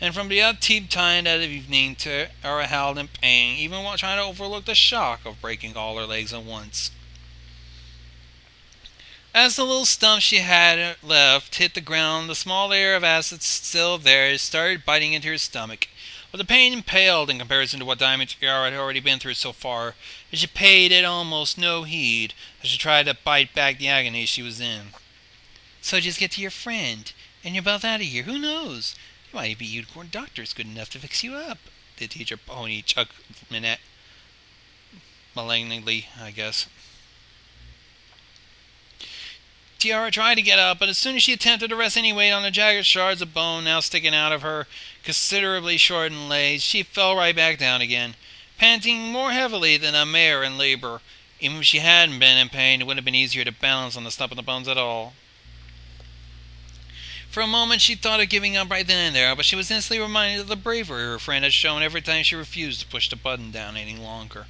and from the upkeep time that evening Tara howled in pain, even while trying to overlook the shock of breaking all her legs at once. As the little stump she had left hit the ground, the small layer of acid still there started biting into her stomach. But the pain paled in comparison to what Diamond Tiara had already been through so far, and she paid it almost no heed as she tried to bite back the agony she was in. So just get to your friend, and you're both out of here. Who knows? You might be unicorn doctors good enough to fix you up, the teacher pony chuckled malignantly, I guess. Tiara tried to get up, but as soon as she attempted to rest any weight on the jagged shards of bone now sticking out of her considerably shortened legs, she fell right back down again, panting more heavily than a mare in labor. Even if she hadn't been in pain, it would have been easier to balance on the stump of the bones at all. For a moment she thought of giving up right then and there, but she was instantly reminded of the bravery her friend had shown every time she refused to push the button down any longer.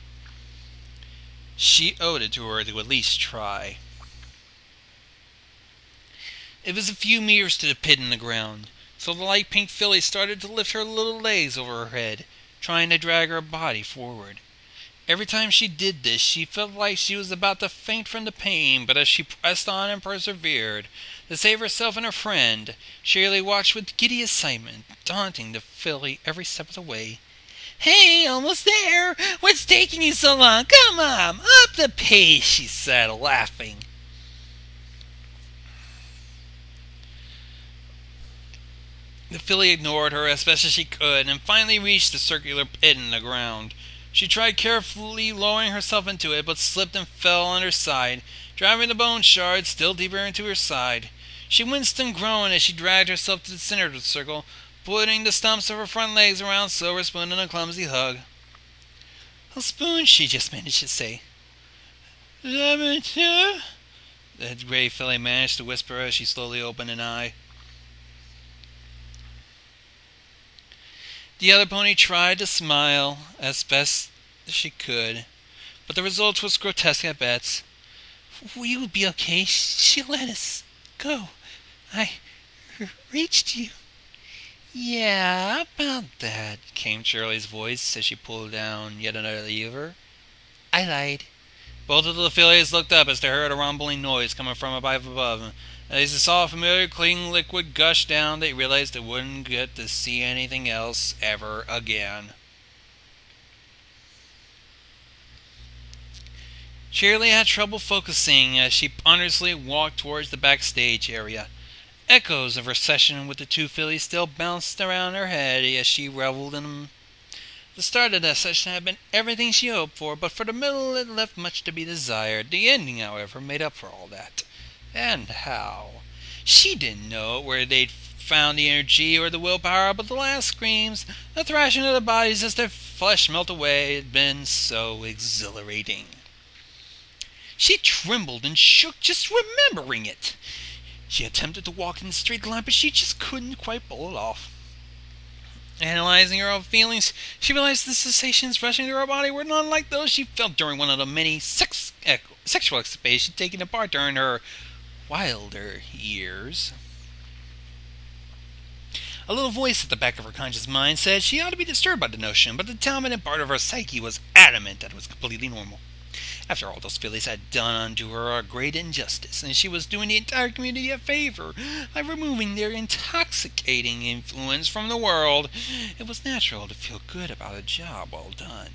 She owed it to her to at least try. It was a few meters to the pit in the ground, so the light pink filly started to lift her little legs over her head, trying to drag her body forward. Every time she did this, she felt like she was about to faint from the pain, but as she pressed on and persevered, to save herself and her friend, Cheerilee watched with giddy excitement, taunting the filly every step of the way. "Hey, almost there! What's taking you so long? Come on, up the pace," she said, laughing. The filly ignored her as best as she could, and finally reached the circular pit in the ground. She tried carefully lowering herself into it, but slipped and fell on her side, driving the bone shards still deeper into her side. She winced and groaned as she dragged herself to the center of the circle, putting the stumps of her front legs around Silver Spoon in a clumsy hug. "Oh, Spoon," she just managed to say. "The gray filly managed to whisper as she slowly opened an eye. The other pony tried to smile as best she could, but the result was grotesque at best. "Will you be okay? She let us go. I reached you." "Yeah, about that," came Cheerilee's voice as she pulled down yet another lever. "I lied." Both of the fillies looked up as they heard a rumbling noise coming from above. As they saw a familiar clean liquid gush down, they realized they wouldn't get to see anything else ever again. Cheerilee had trouble focusing as she ponderously walked towards the backstage area. Echoes of her session with the two fillies still bounced around her head as she reveled in them. The start of that session had been everything she hoped for, but for the middle it left much to be desired. The ending, however, made up for all that. And how? She didn't know where they'd found the energy or the willpower, but the last screams, the thrashing of their bodies as their flesh melted away, had been so exhilarating. She trembled and shook just remembering it. She attempted to walk in the straight line, but she just couldn't quite pull it off. Analyzing her own feelings, she realized the sensations rushing through her body were not like those she felt during one of the many sexual escapades she'd taken part during her wilder years. A little voice at the back of her conscious mind said she ought to be disturbed by the notion, but the dominant part of her psyche was adamant that it was completely normal. After all, those fillies had done unto her a great injustice, and she was doing the entire community a favor by removing their intoxicating influence from the world. It was natural to feel good about a job well done.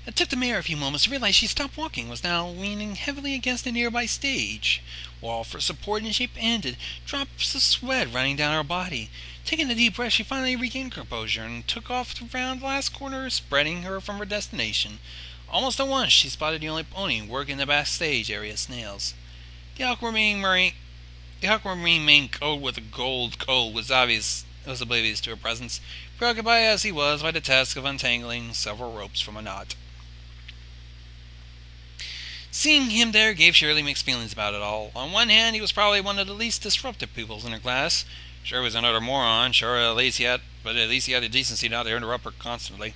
It took the mare a few moments to realize she stopped walking, was now leaning heavily against a nearby stage wall for support, and she panted, drops of sweat running down her body. Taking a deep breath, she finally regained composure and took off around the last corner, spreading her from her destination. Almost at once, she spotted the only pony working the backstage area, Snails. The aquamarine mane coat with a gold coat was oblivious to her presence, preoccupied as he was by the task of untangling several ropes from a knot. Seeing him there gave Cheerilee mixed feelings about it all. On one hand, he was probably one of the least disruptive pupils in her class. Sure, he was another moron, at least he had the decency not to interrupt her constantly.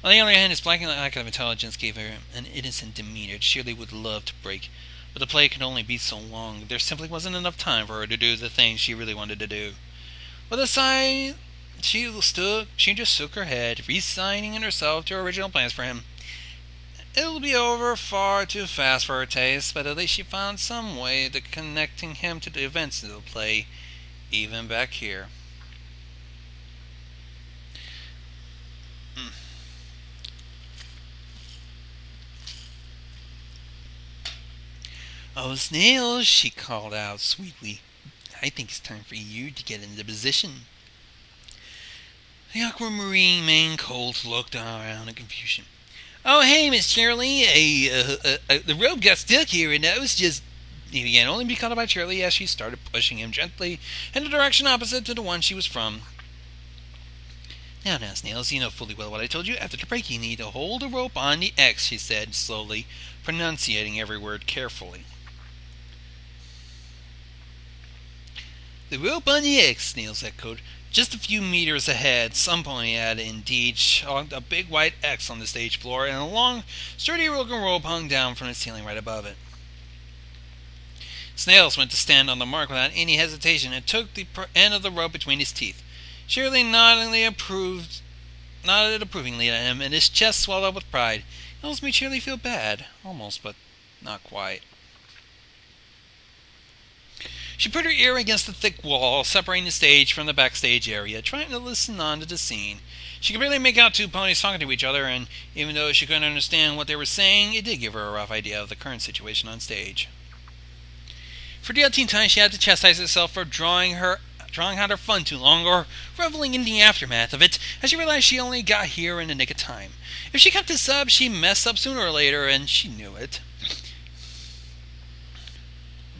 On the other hand, his black lack of intelligence gave her an innocent demeanor Cheerilee would love to break, but the play could only be so long. There simply wasn't enough time for her to do the things she really wanted to do. With a sigh, she just shook her head, resigning herself to her original plans for him. It'll be over far too fast for her taste, but at least she found some way of connecting him to the events of the play, even back here. "Oh, Snails," she called out sweetly. "I think it's time for you to get into position." The aquamarine mane colt looked around in confusion. "Oh, hey, Miss Cheerilee, the rope got stuck here, and I was just..." He began, only to be caught up by Cheerilee as she started pushing him gently in the direction opposite to the one she was from. Now, Snails, you know fully well what I told you. After the break, you need to hold the rope on the X," she said, slowly, pronunciating every word carefully. "The rope on the X," Snails echoed. Just a few meters ahead, some pony had indeed chalked a big white X on the stage floor, and a long, sturdy broken rope hung down from the ceiling right above it. Snails went to stand on the mark without any hesitation and took the end of the rope between his teeth. Cheerilee nodded approvingly at him, and his chest swelled up with pride. It almost made Cheerilee feel bad. Almost, but not quite. She put her ear against the thick wall separating the stage from the backstage area, trying to listen on to the scene. She could barely make out two ponies talking to each other, and even though she couldn't understand what they were saying, it did give her a rough idea of the current situation on stage. For the 18th time, she had to chastise herself for drawing out her fun too long, or reveling in the aftermath of it, as she realized she only got here in the nick of time. If she kept this up, she'd mess up sooner or later, and she knew it.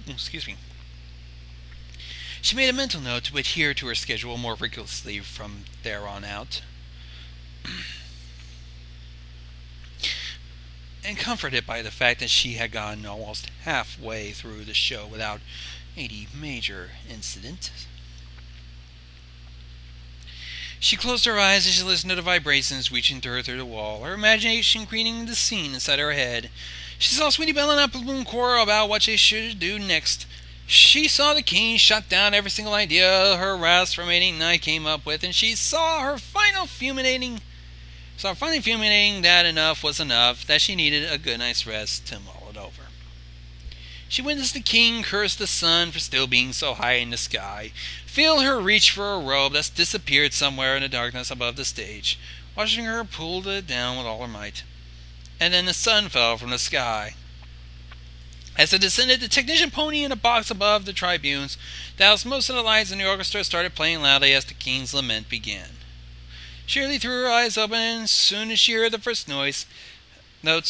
Excuse me. She made a mental note to adhere to her schedule more rigorously from there on out, and comforted by the fact that she had gotten almost halfway through the show without any major incident. She closed her eyes as she listened to the vibrations reaching to her through the wall, her imagination creating the scene inside her head. She saw Sweetie Belle and Apple Bloom quarrel about what they should do next. She saw the king shut down every single idea her last remaining night came up with, and she saw her finally fulminating that enough was enough, that she needed a good night's rest to mull it over. She witnessed the king curse the sun for still being so high in the sky, feel her reach for a robe that's disappeared somewhere in the darkness above the stage, watching her pull it down with all her might. And then the sun fell from the sky. As it descended, the technician pony in a box above the tribunes doused most of the lights, and the orchestra started playing loudly as the king's lament began. Cheerilee threw her eyes open, and as soon as she heard the first notes,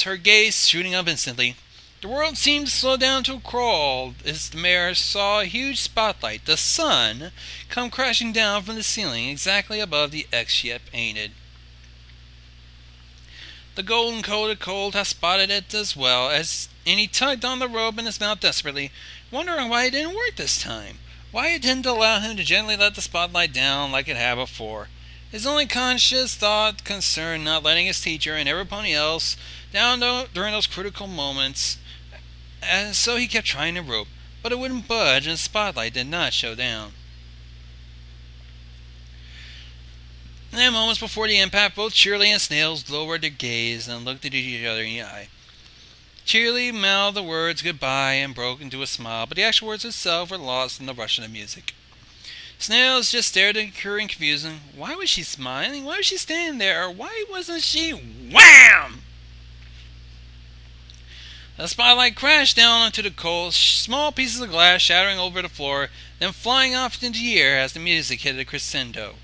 her gaze shooting up instantly. The world seemed to slow down to a crawl as the mare saw a huge spotlight, the sun, come crashing down from the ceiling exactly above the X she had painted. The golden-coated colt had spotted it as well, and he tugged on the rope in his mouth desperately, wondering why it didn't work this time, why it didn't allow him to gently let the spotlight down like it had before. His only conscious thought concerned not letting his teacher and every pony else down during those critical moments, and so he kept trying the rope, but it wouldn't budge, and the spotlight did not show down. And then moments before the impact, both Cheerilee and Snails lowered their gaze and looked at each other in the eye. Cheerilee mouthed the words goodbye and broke into a smile, but the actual words itself were lost in the rush of the music. Snails just stared at her in confusion. Why was she smiling? Why was she standing there? Why wasn't she... Wham! The spotlight crashed down onto the coal, small pieces of glass shattering over the floor, then flying off into the air as the music hit a crescendo.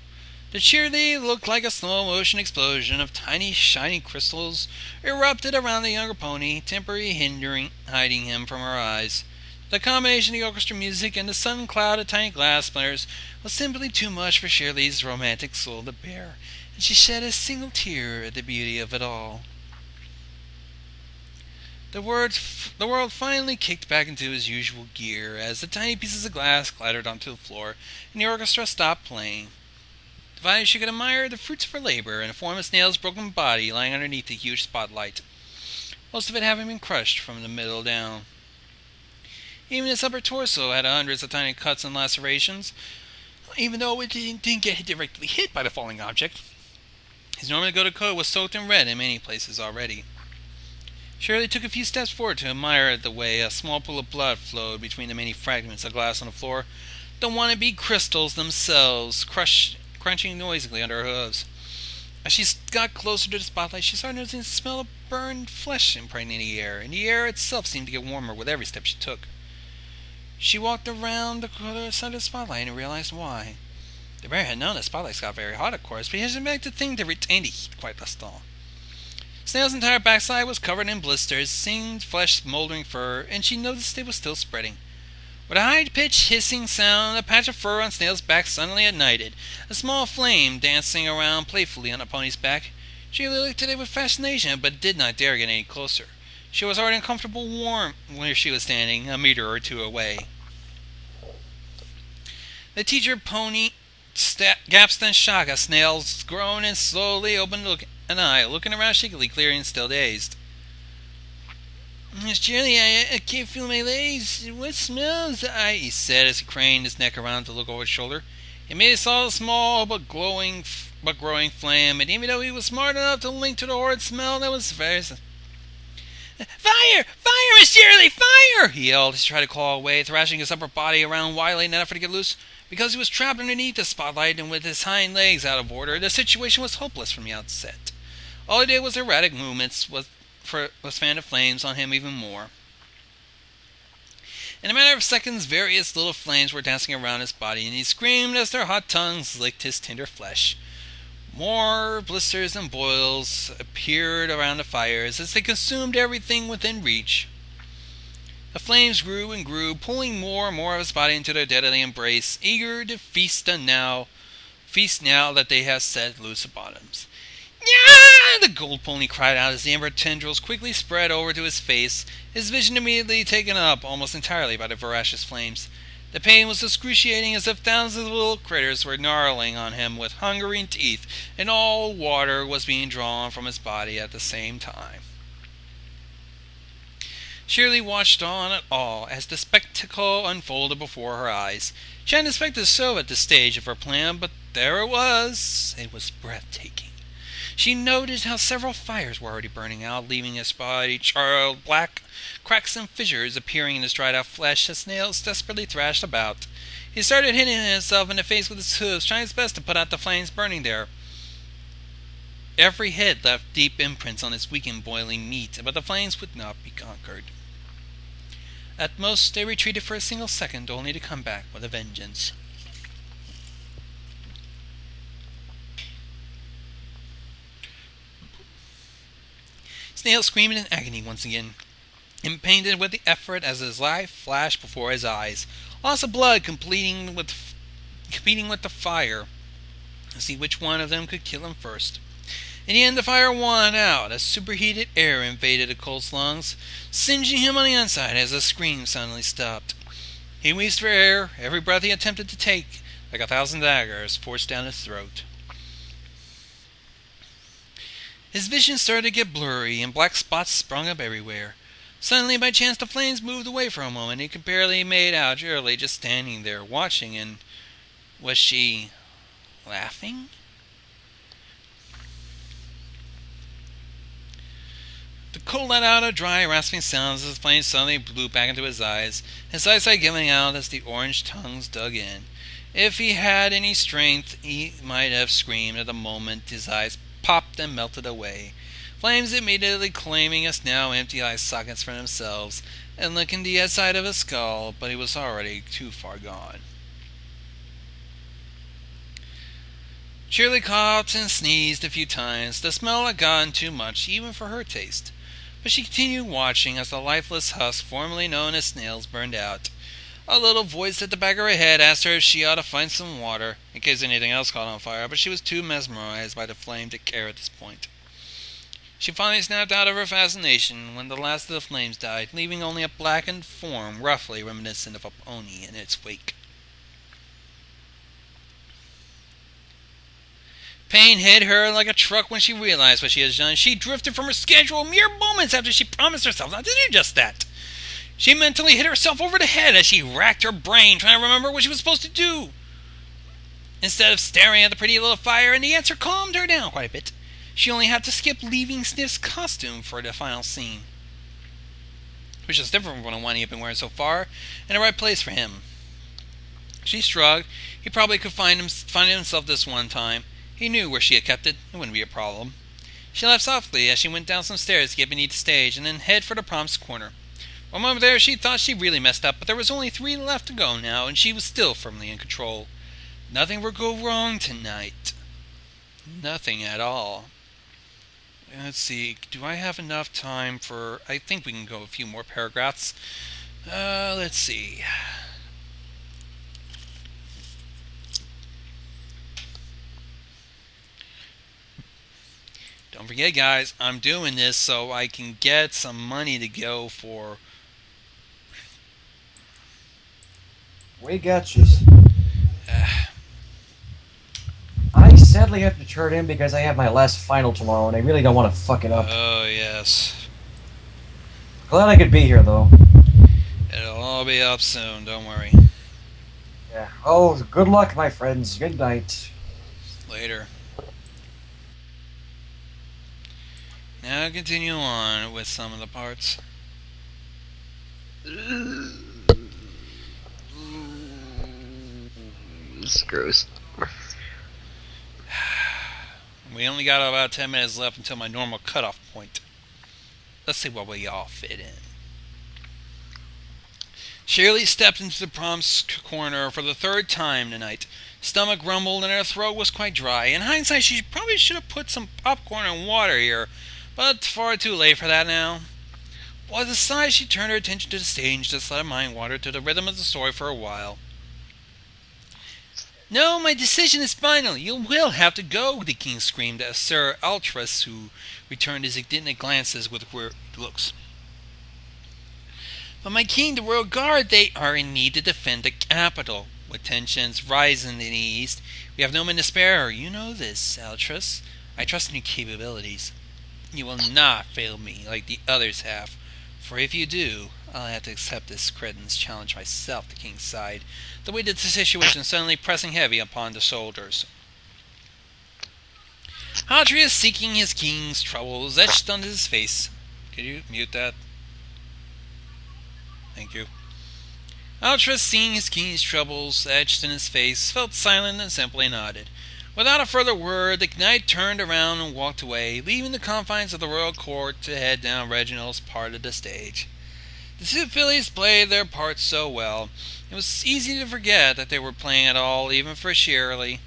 The Cheerilee looked like a slow-motion explosion of tiny, shiny crystals erupted around the younger pony, temporarily hiding him from her eyes. The combination of the orchestra music and the sudden cloud of tiny glass splinters was simply too much for Cheerilee's romantic soul to bear, and she shed a single tear at the beauty of it all. The world finally kicked back into its usual gear as the tiny pieces of glass clattered onto the floor and the orchestra stopped playing. Finally, she could admire the fruits of her labor in the form of Snail's broken body lying underneath the huge spotlight, most of it having been crushed from the middle down. Even his upper torso had hundreds of tiny cuts and lacerations, even though it didn't get directly hit by the falling object. His normally good coat was soaked in red in many places already. Cheerilee took a few steps forward to admire the way a small pool of blood flowed between the many fragments of glass on the floor, the wannabe crystals themselves crunching noisily under her hooves. As she got closer to the spotlight, she started noticing the smell of burned flesh impregnating the air, and the air itself seemed to get warmer with every step she took. She walked around the other side of the spotlight and realized why. The bear had known the spotlights got very hot, of course, but he didn't expect the thing to retain the heat quite thus long. Snail's entire backside was covered in blisters, seamed flesh, smoldering fur, and she noticed it was still spreading. With a high-pitched hissing sound, a patch of fur on Snail's back suddenly ignited, a small flame dancing around playfully on the pony's back. She looked at it with fascination, but did not dare get any closer. She was already uncomfortably warm where she was standing, a meter or two away. The teacher pony gasped in shock as Snail's groaned and slowly opened an eye, looking around shakily, clear and still dazed. "Miss Cheerilee, I can't feel my legs. What smells?" he said as he craned his neck around to look over his shoulder. He made saw a small but growing flame, and even though he was smart enough to link to the horrid smell, that was very... "Fire! Fire, Miss Cheerilee! Fire!" he yelled as he tried to claw away, thrashing his upper body around wildly in an effort to get loose. Because he was trapped underneath the spotlight and with his hind legs out of order, the situation was hopeless from the outset. All he did was erratic movements was fan the flames on him even more. In a matter of seconds, various little flames were dancing around his body, and he screamed as their hot tongues licked his tender flesh. More blisters and boils appeared around the fires as they consumed everything within reach. The flames grew and grew, pulling more and more of his body into their deadly embrace, eager to feast now that they have set loose upon him. "Yeah!" the gold pony cried out as the ember tendrils quickly spread over to his face, his vision immediately taken up almost entirely by the voracious flames. The pain was excruciating, as if thousands of little critters were gnarling on him with hungering teeth, and all water was being drawn from his body at the same time. Cheerilee watched on at all as the spectacle unfolded before her eyes. She hadn't expected so at this stage of her plan, but there it was. It was breathtaking. She noted how several fires were already burning out, leaving his body charred black, cracks and fissures appearing in his dried-out flesh as Snails desperately thrashed about. He started hitting himself in the face with his hooves, trying his best to put out the flames burning there. Every hit left deep imprints on his weakened, boiling meat, but the flames would not be conquered. At most, they retreated for a single second, only to come back with a vengeance. Snail screamed in agony once again, impended with the effort as his life flashed before his eyes. Loss of blood competing with the fire to see which one of them could kill him first. In the end, the fire won out as superheated air invaded the colt's lungs, singeing him on the inside as a scream suddenly stopped. He wheezed for air, every breath he attempted to take, like 1,000 daggers forced down his throat. His vision started to get blurry, and black spots sprung up everywhere. Suddenly, by chance, the flames moved away for a moment. He could barely make out Cheerilee just standing there, watching, and... was she... laughing? The cold let out a dry, rasping sound as the flames suddenly blew back into his eyes, his eyesight giving out as the orange tongues dug in. If he had any strength, he might have screamed at the moment his eyes popped and melted away. flames immediately claiming us now empty eye sockets for themselves and licking the outside of his skull, but he was already too far gone. Cheerilee coughed and sneezed a few times. The smell had gotten too much, even for her taste. But she continued watching as the lifeless husk formerly known as snails burned out. A little voice at the back of her head asked her if she ought to find some water, in case anything else caught on fire, but she was too mesmerized by the flame to care at this point. She finally snapped out of her fascination when the last of the flames died, leaving only a blackened form roughly reminiscent of a pony in its wake. Pain hit her like a truck when she realized what she had done. She drifted from her schedule mere moments after she promised herself not to do just that. She mentally hit herself over the head as she racked her brain trying to remember what she was supposed to do. Instead of staring at the pretty little fire, and the answer calmed her down quite a bit, she only had to skip leaving Sniff's costume for the final scene, which is different from the one he had been wearing so far, and the right place for him. She shrugged. He probably could find himself this one time. He knew where she had kept it. It wouldn't be a problem. She laughed softly as she went down some stairs to get beneath the stage and then head for the prom's corner. One moment there, she thought she really messed up, but there was only 3 left to go now, and she was still firmly in control. Nothing would go wrong tonight. Nothing at all. Let's see, do I have enough time for... I think we can go a few more paragraphs. Let's see. Don't forget, guys, I'm doing this so I can get some money to go for... We got you. I sadly have to turn in because I have my last final tomorrow, and I really don't want to fuck it up. Oh, yes. Glad I could be here, though. It'll all be up soon, don't worry. Yeah. Oh, good luck, my friends. Good night. Later. Now continue on with some of the parts. It's gross. We only got about 10 minutes left until my normal cutoff point. Let's see where we all fit in. Cheerilee stepped into the prom's corner for the 3rd time tonight. Stomach rumbled and her throat was quite dry. In hindsight, she probably should have put some popcorn and water here, but far too late for that now. With a sigh, she turned her attention to the stage, just let her mind wander to the rhythm of the story for a while. No, my decision is final. You will have to go, the king screamed at Sir Altras, who returned his indignant glances with weird looks. But my king, the royal guard, they are in need to defend the capital. With tensions rising in the east, we have no men to spare. You know this, Altras. I trust in your capabilities. You will not fail me like the others have, for if you do, I'll have to accept this cretin's challenge myself, the king sighed, the weight of the situation suddenly pressing heavy upon the shoulders. Atreus, seeking his king's troubles, etched onto his face. Could you mute that? Thank you. Atreus, seeing his king's troubles etched in his face, felt silent and simply nodded. Without a further word, the knight turned around and walked away, leaving the confines of the royal court to head down Reginald's part of the stage. The 2 fillies played their parts so well, it was easy to forget that they were playing at all, even for Cheerilee.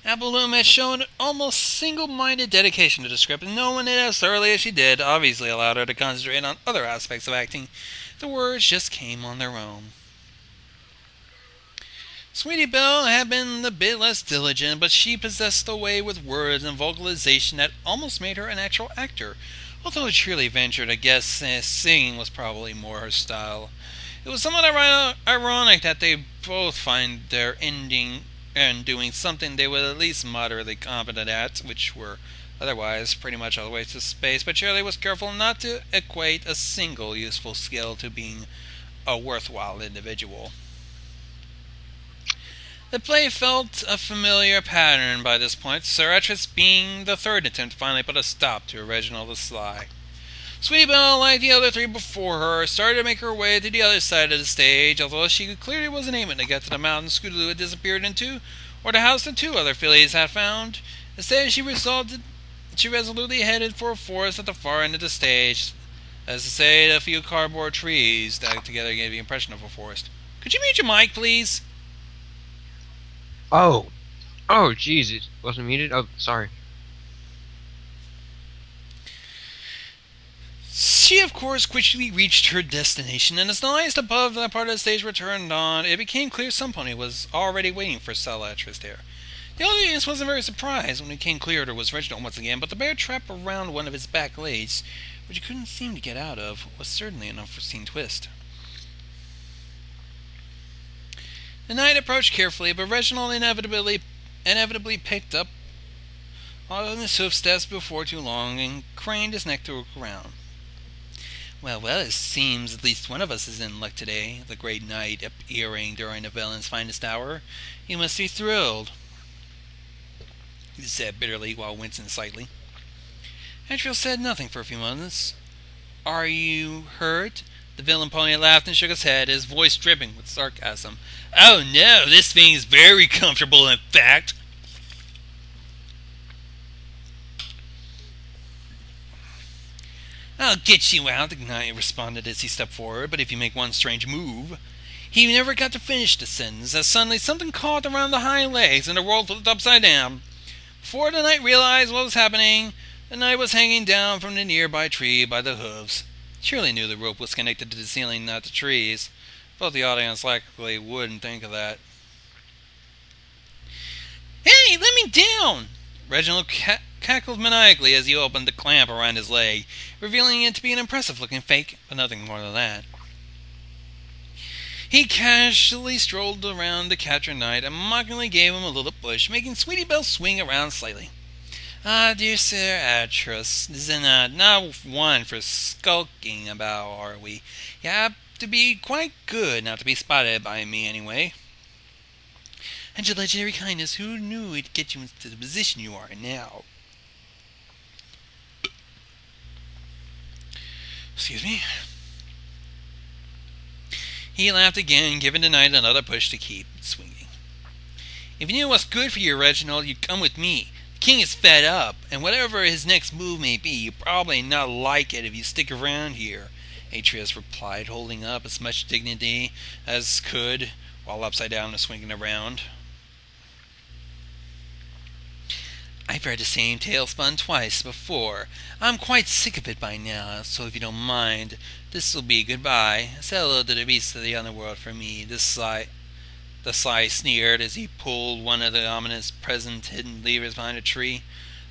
Appleloom had shown almost single-minded dedication to the script, and knowing it as thoroughly as she did obviously allowed her to concentrate on other aspects of acting. The words just came on their own. Sweetie Belle had been a bit less diligent, but she possessed a way with words and vocalization that almost made her an actual actor, although Cheerilee ventured to guess singing was probably more her style. It was somewhat ironic that they both find their ending and doing something they were at least moderately competent at, which were otherwise pretty much all the way to space, but Cheerilee was careful not to equate a single useful skill to being a worthwhile individual. The play felt a familiar pattern by this point, Sir Atreus being the 3rd attempt to finally put a stop to Reginald the Sly. Sweetie Belle, like the other 3 before her, started to make her way to the other side of the stage, although she clearly wasn't aiming to get to the mountain Scootaloo had disappeared into, or the house the 2 other fillies had found. Instead, she resolved she resolutely headed for a forest at the far end of the stage. As to say, a few cardboard trees stacked together gave the impression of a forest. Could you mute your mic, please? Oh, jeez, it wasn't muted. Oh, sorry. She, of course, quickly reached her destination, and as the lights above that part of the stage were turned on, it became clear some pony was already waiting for Salatrus there. The audience wasn't very surprised when it became clear it was Reginald once again, but the bear trap around one of his back legs, which he couldn't seem to get out of, was certainly an unforeseen twist. The knight approached carefully, but Reginald inevitably picked up on his hoof steps before too long and craned his neck to look around. Well, it seems at least one of us is in luck today, the great knight appearing during the villain's finest hour. You must be thrilled, he said bitterly while wincing slightly. Atreus said nothing for a few moments. Are you hurt? The villain pony laughed and shook his head, his voice dripping with sarcasm. Oh no, this thing is very comfortable, in fact. I'll get you out, the knight responded as he stepped forward, but if you make one strange move. He never got to finish the sentence, as suddenly something caught around the hind legs and the world flipped upside down. Before the knight realized what was happening, the knight was hanging down from the nearby tree by the hooves. Cheerilee knew the rope was connected to the ceiling, not the trees, but the audience likely wouldn't think of that. Hey, let me down! Reginald cackled maniacally as he opened the clamp around his leg, revealing it to be an impressive-looking fake, but nothing more than that. He casually strolled around the captured knight and mockingly gave him a little push, making Sweetie Belle swing around slightly. Ah, dear Sir Atreus, this is not one for skulking about, are we? You have to be quite good not to be spotted by me, anyway. And your legendary kindness, who knew it'd get you into the position you are in now? Excuse me? He laughed again, giving the knight another push to keep swinging. If you knew what's good for you, Reginald, you'd come with me. The king is fed up, and whatever his next move may be, you'll probably not like it if you stick around here, Atreus replied, holding up as much dignity as could while upside down and swinging around. I've heard the same tale spun twice before. I'm quite sick of it by now, so if you don't mind, this'll be goodbye. Say hello to the beasts of the underworld for me. The sly sneered as he pulled one of the ominous present hidden levers behind a tree.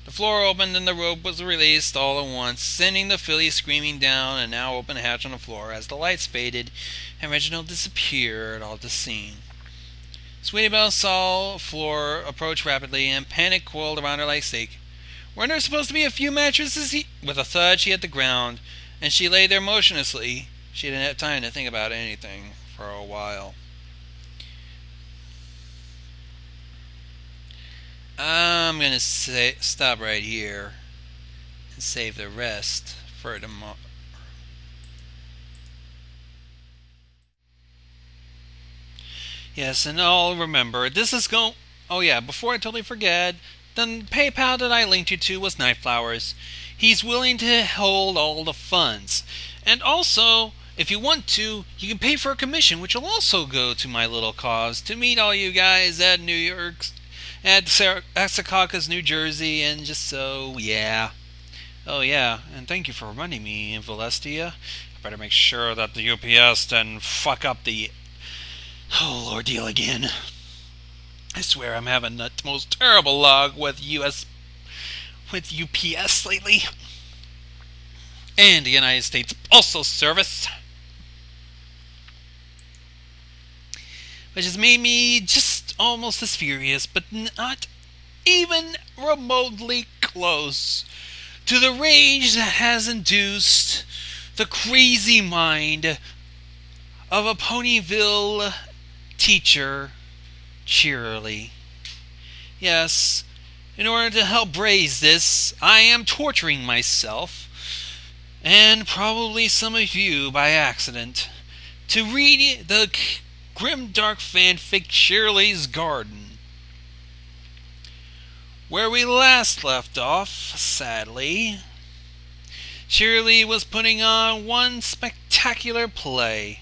The floor opened and the rope was released all at once, sending the fillies screaming down a now open hatch on the floor as the lights faded and Reginald disappeared off the scene. Sweetie Belle saw Floor approach rapidly, and panic coiled around her like snake. Weren't there supposed to be a few mattresses? With a thud, she hit the ground, and she lay there motionlessly. She didn't have time to think about anything for a while. I'm gonna stop right here and save the rest for tomorrow. Yes, and I'll remember, this is going... Oh yeah, before I totally forget, the PayPal that I linked you to was Nightflowers. He's willing to hold all the funds. And also, if you want to, you can pay for a commission, which will also go to my little cause, to meet all you guys at Secaucus, New Jersey, and just so, yeah. Oh yeah, and thank you for reminding me, Valestia. I better make sure that the UPS doesn't fuck up the whole ordeal again. I swear I'm having the most terrible luck with UPS lately. And the United States Postal Service. Which has made me just almost as furious, but not even remotely close to the rage that has induced the crazy mind of a Ponyville teacher, Cheerilee. Yes, in order to help raise this, I am torturing myself, and probably some of you by accident, to read the Grimdark fanfic Cheerilee's Garden. Where we last left off, sadly, Cheerilee was putting on one spectacular play.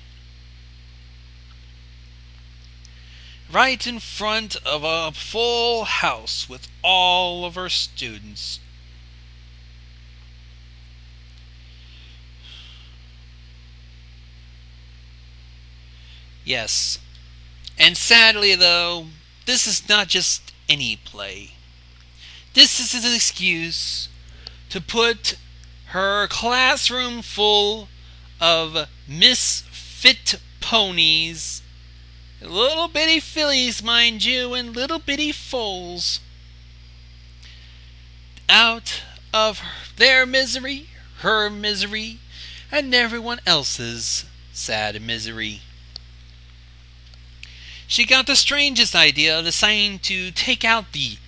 Right in front of a full house with all of her students. Yes, and sadly though, this is not just any play. This is an excuse to put her classroom full of misfit ponies, little bitty fillies, mind you, and little bitty foals, out of their misery, her misery, and everyone else's sad misery. She got the strangest idea of deciding to take out the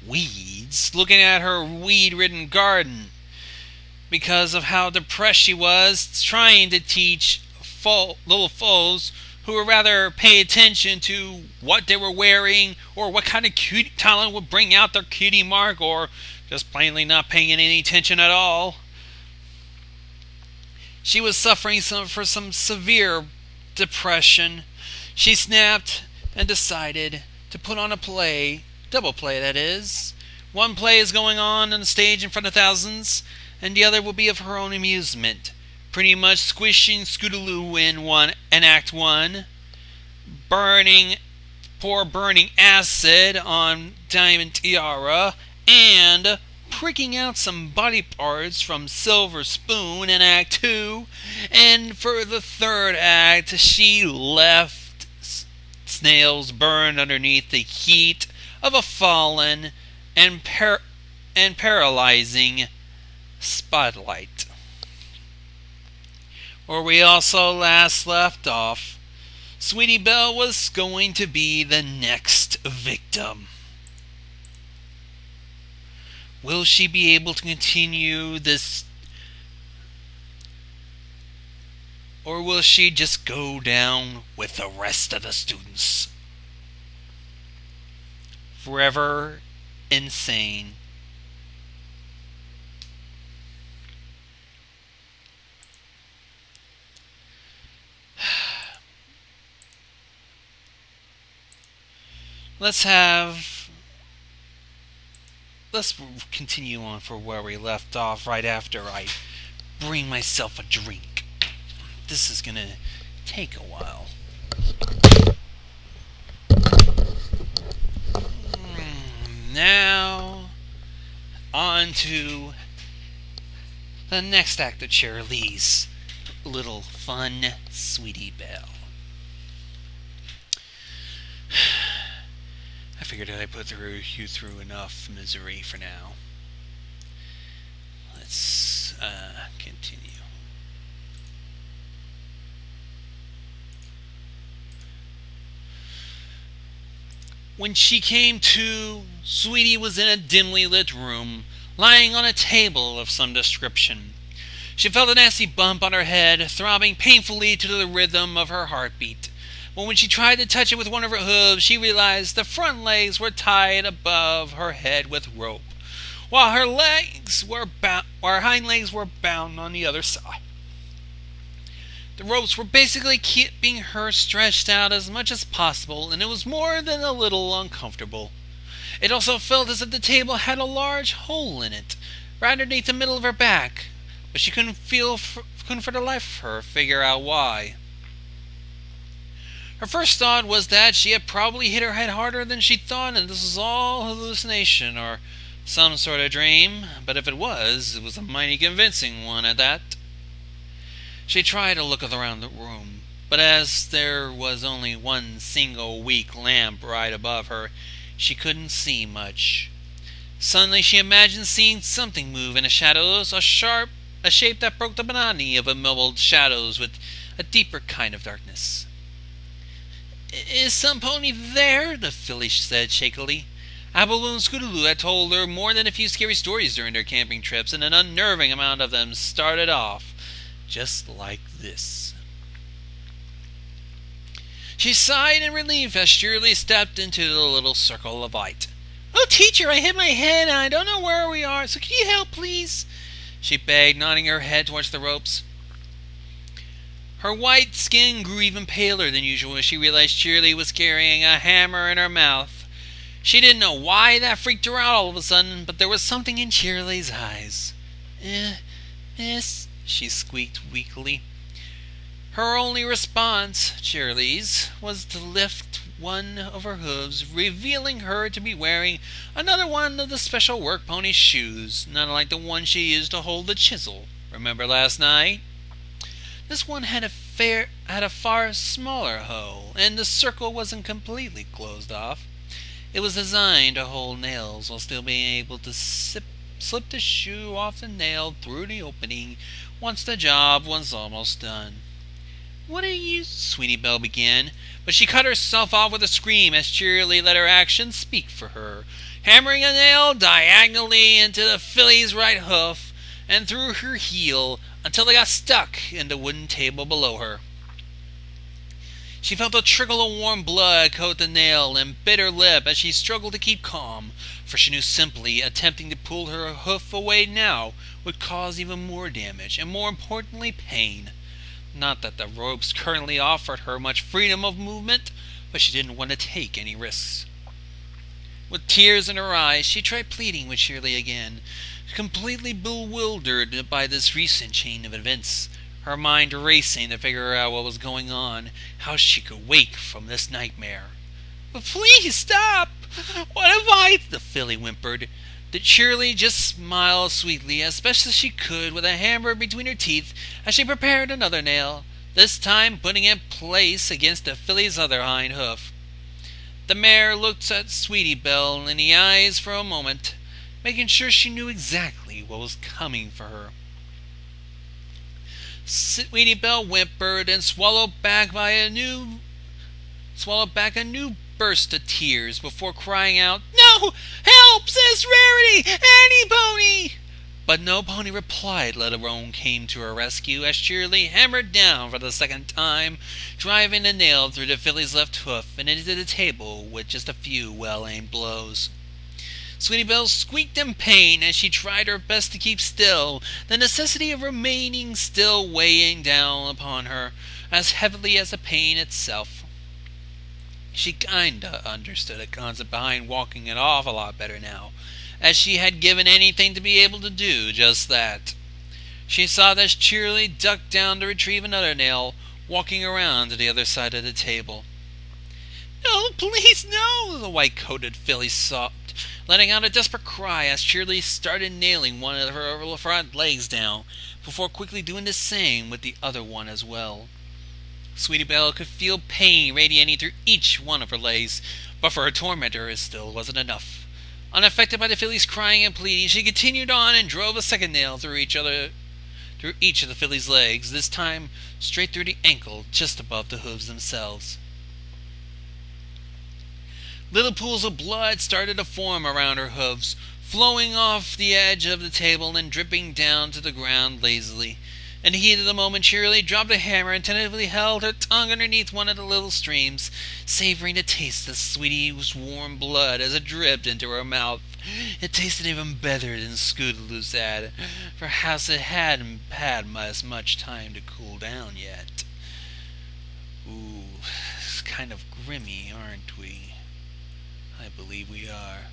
weeds, looking at her weed-ridden garden, because of how depressed she was, trying to teach little foals who would rather pay attention to what they were wearing or what kind of cute talent would bring out their cutie mark, or just plainly not paying any attention at all. She was suffering from some severe depression. She snapped and decided to put on a play, double play that is. One play is going on the stage in front of thousands, and the other will be of her own amusement, pretty much squishing Scootaloo in Act 1, burning acid on Diamond Tiara, and pricking out some body parts from Silver Spoon in Act 2, and for the third act, she left snails burned underneath the heat of a fallen and paralyzing spotlight. Where we also last left off, Sweetie Belle was going to be the next victim. Will she be able to continue this, or will she just go down with the rest of the students? Forever insane. Let's continue on for where we left off right after I bring myself a drink. This is gonna take a while. Now, on to the next act of Cheerilee's little fun Sweetie Belle. I figured I'd put you through enough misery for now. Let's continue. When she came to, Sweetie was in a dimly lit room, lying on a table of some description. She felt a nasty bump on her head, throbbing painfully to the rhythm of her heartbeat. But when she tried to touch it with one of her hooves, she realized the front legs were tied above her head with rope, while her hind legs were bound on the other side. The ropes were basically keeping her stretched out as much as possible, and it was more than a little uncomfortable. It also felt as if the table had a large hole in it, right underneath the middle of her back, but she couldn't for the life of her figure out why. Her first thought was that she had probably hit her head harder than she thought, and this was all hallucination or some sort of dream, but if it was a mighty convincing one at that. She tried to look around the room, but as there was only one single weak lamp right above her, she couldn't see much. Suddenly she imagined seeing something move in the shadows, a shape that broke the monotony of immobile shadows with a deeper kind of darkness. "Is some pony there?" the filly said shakily. Apple and Scootaloo had told her more than a few scary stories during their camping trips, and an unnerving amount of them started off just like this. She sighed in relief as Cheerilee stepped into the little circle of light. Oh, teacher, I hit my head and I don't know where we are, so can you help, please? She begged, nodding her head towards the ropes. Her white skin grew even paler than usual as she realized Cheerilee was carrying a hammer in her mouth. She didn't know why that freaked her out all of a sudden, but there was something in Cheerilee's eyes. Miss, she squeaked weakly. Her only response, Cheerilee's, was to lift one of her hooves, revealing her to be wearing another one of the special work pony's shoes, not like the one she used to hold the chisel. Remember last night? This one had a far smaller hole, and the circle wasn't completely closed off. It was designed to hold nails while still being able to slip the shoe off the nail through the opening once the job was almost done. What are you? Sweetie Belle began, but she cut herself off with a scream as Cheerilee let her actions speak for her, hammering a nail diagonally into the filly's right hoof and through her heel until it got stuck in the wooden table below her. She felt a trickle of warm blood coat the nail and bit her lip as she struggled to keep calm, for she knew simply attempting to pull her hoof away now would cause even more damage and, more importantly, pain. Not that the ropes currently offered her much freedom of movement, but she didn't want to take any risks. With tears in her eyes, she tried pleading with Cheerilee again, completely bewildered by this recent chain of events, her mind racing to figure out what was going on, how she could wake from this nightmare. "But please stop! What have I?" the filly whimpered. But Cheerilee just smiled sweetly, as best as she could, with a hammer between her teeth, as she prepared another nail, this time putting it in place against the filly's other hind hoof. The mare looked at Sweetie Belle in the eyes for a moment, making sure she knew exactly what was coming for her. Sweetie Belle whimpered and swallowed back a new burst of tears before crying out, "No! Help! Sis Rarity! Any pony!" But no pony replied, let alone came to her rescue, as Cheerilee hammered down for the second time, driving the nail through the filly's left hoof and into the table with just a few well-aimed blows. Sweetie Belle squeaked in pain as she tried her best to keep still, the necessity of remaining still weighing down upon her as heavily as the pain itself. She kinda understood the concept behind walking it off a lot better now, as she had given anything to be able to do just that. She saw that Cheerilee ducked down to retrieve another nail, walking around to the other side of the table. "No, please, no!" the white-coated filly sobbed, letting out a desperate cry as Cheerilee started nailing one of her front legs down, before quickly doing the same with the other one as well. Sweetie Belle could feel pain radiating through each one of her legs, but for her tormentor it still wasn't enough. Unaffected by the filly's crying and pleading, she continued on and drove a second nail through each of the filly's legs, this time straight through the ankle just above the hooves themselves. Little pools of blood started to form around her hooves, flowing off the edge of the table and dripping down to the ground lazily. In the heat of the moment, Cheerilee dropped a hammer and tentatively held her tongue underneath one of the little streams, savoring the taste of Sweetie's warm blood as it dripped into her mouth. It tasted even better than Scootaloo's had. Perhaps it hadn't had as much time to cool down yet. Ooh, it's kind of grimy, aren't we? I believe we are.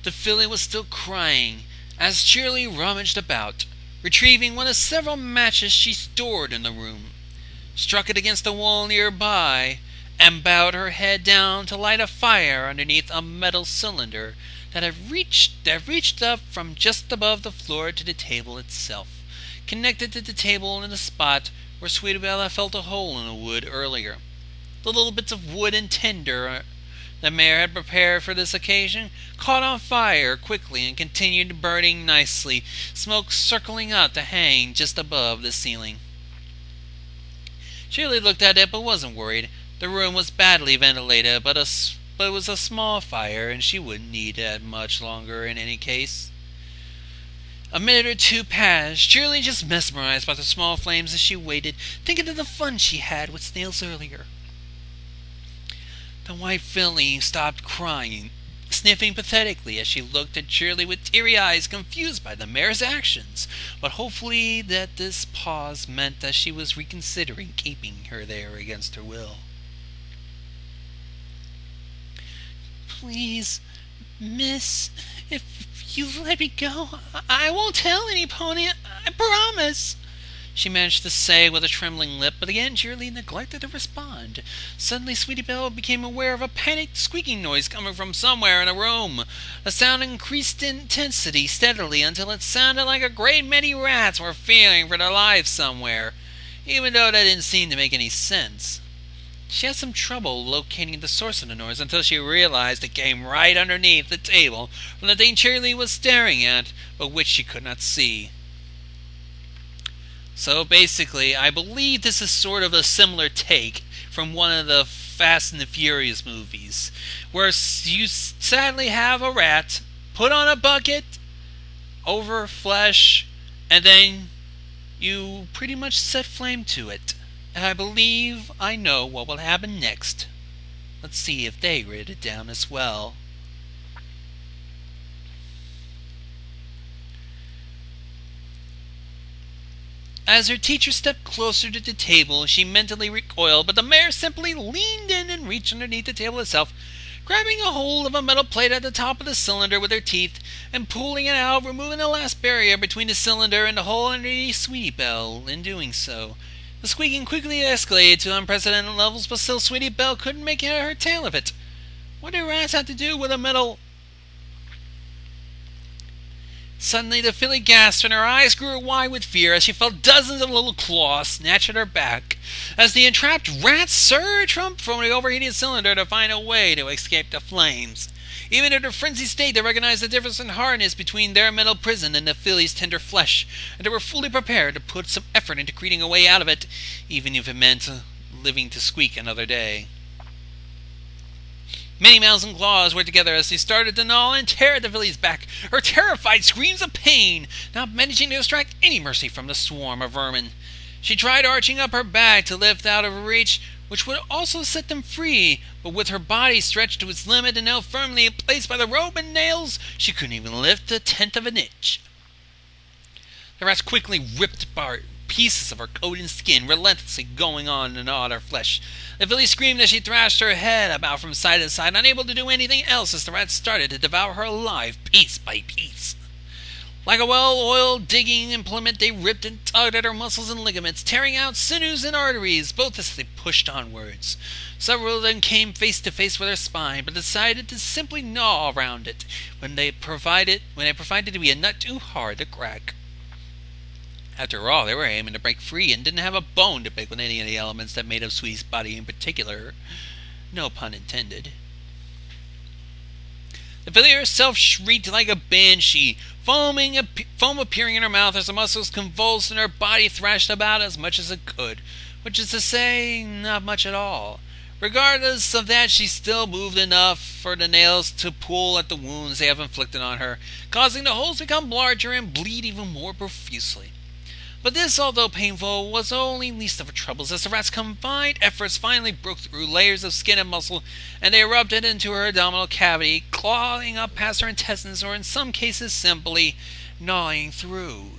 The filly was still crying as Cheerilee rummaged about, retrieving one of several matches she stored in the room, struck it against the wall nearby, and bowed her head down to light a fire underneath a metal cylinder that reached up from just above the floor to the table itself, connected to the table in the spot where Sweetie Belle had felt a hole in the wood earlier. The little bits of wood and tinder the mare had prepared for this occasion caught on fire quickly and continued burning nicely, smoke circling up to hang just above the ceiling. Cheerilee looked at it but wasn't worried. The room was badly ventilated, but it was a small fire and she wouldn't need it much longer in any case. A minute or two passed, Cheerilee just mesmerized by the small flames as she waited, thinking of the fun she had with snails earlier. The white filly stopped crying, sniffing pathetically as she looked at Cheerilee with teary eyes, confused by the mare's actions, but hopefully that this pause meant that she was reconsidering keeping her there against her will. "Please, miss, if you let me go, I won't tell any pony, I promise," she managed to say with a trembling lip, but again Cheerilee neglected to respond. Suddenly Sweetie Belle became aware of a panicked squeaking noise coming from somewhere in the room. The sound increased in intensity steadily until it sounded like a great many rats were fearing for their lives somewhere, even though that didn't seem to make any sense. She had some trouble locating the source of the noise until she realized it came right underneath the table from the thing Cheerilee was staring at, but which she could not see. So basically, I believe this is sort of a similar take from one of the Fast and the Furious movies, where you sadly have a rat put on a bucket over flesh, and then you pretty much set flame to it. And I believe I know what will happen next. Let's see if they write it down as well. As her teacher stepped closer to the table, she mentally recoiled, but the mare simply leaned in and reached underneath the table itself, grabbing a hold of a metal plate at the top of the cylinder with her teeth and pulling it out, removing the last barrier between the cylinder and the hole underneath Sweetie Belle. In doing so, the squeaking quickly escalated to unprecedented levels, but still Sweetie Belle couldn't make head or tail of it. What did rats have to do with a metal? Suddenly the filly gasped and her eyes grew wide with fear as she felt dozens of little claws snatch at her back as the entrapped rats surged from the overheating cylinder to find a way to escape the flames. Even in their frenzied state, they recognized the difference in hardness between their metal prison and the filly's tender flesh, and they were fully prepared to put some effort into creating a way out of it, even if it meant living to squeak another day. Many mouths and claws worked together as they started to gnaw and tear at the filly's back, her terrified screams of pain not managing to extract any mercy from the swarm of vermin. She tried arching up her back to lift out of reach, which would also set them free, but with her body stretched to its limit and now firmly placed by the rope and nails, she couldn't even lift a tenth of an inch. The rats quickly ripped apart pieces of her coat and skin, relentlessly going on to gnaw at her flesh. The filly screamed as she thrashed her head about from side to side, unable to do anything else as the rats started to devour her alive piece by piece. Like a well-oiled digging implement, they ripped and tugged at her muscles and ligaments, tearing out sinews and arteries, both as they pushed onwards. Several of them came face to face with her spine, but decided to simply gnaw around it when they provided to be a nut too hard to crack. After all, they were aiming to break free and didn't have a bone to pick with any of the elements that made up Sweetie's body in particular. No pun intended. The filly herself shrieked like a banshee, foam appearing in her mouth as the muscles convulsed and her body thrashed about as much as it could, which is to say, not much at all. Regardless of that, she still moved enough for the nails to pull at the wounds they have inflicted on her, causing the holes to become larger and bleed even more profusely. But this, although painful, was only least of her troubles, as the rat's combined efforts finally broke through layers of skin and muscle, and they erupted into her abdominal cavity, clawing up past her intestines, or in some cases simply gnawing through.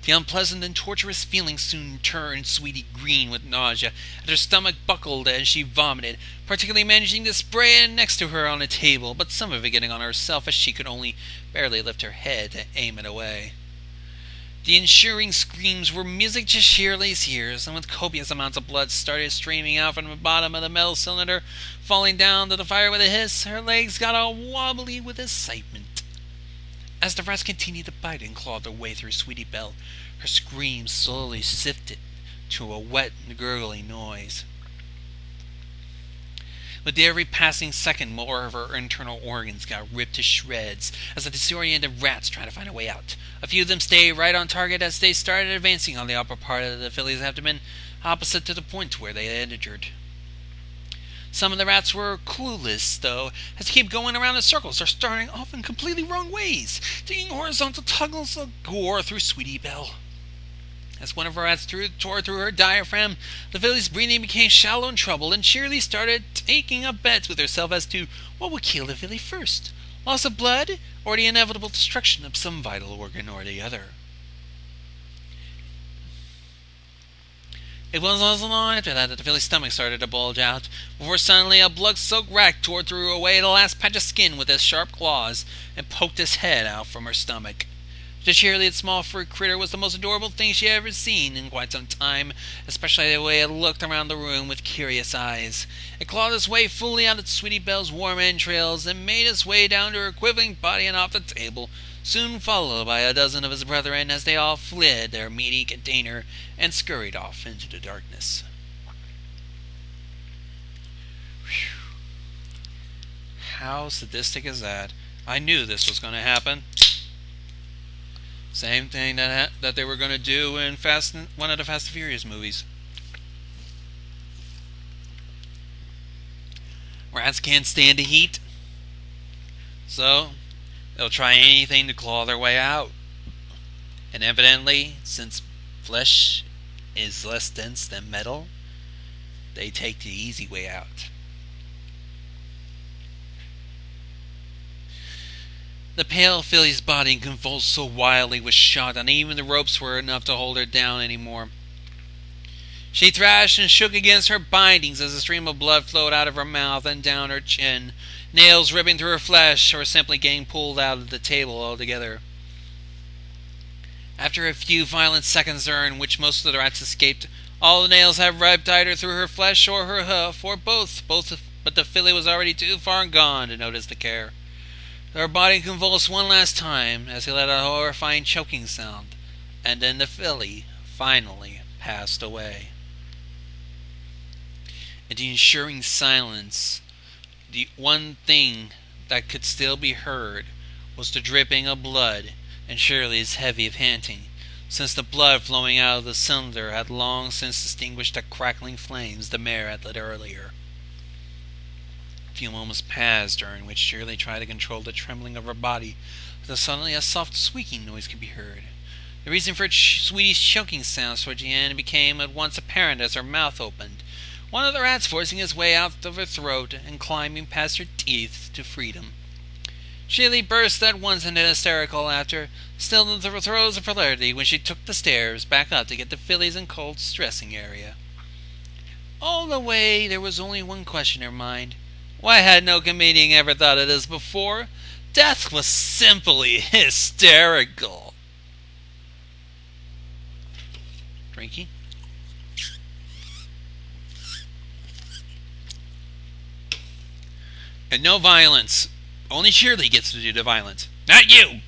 The unpleasant and torturous feeling soon turned Sweetie green with nausea, and her stomach buckled as she vomited, particularly managing to spray it next to her on the table, but some of it getting on herself as she could only barely lift her head to aim it away. The ensuing screams were music to Cheerilee's ears, and with copious amounts of blood started streaming out from the bottom of the metal cylinder, falling down to the fire with a hiss, her legs got all wobbly with excitement. As the rats continued to bite and claw their way through Sweetie Belle, her screams slowly sifted to a wet and gurgling noise. With every passing second, more of her internal organs got ripped to shreds as the disoriented rats tried to find a way out. A few of them stayed right on target as they started advancing on the upper part of the filly's abdomen, opposite to the point where they had injured. Some of the rats were clueless, though, as they kept going around in circles or starting off in completely wrong ways, taking horizontal tunnels of gore through Sweetie Belle. As one of her rats tore through her diaphragm, the filly's breathing became shallow and troubled, and Cheerilee started taking up bets with herself as to what would kill the filly first: loss of blood, or the inevitable destruction of some vital organ or the other. It wasn't long after that the filly's stomach started to bulge out, before suddenly a blood-soaked rat tore through away the last patch of skin with his sharp claws and poked his head out from her stomach. To Cheerilee, the small furry critter was the most adorable thing she had ever seen in quite some time, especially the way it looked around the room with curious eyes. It clawed its way fully out of Sweetie Belle's warm entrails and made its way down to her quivering body and off the table, soon followed by a dozen of his brethren as they all fled their meaty container and scurried off into the darkness. Whew. How sadistic is that? I knew this was going to happen. Same thing that they were going to do in one of the Fast and Furious movies. Rats can't stand the heat, so they'll try anything to claw their way out. And evidently, since flesh is less dense than metal, they take the easy way out. The pale filly's body convulsed so wildly with shock that even the ropes were enough to hold her down anymore. She thrashed and shook against her bindings as a stream of blood flowed out of her mouth and down her chin, nails ripping through her flesh or simply getting pulled out of the table altogether. After a few violent seconds during which most of the rats escaped, all the nails had ripped either through her flesh or her hoof, or both, but the filly was already too far gone to notice the care. Her body convulsed one last time as he let out a horrifying choking sound, and then the filly finally passed away. In the ensuing silence, the one thing that could still be heard was the dripping of blood and Cheerilee's heavy panting, since the blood flowing out of the cylinder had long since extinguished the crackling flames the mare had lit earlier. A few moments passed, during which Cheerilee tried to control the trembling of her body, until suddenly a soft squeaking noise could be heard. The reason for Sweetie's choking sounds towards the end became at once apparent as her mouth opened, one of the rats forcing his way out of her throat and climbing past her teeth to freedom. Cheerilee burst at once into hysterical laughter, still in the throes of hilarity, when she took the stairs back up to get the fillies in Colt's dressing area. All the way there was only one question in her mind. Why had no comedian ever thought of this before? Death was simply hysterical. Drinky? And no violence. Only Cheerilee gets to do the violence. Not you!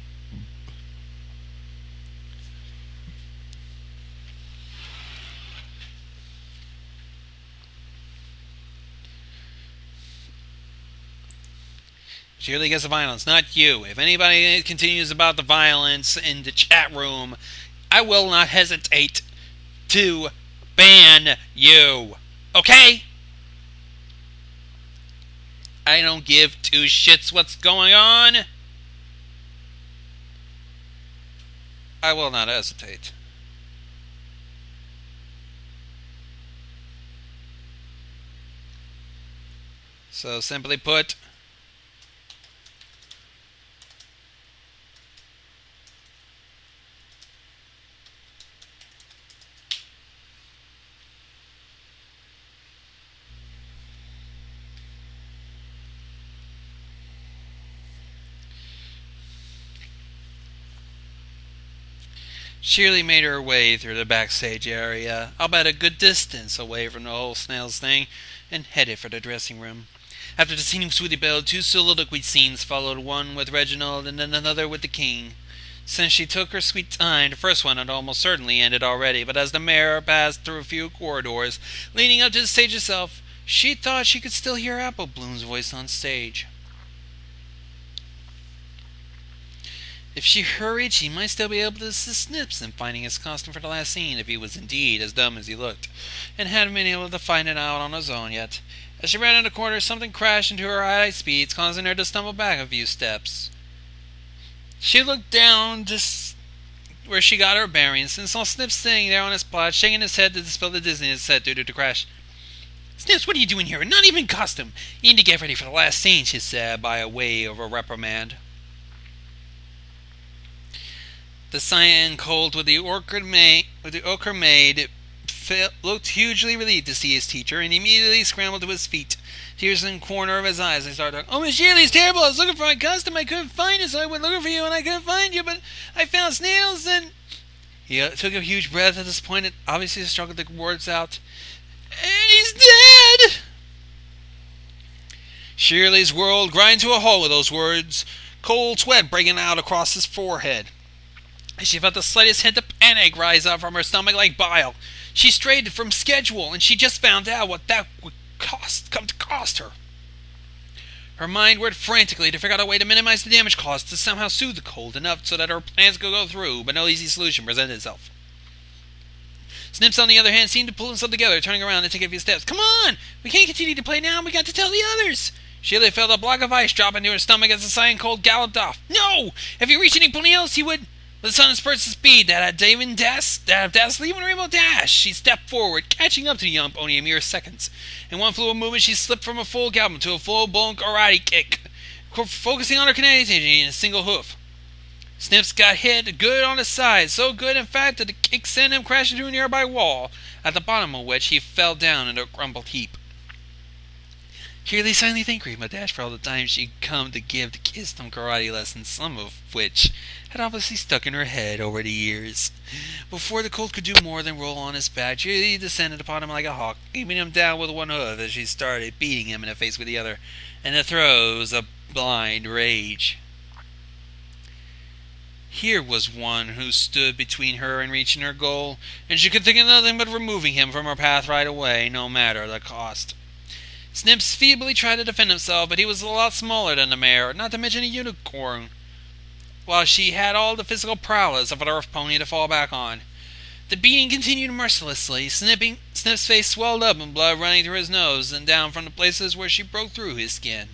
Cheerilee gets the violence, not you. If anybody continues about the violence in the chat room, I will not hesitate to ban you. Okay? I don't give two shits what's going on. I will not hesitate. So simply put, Cheerilee made her way through the backstage area, about a good distance away from the whole snails thing, and headed for the dressing room. After the scene with Sweetie Belle, two soliloquy scenes followed, one with Reginald and then another with the king. Since she took her sweet time, the first one had almost certainly ended already, but as the mare passed through a few corridors leading up to the stage itself, she thought she could still hear Apple Bloom's voice on stage. If she hurried, she might still be able to assist Snips in finding his costume for the last scene if he was indeed as dumb as he looked, and hadn't been able to find it out on his own yet. As she ran in the corner, something crashed into her high speeds, causing her to stumble back a few steps. She looked down to where she got her bearings and saw Snips sitting there on his spot, shaking his head to dispel the dizziness set due to the crash. "Snips, what are you doing here? Not even in costume. You need to get ready for the last scene," she said, by way of a reprimand. The cyan colt with the ochre maid looked hugely relieved to see his teacher, and immediately scrambled to his feet. Tears in the corner of his eyes. He started talking. "Oh, Miss Cheerilee, it's terrible. I was looking for my costume. I couldn't find it, so I went looking for you, and I couldn't find you, but I found snails, and..." He took a huge breath at this point, and obviously struggled to get words out. "And he's dead!" Cheerilee's world grinded to a halt with those words, cold sweat breaking out across his forehead. She felt the slightest hint of panic rise up from her stomach like bile. She strayed from schedule, and she just found out what that would come to cost her. Her mind worked frantically to figure out a way to minimize the damage caused, to somehow soothe the cold enough so that her plans could go through, but no easy solution presented itself. Snips, on the other hand, seemed to pull himself together, turning around and taking a few steps. "Come on! We can't continue to play now. We got to tell the others!" Cheerilee felt a block of ice drop into her stomach as the cyan colt galloped off. "No! If he reached anybody else, he would..." With a sudden spurt of speed that had dazzled even Rainbow Dash, she stepped forward, catching up to the young pony in mere seconds. In one fluid movement, she slipped from a full gallop to a full-blown karate kick, focusing on her kinetic energy in a single hoof. Snips got hit good on his side, so good, in fact, that the kick sent him crashing into a nearby wall, at the bottom of which he fell down in a crumpled heap. Cheerilee silently thanked Rainbow Dash for all the time she'd come to give the kids some karate lessons, some of which had obviously stuck in her head over the years. Before the colt could do more than roll on his back, Cheerilee descended upon him like a hawk, keeping him down with one hoof as she started beating him in the face with the other, in the throes of blind rage. Here was one who stood between her and reaching her goal, and she could think of nothing but removing him from her path right away, no matter the cost. Snips feebly tried to defend himself, but he was a lot smaller than the mare, not to mention a unicorn, while she had all the physical prowess of an earth pony to fall back on. The beating continued mercilessly. Snip's face swelled up and blood running through his nose and down from the places where she broke through his skin.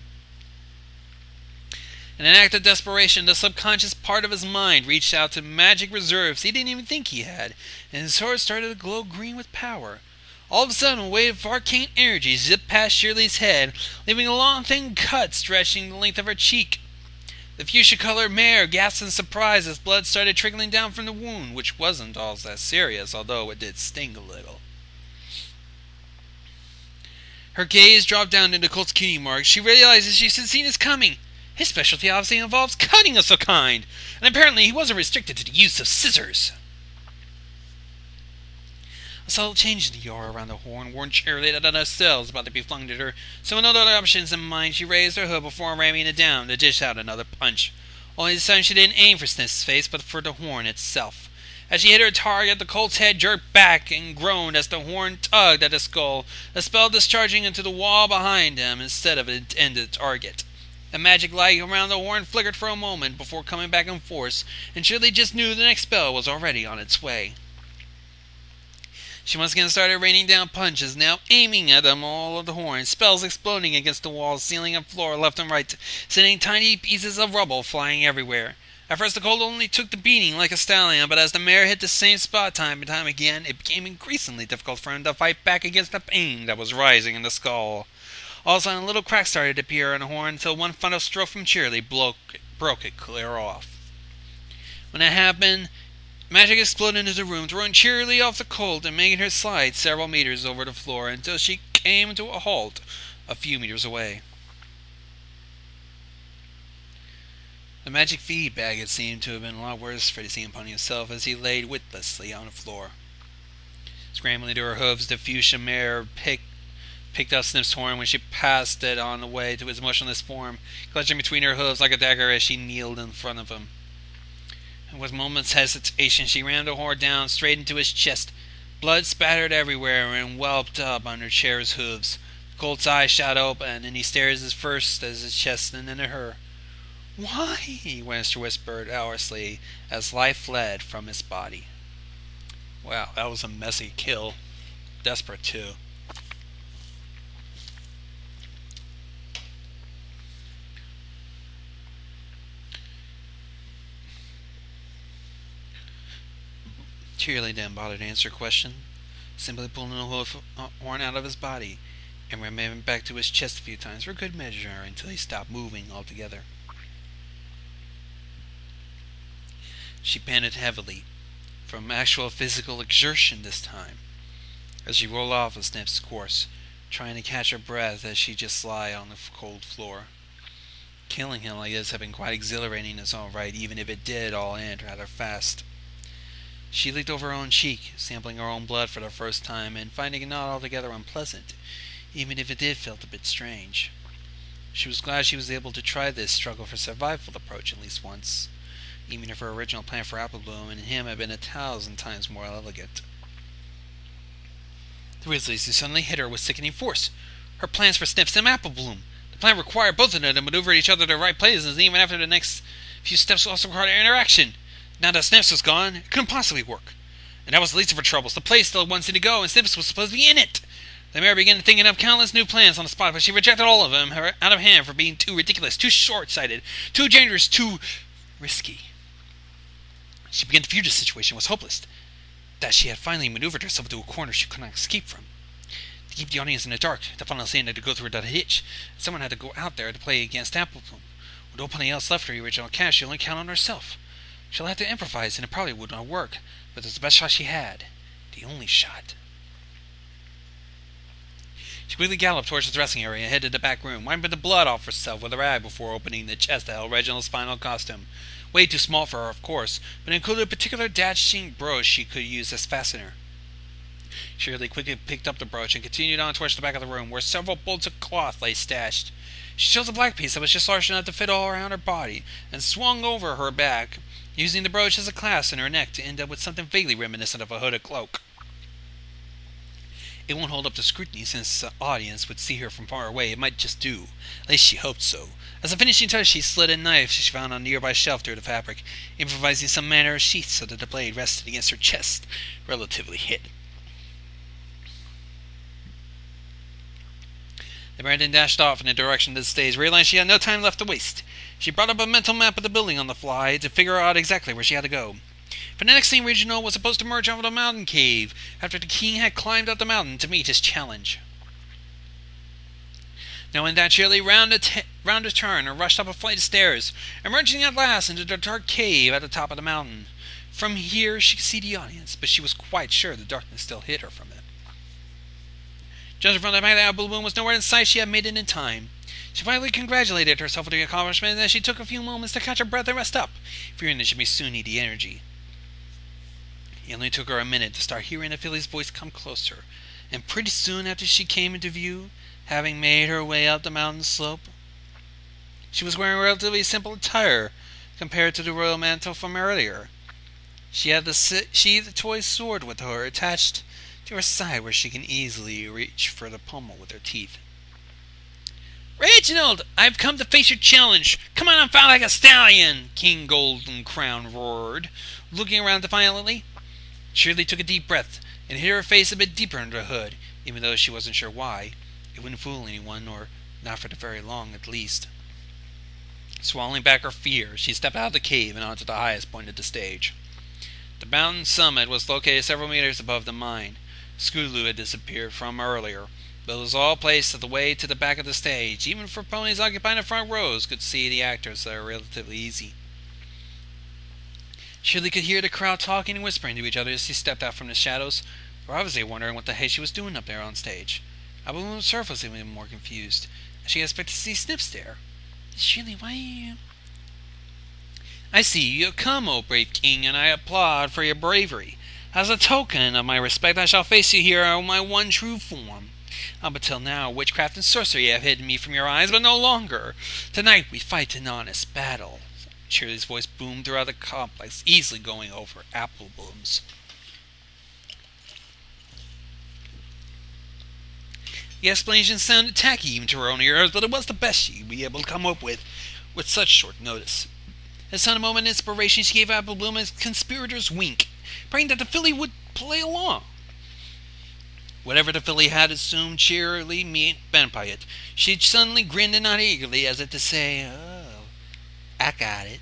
In an act of desperation, the subconscious part of his mind reached out to magic reserves he didn't even think he had, and his sword started to glow green with power. All of a sudden, a wave of arcane energy zipped past Cheerilee's head, leaving a long, thin cut stretching the length of her cheek. The fuchsia-colored mare gasped in surprise as blood started trickling down from the wound, which wasn't all that serious, although it did sting a little. Her gaze dropped down into Colt's cutie marks. She realized she's seen his coming. His specialty obviously involves cutting of some kind, and apparently he wasn't restricted to the use of scissors. A subtle change in the aura around the horn warned Cheerilee that another cell was about to be flung at her, so with no other options in mind, she raised her hood before ramming it down to dish out another punch. Only this time she didn't aim for Sniff's face, but for the horn itself. As she hit her target, the colt's head jerked back and groaned as the horn tugged at his skull, the spell discharging into the wall behind him instead of its intended target. The magic light around the horn flickered for a moment before coming back in force, and Cheerilee just knew the next spell was already on its way. She once again started raining down punches, now aiming at them all of the horn, spells exploding against the walls, ceiling, and floor left and right, sending tiny pieces of rubble flying everywhere. At first the colt only took the beating like a stallion, but as the mare hit the same spot time and time again, it became increasingly difficult for him to fight back against the pain that was rising in the skull. All of a sudden, little cracks started to appear in the horn until one final stroke from Cheerilee broke it clear off. When that happened, magic exploded into the room, throwing Cheerilee off the colt and making her slide several meters over the floor until she came to a halt a few meters away. The magic feedback had seemed to have been a lot worse for the same pony himself as he laid witlessly on the floor. Scrambling to her hooves, the fuchsia mare picked up Sniff's horn when she passed it on the way to his motionless form, clutching between her hooves like a dagger as she kneeled in front of him. And with moment's hesitation, she rammed the horn down straight into his chest. Blood spattered everywhere and whelped up under Chair's hooves. The colt's eyes shot open, and he stared first at his chest and then at her. "Why?" he whispered hoarsely as life fled from his body. Wow, that was a messy kill. Desperate, too. Cheerilee didn't bother to answer her question, simply pulling the horn out of his body and ramming it back to his chest a few times for good measure until he stopped moving altogether. She panted heavily, from actual physical exertion this time, as she rolled off of Snip's course, trying to catch her breath as she just lay on the cold floor. Killing him like this had been quite exhilarating in its own right, even if it did all end rather fast. She licked over her own cheek, sampling her own blood for the first time, and finding it not altogether unpleasant, even if it did feel a bit strange. She was glad she was able to try this struggle for survival approach at least once, even if her original plan for Apple Bloom and him had been 1,000 times more elegant. The Grizzlies suddenly hit her with sickening force. Her plans for Snips and Apple Bloom. The plan required both of them to maneuver each other to the right places, and even after the next few steps also required interaction. Now that Snips was gone, it couldn't possibly work. And that was the least of her troubles. The place still wanted to go, and Snips was supposed to be in it. The mayor began thinking up countless new plans on the spot, but she rejected all of them out of hand for being too ridiculous, too short-sighted, too dangerous, too risky. She began to view the situation was hopeless, that she had finally maneuvered herself into a corner she could not escape from. To keep the audience in the dark, the final scene had to go through that hitch. Someone had to go out there to play against Apple Bloom. With nobody else left for the original cast, she only counted on herself. She'll have to improvise, and it probably would not work, but it was the best shot she had. The only shot. She quickly galloped towards the dressing area and headed to the back room, wiping the blood off herself with a rag before opening the chest that held Reginald's final costume. Way too small for her, of course, but it included a particular dashing brooch she could use as fastener. Cheerilee quickly picked up the brooch and continued on towards the back of the room, where several bolts of cloth lay stashed. She chose a black piece that was just large enough to fit all around her body, and swung over her back, using the brooch as a clasp in her neck to end up with something vaguely reminiscent of a hooded cloak. It won't hold up to scrutiny since the audience would see her from far away. It might just do. At least she hoped so. As a finishing touch, she slid a knife she found on a nearby shelf through the fabric, improvising some manner of sheath so that the blade rested against her chest, relatively hidden. The Brandon dashed off in the direction of the stage, realizing she had no time left to waste. She brought up a mental map of the building on the fly to figure out exactly where she had to go. For the next scene, Reginald was supposed to emerge out of the mountain cave after the king had climbed up the mountain to meet his challenge. Knowing that, Cheerilee rounded a turn and rushed up a flight of stairs, emerging at last into the dark cave at the top of the mountain. From here, she could see the audience, but she was quite sure the darkness still hid her from it. Judging from the fact that Apple Bloom was nowhere in sight, she had made it in time. She finally congratulated herself for the accomplishment, and then she took a few moments to catch her breath and rest up, fearing that she may soon need the energy. It only took her a minute to start hearing the filly's voice come closer, and pretty soon after she came into view, having made her way up the mountain slope, she was wearing relatively simple attire compared to the royal mantle from earlier. She had the sheathed toy sword with her attached to her side, where she can easily reach for the pommel with her teeth. "Reginald, I've come to face your challenge. Come on and fight like a stallion!" King Golden Crown roared, looking around defiantly. Cheerilee took a deep breath and hid her face a bit deeper under the hood, even though she wasn't sure why. It wouldn't fool anyone, or not for very long at least. Swallowing back her fear, she stepped out of the cave and onto the highest point of the stage. The mountain summit was located several meters above the mine. Scootaloo had disappeared from earlier, but it was all placed at the way to the back of the stage. Even for ponies occupying the front rows could see the actors, so they were relatively easy. Cheerilee could hear the crowd talking and whispering to each other as she stepped out from the shadows. They were obviously wondering what the heck she was doing up there on stage. Apple Bloom's herself was even more confused, and she expected to see Snips there. "Cheerilee, why are you..." "I see you have come, O brave king, and I applaud for your bravery. As a token of my respect, I shall face you here in my one true form. Up until now, witchcraft and sorcery have hidden me from your eyes, but no longer. Tonight we fight an honest battle." Cheerilee's voice boomed throughout the complex, easily going over Apple Bloom's. The explanation sounded tacky even to her own ears, but it was the best she'd be able to come up with such short notice. At some moment of inspiration, she gave Apple Bloom a conspirator's wink, praying that the filly would play along. Whatever the filly had assumed, Cheerilee meant by it. She suddenly grinned and nodded eagerly, as if to say, "Oh, I got it."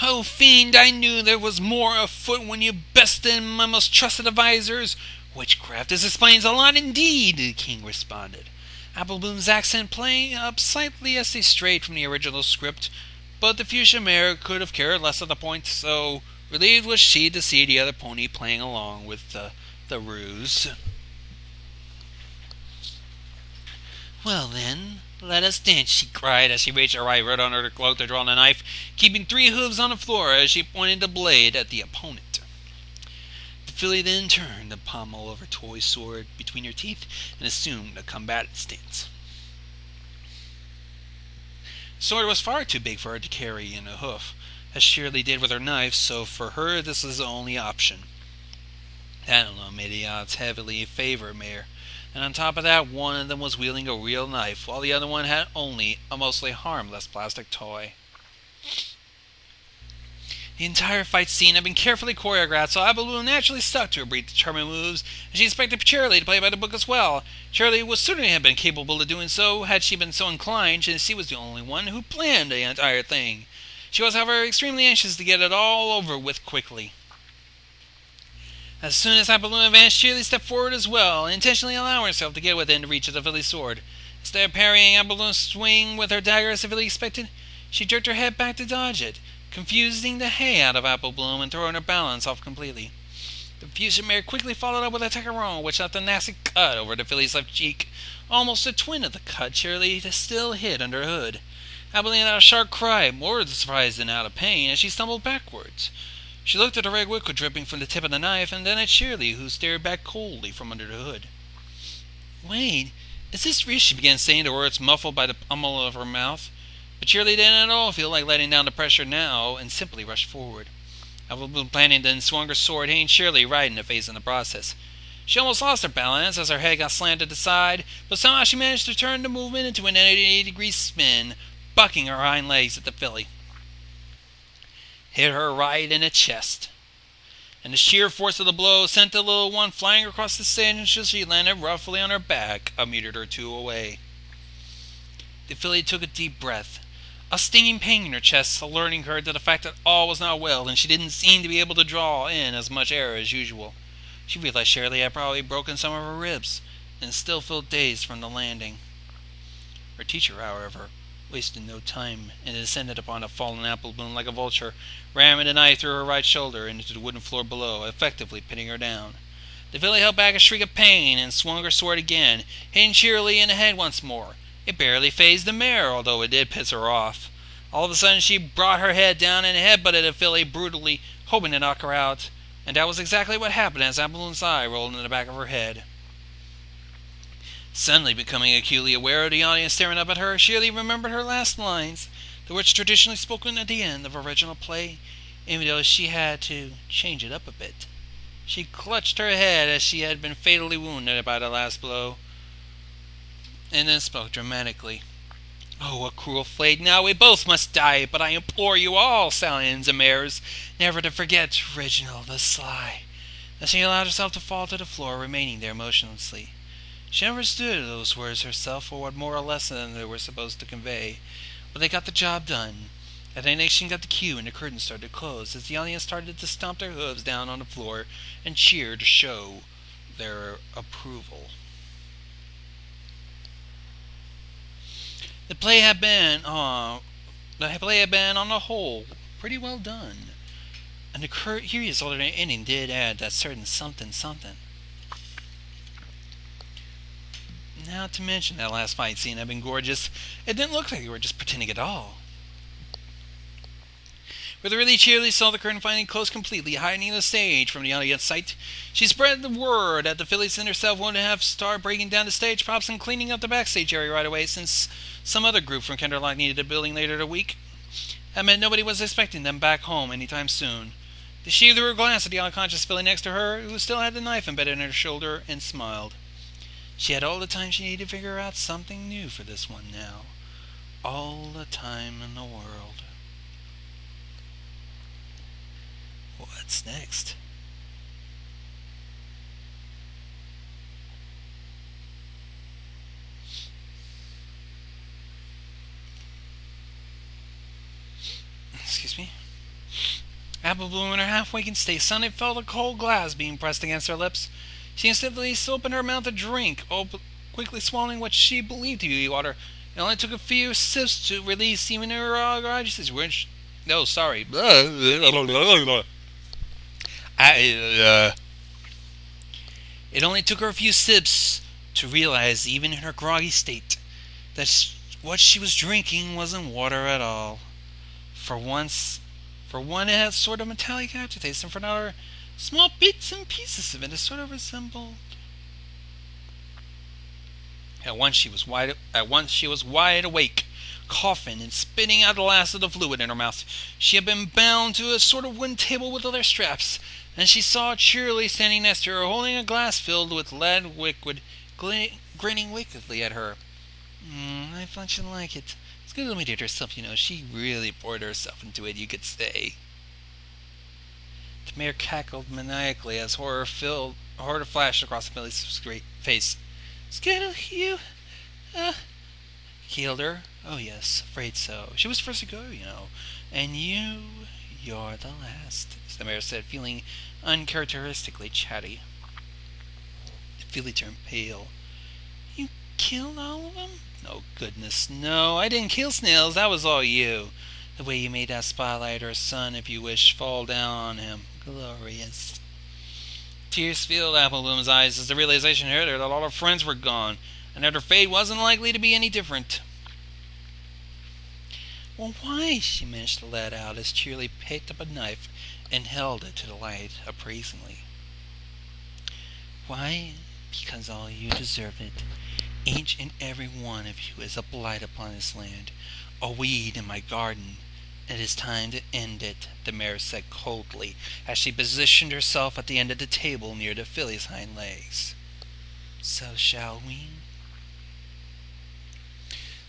Oh, fiend, I knew there was more afoot when you bested my most trusted advisors. Witchcraft, this explains a lot indeed, the king responded. Applebloom's accent playing up slightly as they strayed from the original script, but the fuchsia mare could have cared less at the point, so relieved was she to see the other pony playing along with the ruse. Well then, let us dance, she cried as she reached her right wrist under her cloak to draw the knife, keeping 3 hooves on the floor as she pointed the blade at the opponent. The filly then turned the pommel of her toy sword between her teeth and assumed a combatant stance. The sword was far too big for her to carry in a hoof, as Cheerilee did with her knife, so for her this was the only option. That alone made the odds heavily in favor of Mare, and on top of that, one of them was wielding a real knife, while the other one had only a mostly harmless plastic toy. The entire fight scene had been carefully choreographed, so Applebloom naturally stuck to her predetermined moves, and she expected Cheerilee to play by the book as well. Cheerilee would certainly have been capable of doing so had she been so inclined, since she was the only one who planned the entire thing. She was, however, extremely anxious to get it all over with quickly. As soon as Applebloom advanced, Cheerilee stepped forward as well, intentionally allowing herself to get within the reach of the filly's sword. Instead of parrying Applebloom's swing with her dagger as the filly expected, she jerked her head back to dodge it, confusing the hay out of Applebloom and throwing her balance off completely. The fuchsia mare quickly followed up with a tacaron, which left a nasty cut over the filly's left cheek, almost a twin of the cut Cheerilee still hid under her hood. Applebloom let out a sharp cry, more surprised than out of pain, as she stumbled backwards. She looked at the red liquid dripping from the tip of the knife, and then at Cheerilee, who stared back coldly from under the hood. "Wait, is this real?" she began saying, the words muffled by the pummel of her mouth. But Cheerilee didn't at all feel like letting down the pressure now, and simply rushed forward. Applebloom planted then swung her sword, hitting Cheerilee right in the face in the process. She almost lost her balance as her head got slanted aside, but somehow she managed to turn the movement into an 80-degree spin, bucking her hind legs at the filly. Hit her right in the chest, and the sheer force of the blow sent the little one flying across the stage until she landed roughly on her back a meter or two away. The filly took a deep breath, a stinging pain in her chest alerting her to the fact that all was not well, and she didn't seem to be able to draw in as much air as usual. She realized Cheerilee had probably broken some of her ribs, and still felt dazed from the landing. Her teacher, however, wasted no time, and descended upon the fallen Applebloom like a vulture, ramming the knife through her right shoulder and into the wooden floor below, effectively pinning her down. The filly held back a shriek of pain and swung her sword again, hitting Cheerilee in the head once more. It barely fazed the mare, although it did piss her off. All of a sudden she brought her head down and headbutted the filly brutally, hoping to knock her out, and that was exactly what happened as Applebloom's eye rolled in the back of her head. Suddenly becoming acutely aware of the audience staring up at her, Cheerilee remembered her last lines, the words traditionally spoken at the end of original play, even though she had to change it up a bit. She clutched her head as she had been fatally wounded by the last blow, and then spoke dramatically. "Oh, what cruel fate! Now we both must die, but I implore you all, stallions and mares, never to forget Reginald the Sly." As she allowed herself to fall to the floor, remaining there motionlessly. She never understood those words herself or what moral lesson they were supposed to convey, but they got the job done. At the next she got the cue and the curtain started to close as the audience started to stomp their hooves down on the floor and cheer to show their approval. The play had been, on the whole, pretty well done, and the curious alternate ending did add that certain something. Not to mention that last fight scene had been gorgeous. It didn't look like they were just pretending at all. With the really Cheerilee saw the curtain finally closed completely, hiding the stage from the audience sight. She spread the word that the fillies and herself wanted to have start breaking down the stage props and cleaning up the backstage area right away, since some other group from Grimdark needed a building later the week. That meant nobody was expecting them back home anytime soon. She threw a glance at the unconscious filly next to her, who still had the knife embedded in her shoulder, and smiled. She had all the time she needed to figure out something new for this one now. All the time in the world. What's next? Excuse me. Apple Bloom, in her half-waking state, suddenly felt a cold glass being pressed against her lips. She instantly opened her mouth to drink, quickly swallowing what she believed to be water. It only took a few sips to release even her garages, which... No, sorry. It only took her a few sips to realize, even in her groggy state, that what she was drinking wasn't water at all. For one, it had sort of metallic aftertaste, and for another, small bits and pieces of it sort of resembled. At once she was wide awake, coughing and spitting out the last of the fluid in her mouth. She had been bound to a sort of wooden table with leather straps, and she saw Cheerilee standing next to her, holding a glass filled with lead liquid, grinning wickedly at her. I thought you'd like it. It's good that we did herself, you know. She really poured herself into it, you could say. The mayor cackled maniacally as horror flashed across the filly's great face. Skittle, you, killed her? Oh yes, afraid so. She was first to go, you know. And you're the last, the mayor said, feeling uncharacteristically chatty. The filly turned pale. You killed all of them? No, goodness, no. I didn't kill Snails, that was all you. The way you made that spotlight or sun, if you wish, fall down on him. Glorious. Tears filled Apple Bloom's eyes as the realization hit her that all her friends were gone, and that her fate wasn't likely to be any different. Well, why? She managed to let out as Cheerilee picked up a knife and held it to the light appraisingly. Why? Because all you deserve it. Each and every one of you is a blight upon this land, a weed in my garden. It is time to end it, the mayor said coldly, as she positioned herself at the end of the table near the filly's hind legs. So shall we?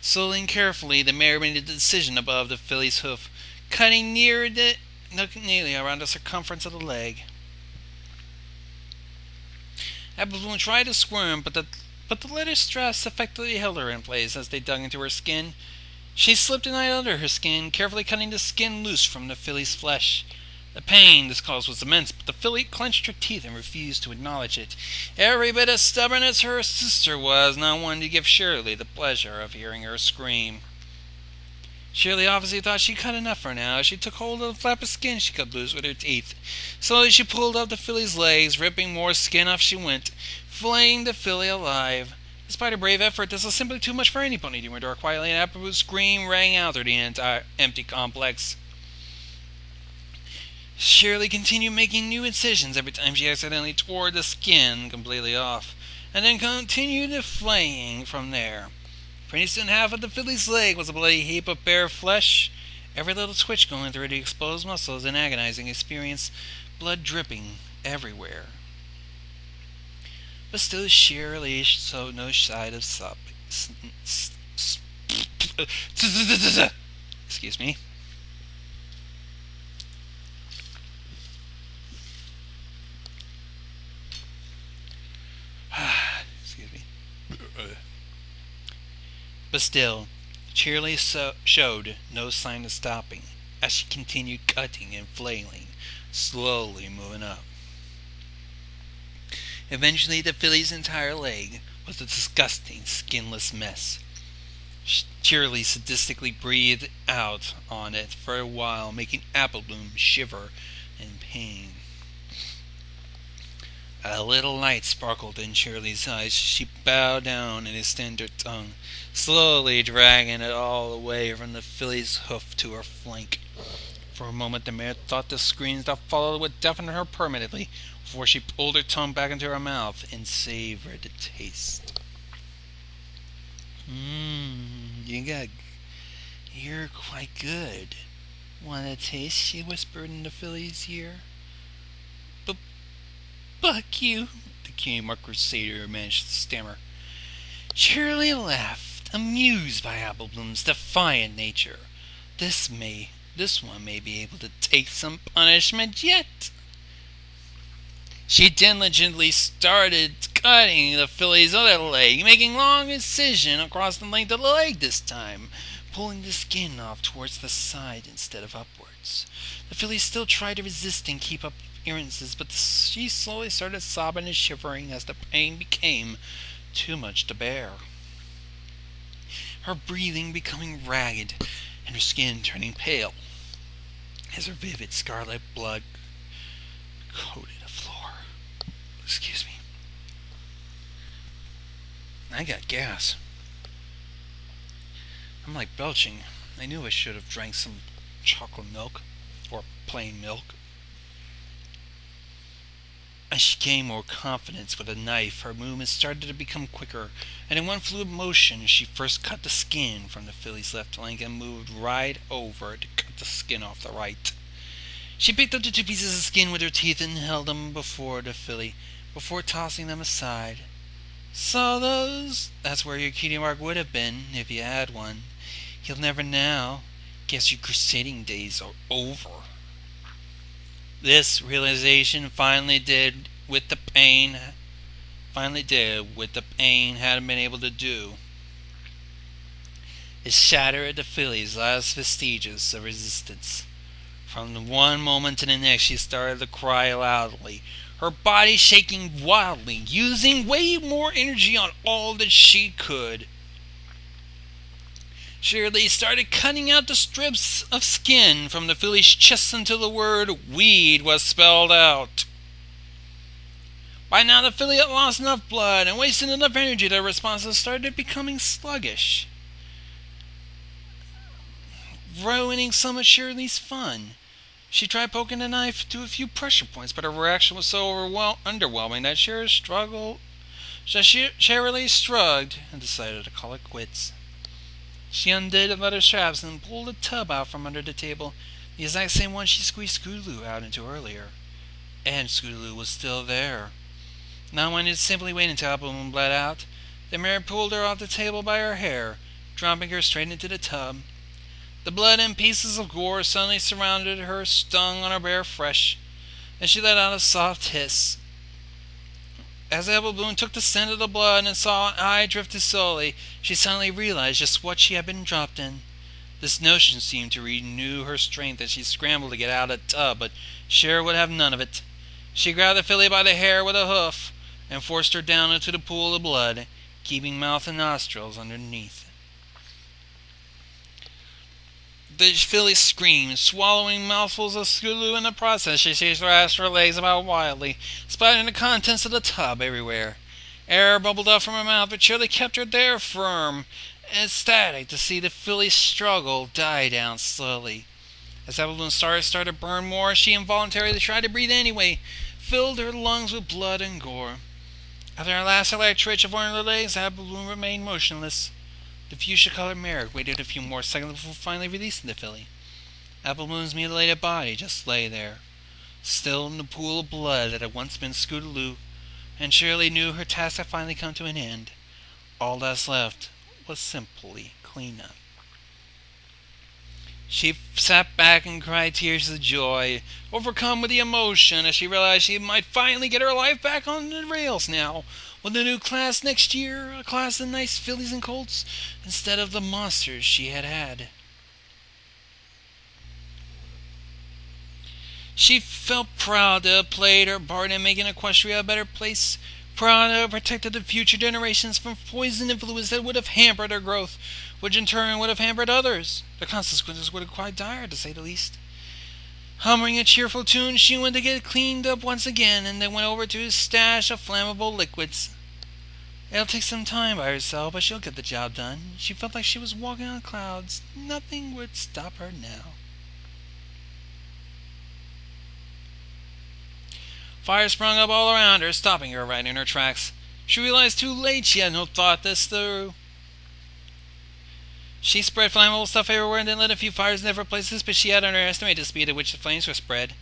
Slowly and carefully, the mayor made a decision above the filly's hoof, cutting nearly around the circumference of the leg. Apple Bloom tried to squirm, but the leather straps effectively held her in place as they dug into her skin. She slipped a knife under her skin, carefully cutting the skin loose from the filly's flesh. The pain this caused was immense, but the filly clenched her teeth and refused to acknowledge it. Every bit as stubborn as her sister was, not one to give Cheerilee the pleasure of hearing her scream. Cheerilee obviously thought she'd cut enough for now. She took hold of the flap of skin she cut loose with her teeth. Slowly she pulled up the filly's legs, ripping more skin off she went, flaying the filly alive. Despite her brave effort, this was simply too much for any pony to endure quietly, and Apple Bloom's scream rang out through the entire empty complex. Cheerilee continued making new incisions every time she accidentally tore the skin completely off, and then continued the flaying from there. Pretty soon half of the filly's leg was a bloody heap of bare flesh, every little twitch going through the exposed muscles, an agonizing experience, blood dripping everywhere. But still Cheerilee showed no sign of excuse me. Excuse me. But still, Cheerilee showed no sign of stopping as she continued cutting and flailing, slowly moving up. Eventually, the filly's entire leg was a disgusting, skinless mess. Cheerilee sadistically breathed out on it for a while, making Apple Bloom shiver in pain. A little light sparkled in Cheerilee's eyes. She bowed down and extended her tongue, slowly dragging it all the way from the filly's hoof to her flank. For a moment, the mare thought the screams that followed would deafen her permanently, before she pulled her tongue back into her mouth and savored the taste. You're quite good. Want a taste? She whispered in the filly's ear. Fuck you, the Kmart Crusader managed to stammer. Cheerilee laughed, amused by Apple Bloom's defiant nature. This one may be able to take some punishment yet. She diligently started cutting the filly's other leg, making long incision across the length of the leg this time, pulling the skin off towards the side instead of upward. coats. The filly still tried to resist and keep up appearances, but she slowly started sobbing and shivering as the pain became too much to bear. Her breathing becoming ragged, and her skin turning pale, as her vivid scarlet blood coated the floor. Excuse me. I got gas. I'm like belching. I knew I should have drank some chocolate milk, or plain milk. As she gained more confidence with a knife, her movements started to become quicker, and in one fluid motion, she first cut the skin from the filly's left leg and moved right over to cut the skin off the right. She picked up the 2 pieces of skin with her teeth and held them before the filly, before tossing them aside. Saw those? That's where your cutie mark would have been, if you had one. You'll never now. Guess your crusading days are over. This realization finally did what the pain hadn't been able to do. It shattered the filly's last vestiges of resistance. From the one moment to the next, she started to cry loudly, her body shaking wildly, using way more energy on all that she could. Cheerilee started cutting out the strips of skin from the filly's chest until the word weed was spelled out. By now the filly had lost enough blood and wasted enough energy that her responses started becoming sluggish, ruining some of Cheerilee's fun. She tried poking the knife to a few pressure points, but her reaction was so underwhelming that Cheerilee shrugged and decided to call it quits. She undid the leather straps and pulled a tub out from under the table, the exact same one she squeezed Scootaloo out into earlier. And Scootaloo was still there. Now one had simply waited until Apple Moon bled out. The mare pulled her off the table by her hair, dropping her straight into the tub. The blood and pieces of gore suddenly surrounded her, stung on her bare flesh, and she let out a soft hiss. As Apple Bloom took the scent of the blood and saw an eye drifted slowly, she suddenly realized just what she had been dropped in. This notion seemed to renew her strength as she scrambled to get out of the tub, but Cher would have none of it. She grabbed the filly by the hair with a hoof and forced her down into the pool of blood, keeping mouth and nostrils underneath. The filly screamed, swallowing mouthfuls of Scootaloo in the process. She thrashed her legs about wildly, splattering the contents of the tub everywhere. Air bubbled up from her mouth, but Cheerilee kept her there firm and ecstatic to see the filly's struggle die down slowly. As Appleblossom started to burn more, she involuntarily tried to breathe anyway, filled her lungs with blood and gore. After her last electric twitch of one of her legs, Appleblossom remained motionless. The fuchsia-colored mare waited a few more seconds before finally releasing the filly. Appleblosom's mutilated body just lay there, still in the pool of blood that had once been Scootaloo, and Cheerilee knew her task had finally come to an end. All that's left was simply cleanup. She sat back and cried tears of joy, overcome with the emotion as she realized she might finally get her life back on the rails now, with a new class next year, a class of nice fillies and colts, instead of the monsters she had had. She felt proud to have played her part in making Equestria a better place, proud to have protected the future generations from poison influence that would have hampered her growth, which in turn would have hampered others. The consequences would have been quite dire, to say the least. Humming a cheerful tune, she went to get cleaned up once again, and then went over to his stash of flammable liquids. It'll take some time by herself, but she'll get the job done. She felt like she was walking on clouds. Nothing would stop her now. Fire sprung up all around her, stopping her right in her tracks. She realized too late she had not thought this through. She spread flammable stuff everywhere and then lit a few fires in different places, but she had underestimated the speed at which the flames were spread.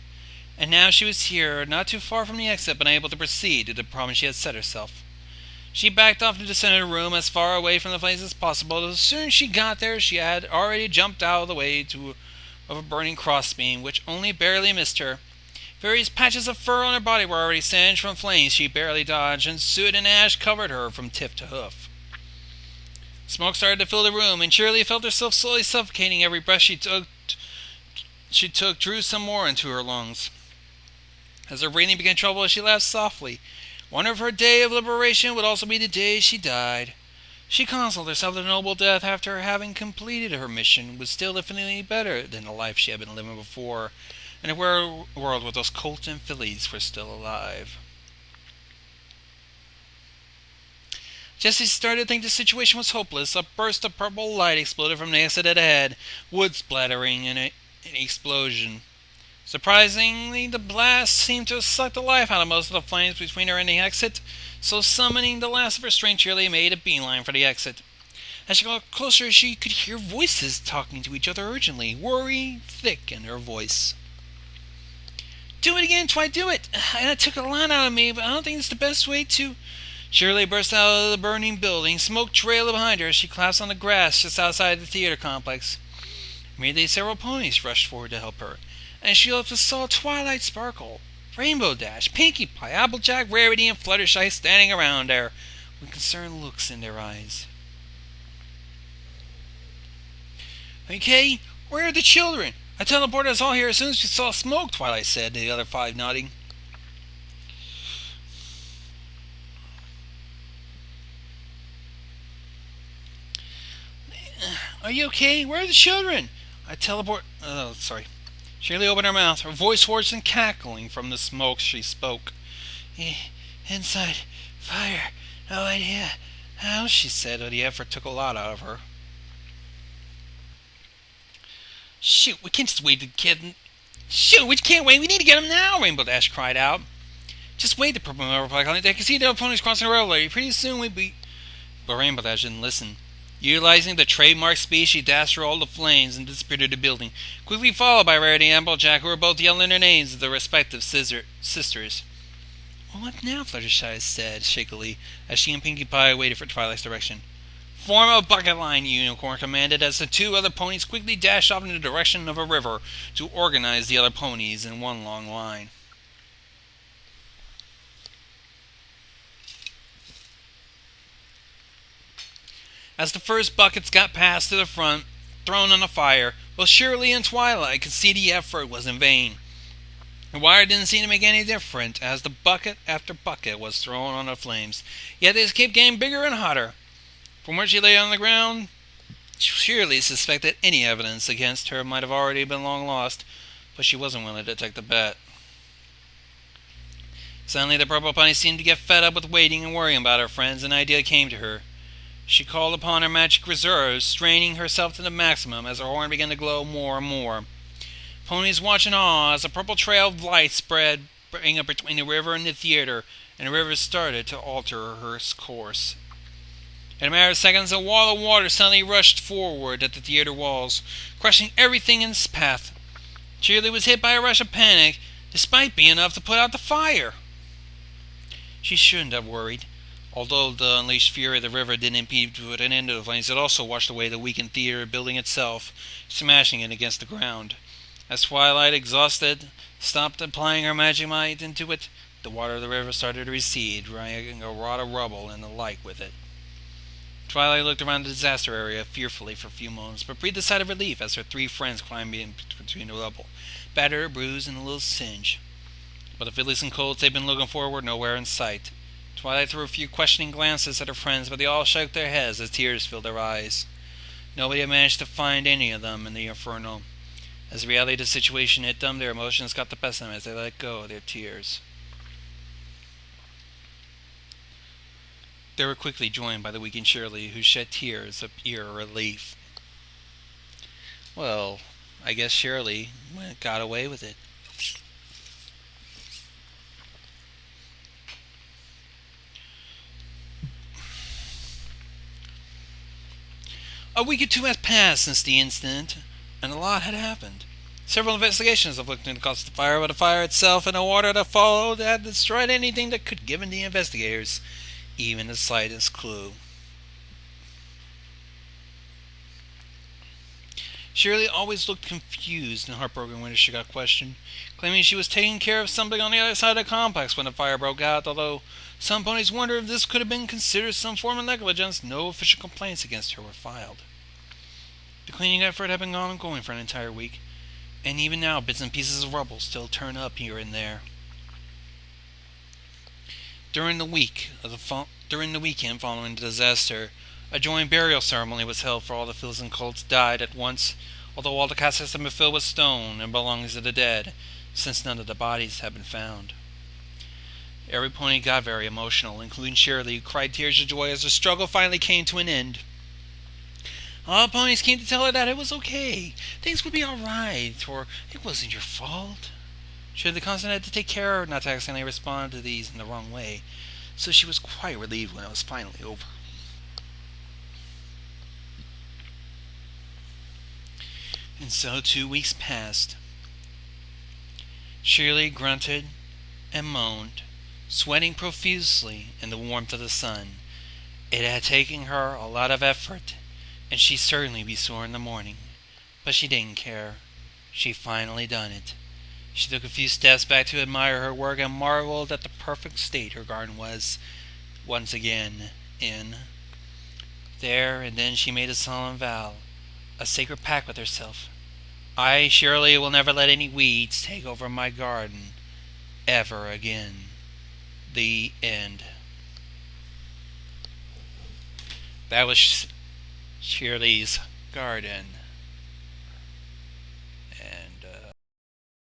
And now she was here, not too far from the exit, but unable to proceed due to the problem she had set herself. She backed off to the center of the room as far away from the flames as possible. As soon as she got there, she had already jumped out of the way of a burning crossbeam, which only barely missed her. Various patches of fur on her body were already singed from flames she barely dodged, and soot and ash covered her from tip to hoof. Smoke started to fill the room, and Cheerilee felt herself slowly suffocating every breath she took. she drew some more into her lungs. As her breathing became troubled, she laughed softly. One of her day of liberation would also be the day she died. She consoled herself that a noble death after having completed her mission was still infinitely better than the life she had been living before, in a world where those colts and fillies were still alive. Just as she started to think the situation was hopeless, a burst of purple light exploded from the exit ahead, wood splattering in an explosion. Surprisingly, the blast seemed to have sucked the life out of most of the flames between her and the exit, so summoning the last of her strength, Cheerilee made a beeline for the exit. As she got closer, she could hear voices talking to each other urgently, worry thick in her voice. "Do it again, try do it! It took a lot out of me, but I don't think it's the best way to..." Cheerilee burst out of the burning building, smoke trailing behind her as she collapsed on the grass just outside the theater complex. Immediately, several ponies rushed forward to help her, and she saw Twilight Sparkle, Rainbow Dash, Pinkie Pie, Applejack, Rarity, and Fluttershy standing around her, with concerned looks in their eyes. "Okay, where are the children? I teleported us all here as soon as we saw smoke," Twilight said, the other five nodding. "Are you okay? Where are the children?" Sorry. Cheerilee opened her mouth, her voice hoarse and cackling from the smoke she spoke. "Inside. Fire. No idea how," she said, but the effort took a lot out of her. "Shoot, we can't just wait to get him. Shoot, we can't wait. We need to get him now," Rainbow Dash cried out. "Just wait," the purple man replied. "I can see the other ponies crossing the road. Pretty soon we'll be..." But Rainbow Dash didn't listen. Utilizing the trademark speed, she dashed through all the flames and disappeared in the building, quickly followed by Rarity and Applejack, who were both yelling their names of their respective sisters. "Well, what now?" Fluttershy said shakily, as she and Pinkie Pie waited for Twilight's direction. "Form a bucket line," Unicorn commanded, as the two other ponies quickly dashed off in the direction of a river to organize the other ponies in one long line. As the first buckets got passed to the front, thrown on the fire, both Cheerilee and Twilight could see the effort was in vain. The wire didn't seem to make any difference, as the bucket after bucket was thrown on the flames, yet they kept getting bigger and hotter. From where she lay on the ground, Cheerilee suspected any evidence against her might have already been long lost, but she wasn't willing to take the bet. Suddenly the purple pony seemed to get fed up with waiting and worrying about her friends, and an idea came to her. She called upon her magic reserves, straining herself to the maximum as her horn began to glow more and more. Ponies watched in awe as a purple trail of light spread up between the river and the theater, and the river started to alter her course. In a matter of seconds, a wall of water suddenly rushed forward at the theater walls, crushing everything in its path. Cheerilee was hit by a rush of panic, despite being enough to put out the fire. She shouldn't have worried. Although the unleashed fury of the river didn't impede to an end of the flames, it also washed away the weakened theater building itself, smashing it against the ground. As Twilight, exhausted, stopped applying her magic might into it, the water of the river started to recede, dragging a rod of rubble and the like with it. Twilight looked around the disaster area fearfully for a few moments, but breathed a sigh of relief as her three friends climbed in between the rubble, battered, bruised, and a little singed. But the fillies and colts they'd been looking for were nowhere in sight. Twilight threw a few questioning glances at her friends, but they all shook their heads as tears filled their eyes. Nobody had managed to find any of them in the inferno. As the reality of the situation hit them, their emotions got the best of them as they let go of their tears. They were quickly joined by the weakened Cheerilee, who shed tears of pure relief. Well, I guess Cheerilee got away with it. A week or two had passed since the incident, and a lot had happened. Several investigations have looked into the cause of the fire, but the fire itself and the water that followed had destroyed anything that could give the investigators even the slightest clue. Cheerilee always looked confused and heartbroken when she got questioned, claiming she was taking care of something on the other side of the complex when the fire broke out, although some ponies wondered if this could have been considered some form of negligence. No official complaints against her were filed. The cleaning effort had been ongoing for an entire week. And even now, bits and pieces of rubble still turn up here and there. During the weekend following the disaster, a joint burial ceremony was held for all the fillies and colts died at once, although all the caskets had been filled with stone and belongings of the dead, since none of the bodies had been found. Every pony got very emotional, including Cheerilee, who cried tears of joy as the struggle finally came to an end. All the ponies came to tell her that it was okay. Things would be alright, or it wasn't your fault. Cheerilee constantly had to take care not to accidentally respond to these in the wrong way, so she was quite relieved when it was finally over. And so 2 weeks passed. Cheerilee grunted and moaned, sweating profusely in the warmth of the sun. It had taken her a lot of effort, and she'd certainly be sore in the morning. But she didn't care. She'd finally done it. She took a few steps back to admire her work and marveled at the perfect state her garden was once again in. There and then she made a solemn vow, a sacred pact with herself. I, Cheerilee, will never let any weeds take over my garden ever again. The end. That was Cheerilee's garden.